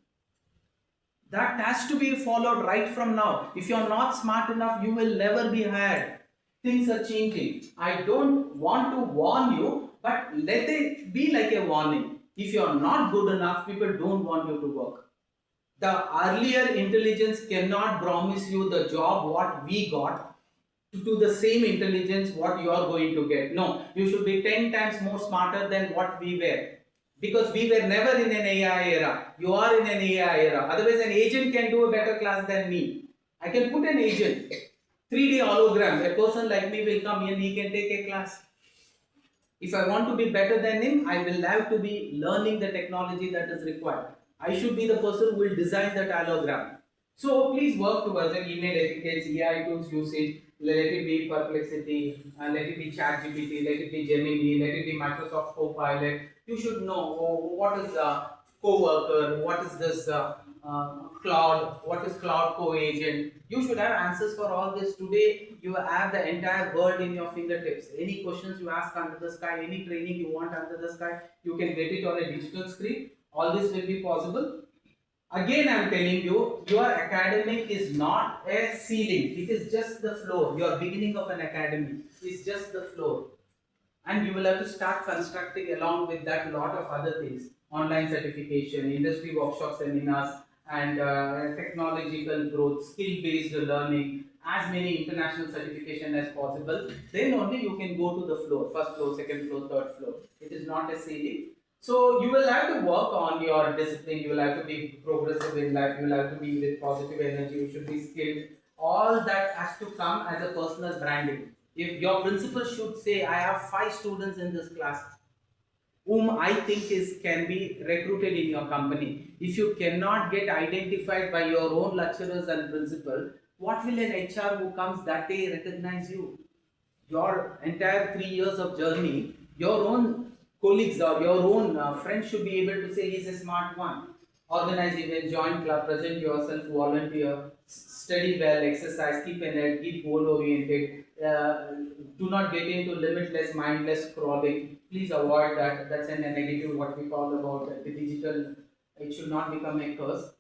That has to be followed right from now. If you're not smart enough, you will never be hired. Things are changing. I don't want to warn you, but let it be like a warning. If you're not good enough, people don't want you to work. The earlier intelligence cannot promise you the job what we got to the same intelligence what you are going to get. No, you should be 10 times more smarter than what we were. Because we were never in an AI era. You are in an AI era. Otherwise, an agent can do a better class than me. I can put an agent, 3D hologram. A person like me will come and he can take a class. If I want to be better than him, I will have to be learning the technology that is required. I should be the person who will design that hologram. So please work towards it. Email etiquettes, AI tools usage, let it be Perplexity, let it be ChatGPT, let it be Gemini, let it be Microsoft Copilot. You should know what is co-worker, what is this cloud, what is cloud co-agent. You should have answers for all this. Today, you have the entire world in your fingertips. Any questions you ask under the sky, any training you want under the sky, you can get it on a digital screen. All this will be possible. Again, I am telling you, your academic is not a ceiling. It is just the floor. Your beginning of an academy is just the floor. And you will have to start constructing along with that lot of other things. Online certification, industry workshop seminars, and technological growth, skill-based learning, as many international certification as possible. Then only you can go to the floor, first floor, second floor, third floor. It is not a ceiling. So you will have to work on your discipline, you will have to be progressive in life, you will have to be with positive energy, you should be skilled. All that has to come as a personal branding. If your principal should say, I have 5 students in this class whom I think can be recruited in your company. If you cannot get identified by your own lecturers and principal, what will an HR who comes that day recognize you? Your entire 3 years of journey, your own colleagues or your own friends should be able to say he's a smart one. Organize events, join club, present yourself, volunteer, study well, exercise, keep alert, keep goal oriented. Do not get into limitless, mindless scrolling. Please avoid that. That's a negative, what we call about the digital. It should not become a curse.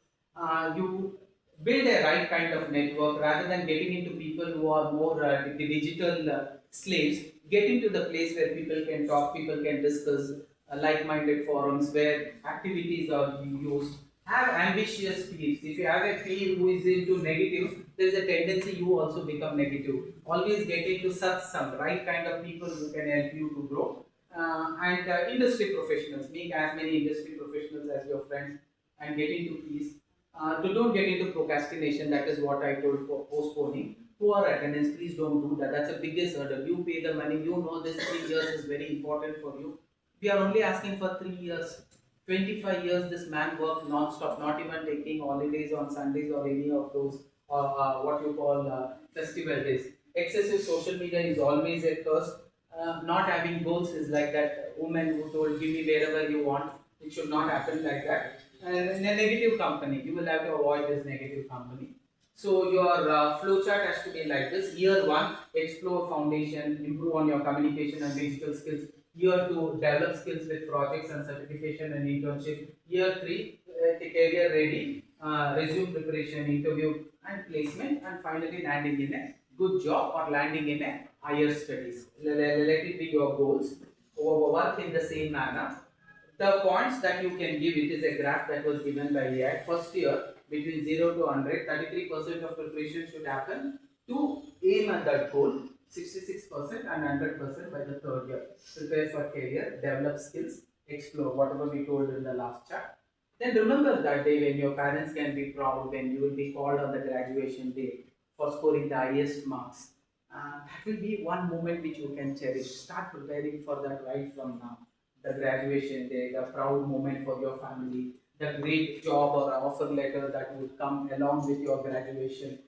You build a right kind of network rather than getting into people who are more the digital slaves. Get into the place where people can talk, people can discuss, like-minded forums where activities are used. Have ambitious peers. If you have a peer who is into negative, there is a tendency you also become negative. Always get into such some right kind of people who can help you to grow. And industry professionals, make as many industry professionals as your friends and get into peace. Don't get into procrastination. That is what I told for postponing. Poor attendance, please don't do that. That's the biggest hurdle. You pay the money. You know this 3 years is very important for you. We are only asking for 3 years. 25 years this man worked non-stop, not even taking holidays on Sundays or any of those what you call festival days. Excessive social media is always a curse. Not having goals is like that woman who told, give me wherever you want. It should not happen like that. And in a negative company, you will have to avoid this negative company. So your flow chart has to be like this. Year one, explore foundation, improve on your communication and digital skills. Year two, develop skills with projects and certification and internship. Year three, the career ready, resume preparation, interview and placement, and finally landing in a good job or landing in a higher studies. Let it be your goals. Work in the same manner. The points that you can give, it is a graph that was given by AI. First year, between 0 to 100, 33% of preparation should happen to aim at that goal, 66% and 100% by the third year. Prepare for career, develop skills, explore whatever we told in the last chat. Then remember that day when your parents can be proud, when you will be called on the graduation day for scoring the highest marks. That will be one moment which you can cherish. Start preparing for that right from now. The graduation day, the proud moment for your family, the great job or offer letter that would come along with your graduation.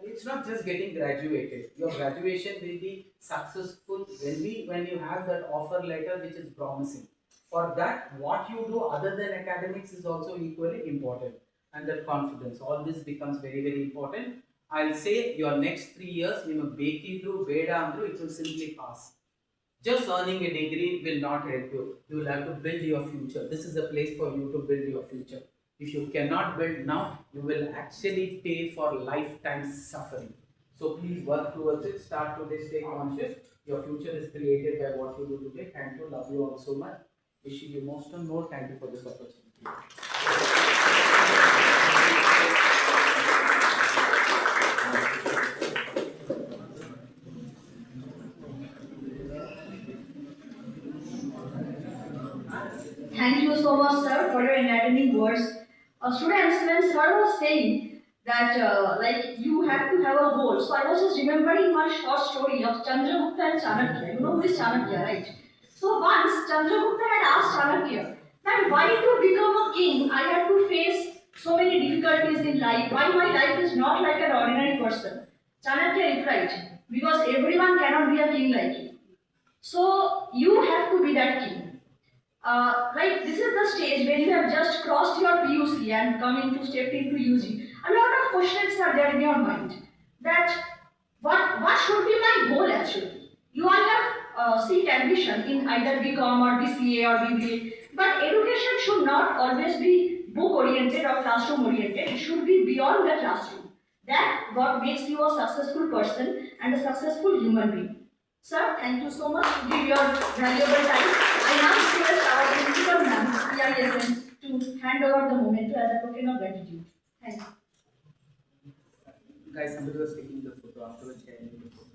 It's not just getting graduated. Your graduation will be successful when you have that offer letter which is promising. For that, what you do other than academics is also equally important. And that confidence, all this becomes very, very important. I'll say your next 3 years, you know, beki through, beda through, it will simply pass. Just earning a degree will not help you. You will have to build your future. This is a place for you to build your future. If you cannot build now, you will actually pay for lifetime suffering. So please work towards it. Start today, stay conscious. Your future is created by what you do today. Thank you. Love you all so much. Wishing you most and more. Thank you for this opportunity. Thank you so much, sir, for your enlightening words. Students, when sir was saying that like you have to have a goal, so I was just remembering one short story of Chandragupta and Chanakya. You know who is Chanakya, right? So once Chandragupta had asked Chanakya that why to become a king I had to face so many difficulties in life, why my life is not like an ordinary person. Chanakya replied, because everyone cannot be a king like you. So you have to be that king. Like this is the stage where you have just crossed your PUC and come into stepped into UG. A lot of questions are there in your mind that what should be my goal actually? You all have seek ambition in either BCom or BCA or BBA, but education should not always be book oriented or classroom oriented. It should be beyond the classroom. That what makes you a successful person and a successful human being. Sir, thank you so much to give your valuable time. I now request our principal ma'am, PISN, to hand over the moment as a token of gratitude. Thank you. Guys, somebody was taking the photo afterwards. Sharing the photo.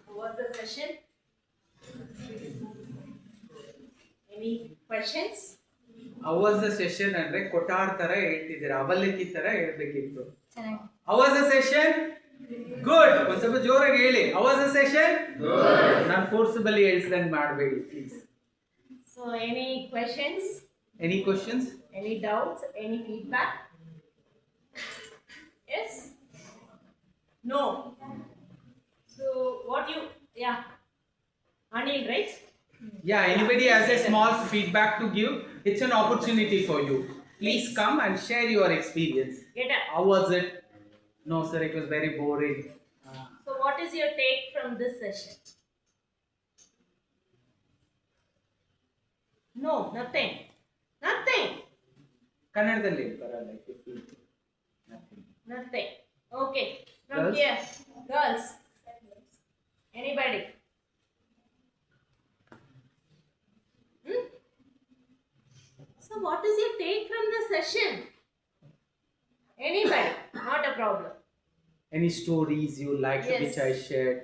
How was the session? Any questions? How was the session ಅಂದ್ರೆ ಕೊಟ್ಟಾರ್ ತರ ಹೇಳ್ತಿದ್ದೀರಾ ಅವಲಕ್ಕಿ ತರ ಹೇಳ್ಬೇಕಿತ್ತು. ಚೆನ್ನಾಗಿ. How was the session? Good. ಒಂದ್ ಸ್ವಲ್ಪ ಜೋರಾಗಿ ಹೇಳಿ. How was the session? Good. ನಾನು ಫೋರ್ಸಬಲಿ ಹೇಳ್ಸ್ದಂಗೆ ಮಾಡಬೇಡಿ please. So any questions? Any questions? Any doubts? Any feedback? Yes? No? So what you, yeah. Anil, right? Yeah, anybody has a small feedback to give, it's an opportunity for you. Please come and share your experience. Get up. How was it? No, sir, it was very boring. So what is your take from this session? No, nothing. Nothing. ಕನ್ನಡದಲ್ಲಿ ಬರಲ್ಲ nothing. Nothing. Okay. From Girls? here. Girls. Anybody? So what is your take from the session? Anybody? Not a problem. Any stories you liked which I Yes. shared,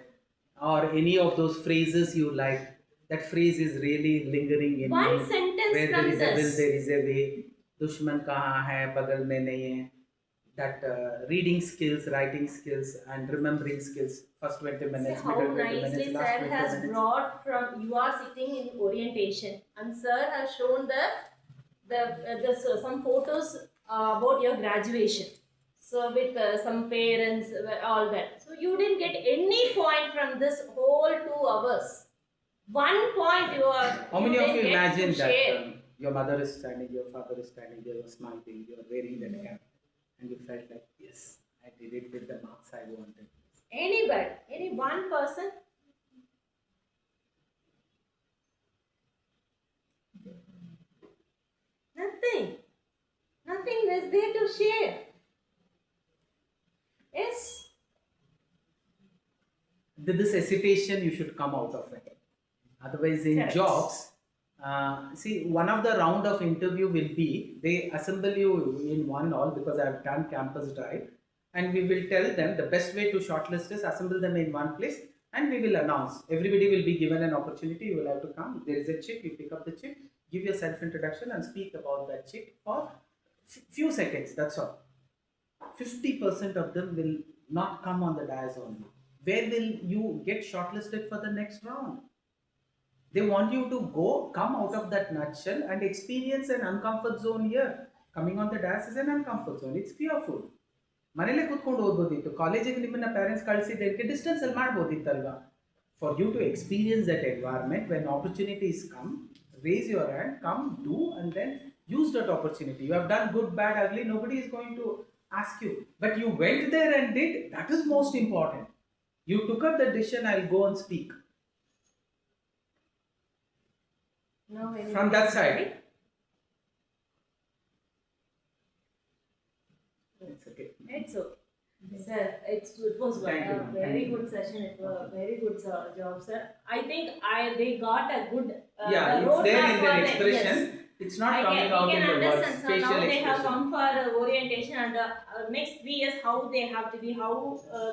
or any of those phrases you liked? That phrase is really lingering in One me. sentence Where there from is a will, this. there is a way. दुश्मन कहाँ है बगल में नहीं है. That reading skills, writing skills, and remembering skills. First 20 See minutes, how middle 20 nicely minutes, sir last 20 has minutes. brought from, you are sitting in orientation and sir has shown some photos about your graduation. So with some parents, all that. So you didn't get any point from this whole 2 hours. One point you are. How many of didn't you get imagine to that share. your mother is standing, your father is standing, they were smiling, you are wearing that cap, and you felt like, yes, I did it with the marks I wanted. Anybody, any one person? Nothing. Nothing is there to share. Yes. This hesitation, you should come out of it. Otherwise, in Correct. jobs, see, one of the round of interview will be they assemble you in one hall because I have done campus drive, and we will tell them the best way to shortlist is assemble them in one place, and we will announce. Everybody will be given an opportunity. You will have to come. There is a chip. You pick up the chip, give your self introduction, and speak about that chip for few seconds. That's all. 50% of them will not come on the dais only. Where will you get shortlisted for the next round? They want you to go, come out of that nutshell and experience an uncomfort zone here. Coming on the dais is an uncomfort zone. It's fearful. ಮನೇಲೆ ಕೂತ್ಕೊಂಡು ಓದ್ಬೋದಿತ್ತು, ಕಾಲೇಜಿಗೆ ನಿಮ್ಮನ್ನ parents ಕಳಿಸಿದ್ದಕ್ಕೆ distance ಅಲ್ಲಿ ಮಾಡ್ಬೋದಿತ್ತಲ್ವಾ. For you to experience that environment, when opportunities come, raise your hand, come, do, and then use that opportunity. You have done good, bad, ugly, nobody is going to ask you. But you went there and did, that is most important. You took up the decision, I'll go and speak. No, From that side. It's okay. It's okay. Sir, it was Thank you, a ma'am. very Thank you. good session. It was a very good job, sir. I think they got a good Yeah, the it's roadmap there in for their them, expression. yes. It's not I coming can, out we in can the words. understand. So Facial now they have expression. come for orientation and next 3 years how they have to be, how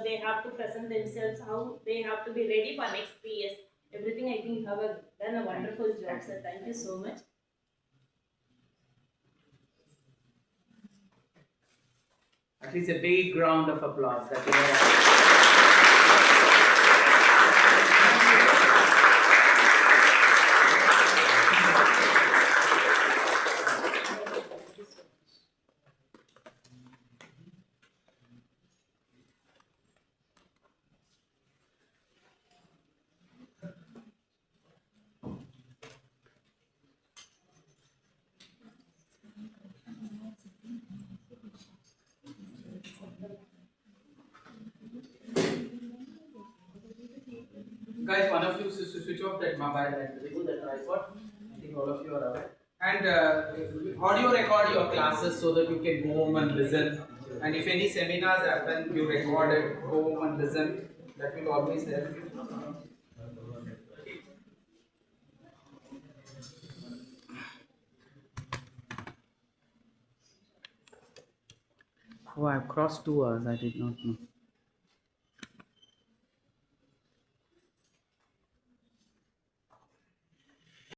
they have to present themselves, how they have to be ready for next 3 years. Everything I think you have done a wonderful job, sir. Thank you so much. At least a big round of applause. That is guys, one of you switch off that mobile and remove the tripod. I think all of you are aware. And audio record your classes so that you can go home and listen. And if any seminars happen, you record it, go home and listen. That will always help you. Oh, I've crossed 2 hours. I did not know.